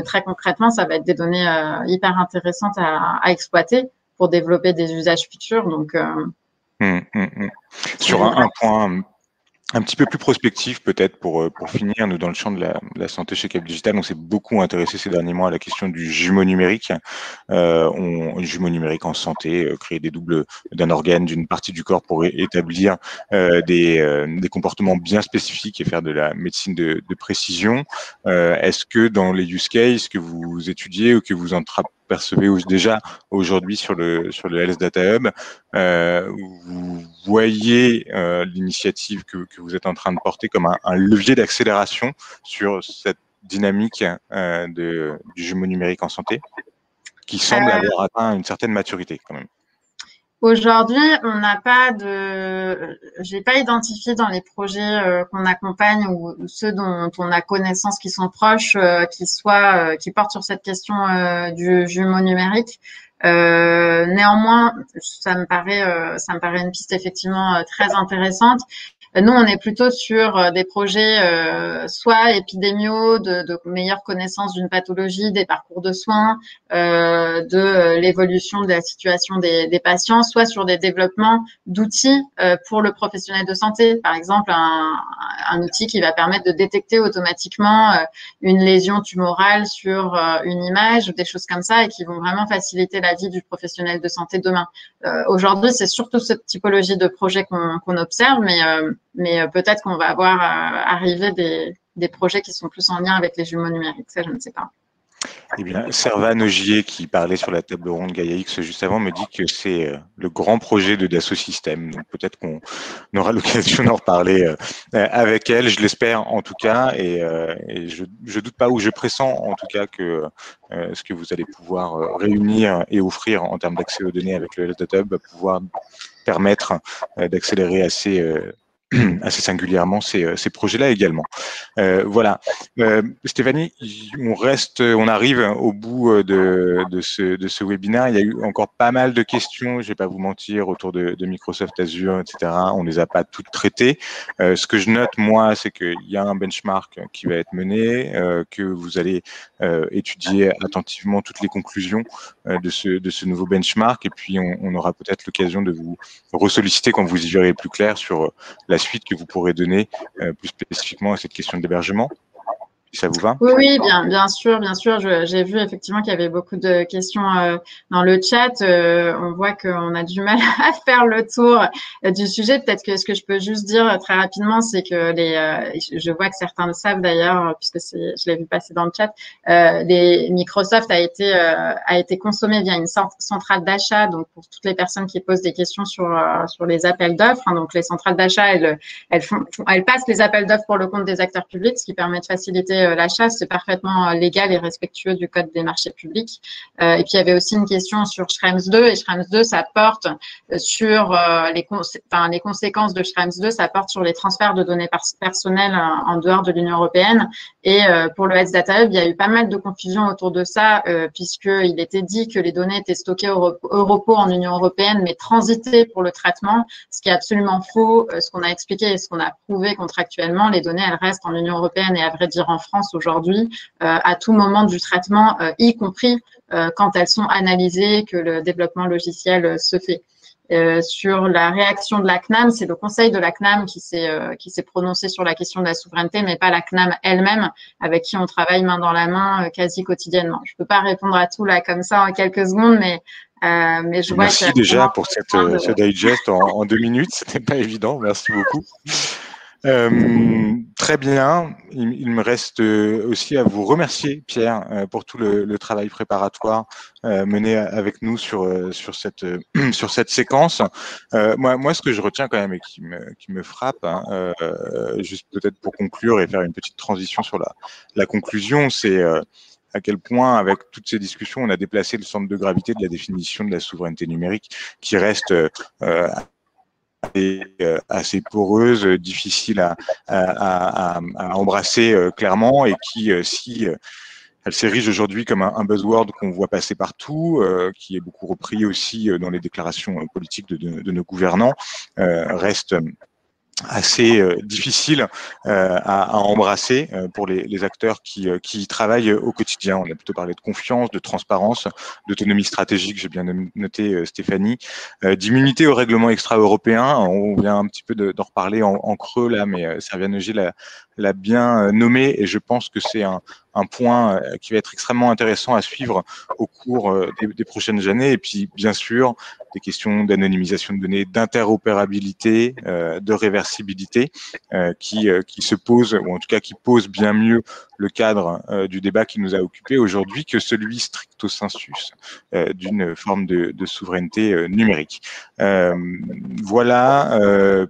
Très concrètement, ça va être des données hyper intéressantes à exploiter pour développer des usages futurs. Donc, Sur un point un petit peu plus prospectif peut-être pour finir, nous dans le champ de la santé chez Cap Digital, on s'est beaucoup intéressé ces derniers mois à la question du jumeau numérique. Jumeau numérique en santé, créer des doubles d'un organe, d'une partie du corps pour établir des comportements bien spécifiques et faire de la médecine de précision. Est-ce que dans les use cases que vous étudiez ou que vous percevez déjà aujourd'hui sur le Health Data Hub, vous voyez l'initiative que vous êtes en train de porter comme un levier d'accélération sur cette dynamique du jumeau numérique en santé qui semble avoir atteint une certaine maturité quand même? Aujourd'hui, j'ai pas identifié dans les projets qu'on accompagne ou ceux dont on a connaissance qui sont proches, qui portent sur cette question du jumeau numérique. Néanmoins, ça me paraît une piste effectivement très intéressante. Nous, on est plutôt sur des projets soit épidémiaux, de meilleure connaissance d'une pathologie, des parcours de soins, de l'évolution de la situation des patients, soit sur des développements d'outils pour le professionnel de santé. Par exemple, un outil qui va permettre de détecter automatiquement une lésion tumorale sur une image ou des choses comme ça et qui vont vraiment faciliter la vie du professionnel de santé demain. Aujourd'hui, c'est surtout cette typologie de projet qu'on observe, mais peut-être qu'on va avoir arriver des projets qui sont plus en lien avec les jumeaux numériques. Ça, je ne sais pas. Eh bien, Servan Ogier, qui parlait sur la table ronde GaiaX juste avant, me dit que c'est le grand projet de Dassault Systèmes. Donc peut-être qu'on aura l'occasion d'en reparler avec elle, je l'espère en tout cas. Et je doute pas, ou je pressens en tout cas que ce que vous allez pouvoir réunir et offrir en termes d'accès aux données avec le Health Data Hub va pouvoir permettre d'accélérer assez singulièrement ces projets-là également. Voilà. Stéphanie, on arrive au bout de ce webinaire. Il y a eu encore pas mal de questions, je vais pas vous mentir, autour de Microsoft Azure, etc. On les a pas toutes traitées. Ce que je note, moi, c'est qu'il y a un benchmark qui va être mené, que vous allez étudier attentivement toutes les conclusions de ce nouveau benchmark, et puis on aura peut-être l'occasion de vous ressolliciter quand vous y verrez plus clair sur la suite que vous pourrez donner plus spécifiquement à cette question de l'hébergement, si ça vous va. Oui, bien sûr. J'ai vu effectivement qu'il y avait beaucoup de questions dans le chat. On voit qu'on a du mal à faire le tour du sujet. Peut-être que ce que je peux juste dire très rapidement, c'est que je vois que certains le savent d'ailleurs, puisque je l'ai vu passer dans le chat, Microsoft a été consommé via une centrale d'achat. Donc pour toutes les personnes qui posent des questions sur les appels d'offres, donc les centrales d'achat, elles passent les appels d'offres pour le compte des acteurs publics, ce qui permet de faciliter fait l'achat, c'est parfaitement légal et respectueux du Code des marchés publics. Et puis, il y avait aussi une question sur Schrems 2. Et Schrems 2, ça porte sur les conséquences de Schrems 2, ça porte sur les transferts de données personnelles en dehors de l'Union européenne. Et pour le Health Data Hub, il y a eu pas mal de confusion autour de ça, puisqu'il était dit que les données étaient stockées au repos en Union européenne, mais transitées pour le traitement, ce qui est absolument faux. Ce qu'on a expliqué et ce qu'on a prouvé contractuellement, les données, elles restent en Union européenne et à vrai dire en France aujourd'hui, à tout moment du traitement, y compris quand elles sont analysées, que le développement logiciel se fait. Sur la réaction de la CNAM, c'est le conseil de la CNAM qui s'est prononcé sur la question de la souveraineté, mais pas la CNAM elle-même, avec qui on travaille main dans la main quasi quotidiennement. Je peux pas répondre à tout là comme ça en quelques secondes, mais je vois. Merci déjà pour ce digest en 2 minutes. C'était pas évident. Merci beaucoup. Très bien. Il me reste aussi à vous remercier, Pierre, pour tout le travail préparatoire mené avec nous sur cette séquence. Moi, ce que je retiens quand même et qui me frappe, juste peut-être pour conclure et faire une petite transition sur la conclusion, c'est à quel point, avec toutes ces discussions, on a déplacé le centre de gravité de la définition de la souveraineté numérique, qui reste assez poreuse, difficile à embrasser clairement, et qui, si elle s'érige aujourd'hui comme un buzzword qu'on voit passer partout, qui est beaucoup repris aussi dans les déclarations politiques de nos gouvernants, reste assez difficile à embrasser pour les acteurs qui y travaillent au quotidien. On a plutôt parlé de confiance, de transparence, d'autonomie stratégique, j'ai bien noté Stéphanie, d'immunité au règlement extra-européen. On vient un petit peu d'en reparler en creux là, mais Servianogy l'a bien nommé, et je pense que c'est un point qui va être extrêmement intéressant à suivre au cours des prochaines années. Et puis, bien sûr, des questions d'anonymisation de données, d'interopérabilité, de réversibilité qui se posent, ou en tout cas qui posent bien mieux le cadre du débat qui nous a occupé aujourd'hui que celui stricto sensus d'une forme de souveraineté numérique. Voilà.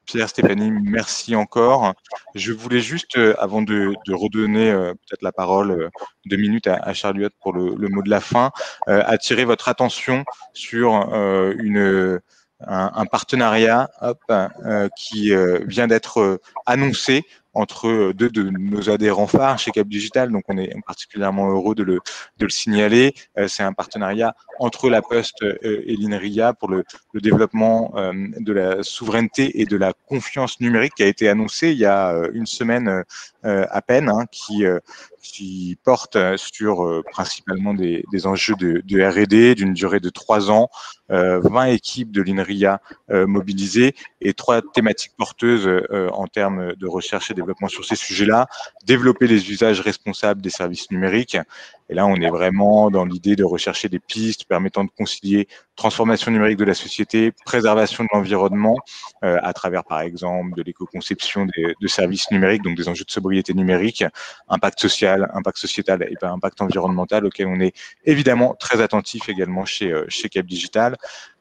Pierre, Stéphanie, merci encore. Je voulais juste, avant de redonner peut-être la parole 2 minutes à Charlotte pour le mot de la fin, attirer votre attention sur un partenariat qui vient d'être annoncé entre deux de nos adhérents phares chez Cap Digital, donc on est particulièrement heureux de le signaler. C'est un partenariat entre la Poste et l'INRIA pour le développement de la souveraineté et de la confiance numérique, qui a été annoncé il y a 1 semaine à peine, qui porte sur principalement des enjeux de R&D d'une durée de 3 ans, 20 équipes de l'INRIA mobilisées et 3 thématiques porteuses en termes de recherche et développement sur ces sujets-là: développer les usages responsables des services numériques. Et là, on est vraiment dans l'idée de rechercher des pistes permettant de concilier transformation numérique de la société, préservation de l'environnement, à travers, par exemple, de l'éco-conception de services numériques, donc des enjeux de sobriété numérique, impact social, impact sociétal et impact environnemental, auquel on est évidemment très attentif également chez Cap Digital.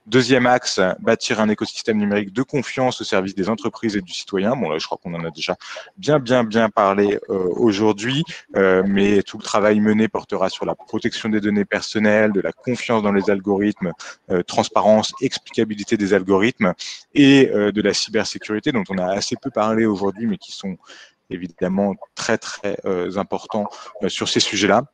Deuxième axe, bâtir un écosystème numérique de confiance au service des entreprises et du citoyen. Bon, là, je crois qu'on en a déjà bien parlé aujourd'hui, mais tout le travail mené portera sur la protection des données personnelles, de la confiance dans les algorithmes, transparence, explicabilité des algorithmes et de la cybersécurité, dont on a assez peu parlé aujourd'hui, mais qui sont évidemment très importants sur ces sujets-là.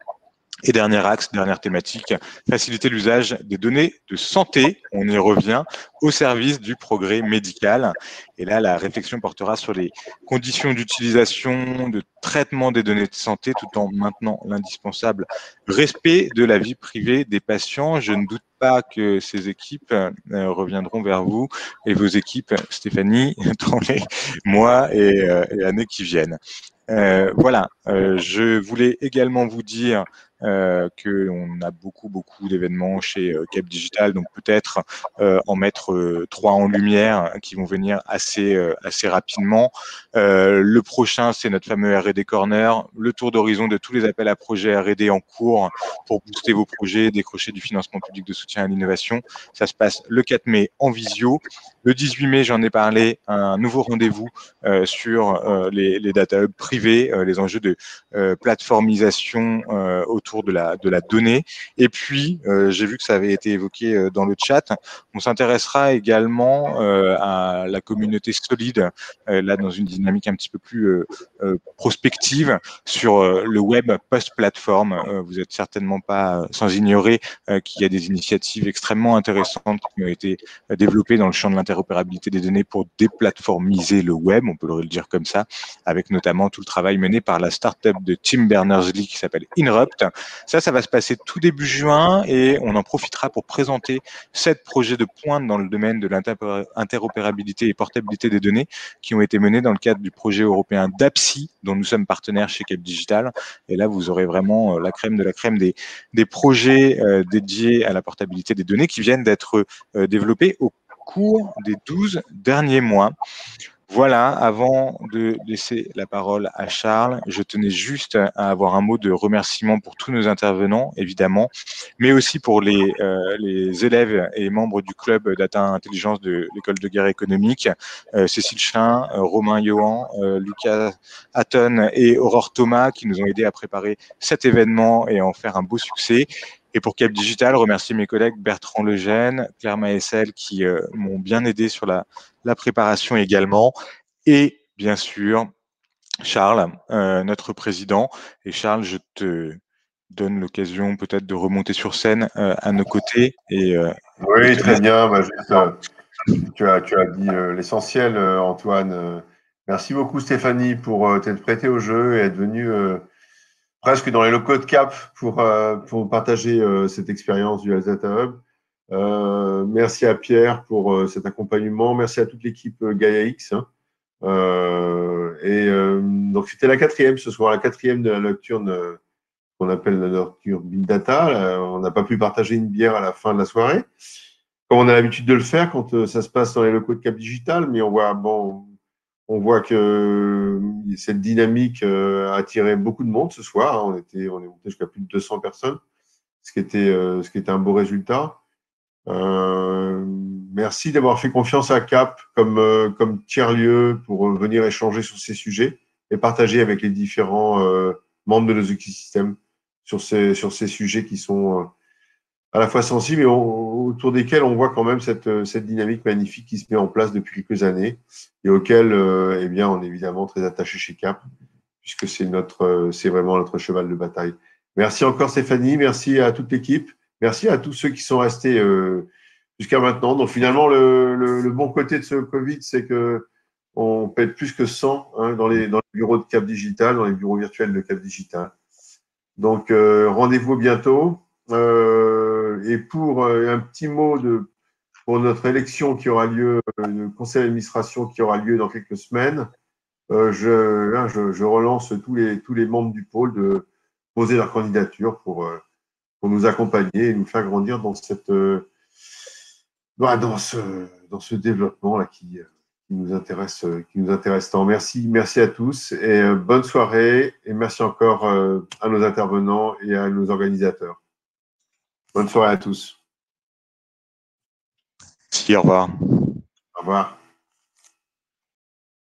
Et dernier axe, dernière thématique, faciliter l'usage des données de santé, on y revient, au service du progrès médical. Et là, la réflexion portera sur les conditions d'utilisation, de traitement des données de santé, tout en maintenant l'indispensable respect de la vie privée des patients. Je ne doute pas que ces équipes reviendront vers vous et vos équipes, Stéphanie, dans les mois et années qui viennent. Voilà, je voulais également vous dire qu'on a beaucoup d'événements chez Cap Digital, donc peut-être en mettre 3 en lumière qui vont venir assez rapidement. Le prochain, c'est notre fameux R&D Corner, le tour d'horizon de tous les appels à projets R&D en cours pour booster vos projets, décrocher du financement public de soutien à l'innovation. Ça se passe le 4 mai en visio. Le 18 mai, j'en ai parlé, un nouveau rendez-vous sur les data hubs privés, les enjeux de plateformisation autour de la donnée. Et puis, j'ai vu que ça avait été évoqué dans le chat, on s'intéressera également à la communauté solide, là dans une dynamique un petit peu plus prospective sur le web post-plateforme. Vous êtes certainement pas sans ignorer qu'il y a des initiatives extrêmement intéressantes qui ont été développées dans le champ de l'interopérabilité des données pour déplatformiser le web, on peut le dire comme ça, avec notamment tout le travail mené par la start-up de Tim Berners-Lee qui s'appelle Inrupt. Ça va se passer tout début juin et on en profitera pour présenter 7 projets de pointe dans le domaine de l'interopérabilité et portabilité des données qui ont été menés dans le cadre du projet européen DAPSI, dont nous sommes partenaires chez Cap Digital. Et là, vous aurez vraiment la crème de la crème des projets dédiés à la portabilité des données qui viennent d'être développés au cours des 12 derniers mois. Voilà, avant de laisser la parole à Charles, je tenais juste à avoir un mot de remerciement pour tous nos intervenants, évidemment, mais aussi pour les élèves et membres du club Data Intelligence de l'École de guerre économique, Cécile Chin, Romain Johan, Lucas Hatton et Aurore Thomas, qui nous ont aidés à préparer cet événement et à en faire un beau succès. Et pour Cap Digital, remercier mes collègues Bertrand Legène, Claire Maessel, qui m'ont bien aidé sur la préparation également. Et bien sûr, Charles, notre président. Et Charles, je te donne l'occasion peut-être de remonter sur scène à nos côtés. Oui, très bien. Tu as dit l'essentiel, Antoine. Merci beaucoup, Stéphanie, pour t'être prêtée au jeu et être venue presque dans les locaux de Cap pour partager cette expérience du Health Data Hub. Merci à Pierre pour cet accompagnement. Merci à toute l'équipe Gaia-X. Donc, c'était la 4e ce soir, la 4e de la nocturne qu'on appelle la nocturne Big Data. On n'a pas pu partager une bière à la fin de la soirée, comme on a l'habitude de le faire quand ça se passe dans les locaux de Cap Digital, mais on voit que cette dynamique a attiré beaucoup de monde ce soir. On est monté jusqu'à plus de 200 personnes, ce qui était un beau résultat. Merci d'avoir fait confiance à Cap comme tiers-lieu pour venir échanger sur ces sujets et partager avec les différents membres de nos écosystèmes sur ces sujets qui sont à la fois sensibles et autour desquels on voit quand même cette dynamique magnifique qui se met en place depuis quelques années et auquel eh bien, on est évidemment très attaché chez Cap, puisque c'est vraiment notre cheval de bataille. Merci encore Stéphanie, merci à toute l'équipe, merci à tous ceux qui sont restés jusqu'à maintenant. Donc finalement, le bon côté de ce Covid, c'est que on peut être plus que 100 dans les bureaux de Cap Digital, dans les bureaux virtuels de Cap Digital. Donc rendez-vous bientôt. Et pour un petit mot pour notre élection qui aura lieu, le conseil d'administration qui aura lieu dans quelques semaines, je relance tous les membres du pôle de poser leur candidature pour nous accompagner et nous faire grandir dans ce développement là qui nous intéresse tant. Merci à tous et bonne soirée et merci encore à nos intervenants et à nos organisateurs. Bonne soirée à tous. Merci, au revoir. Au revoir.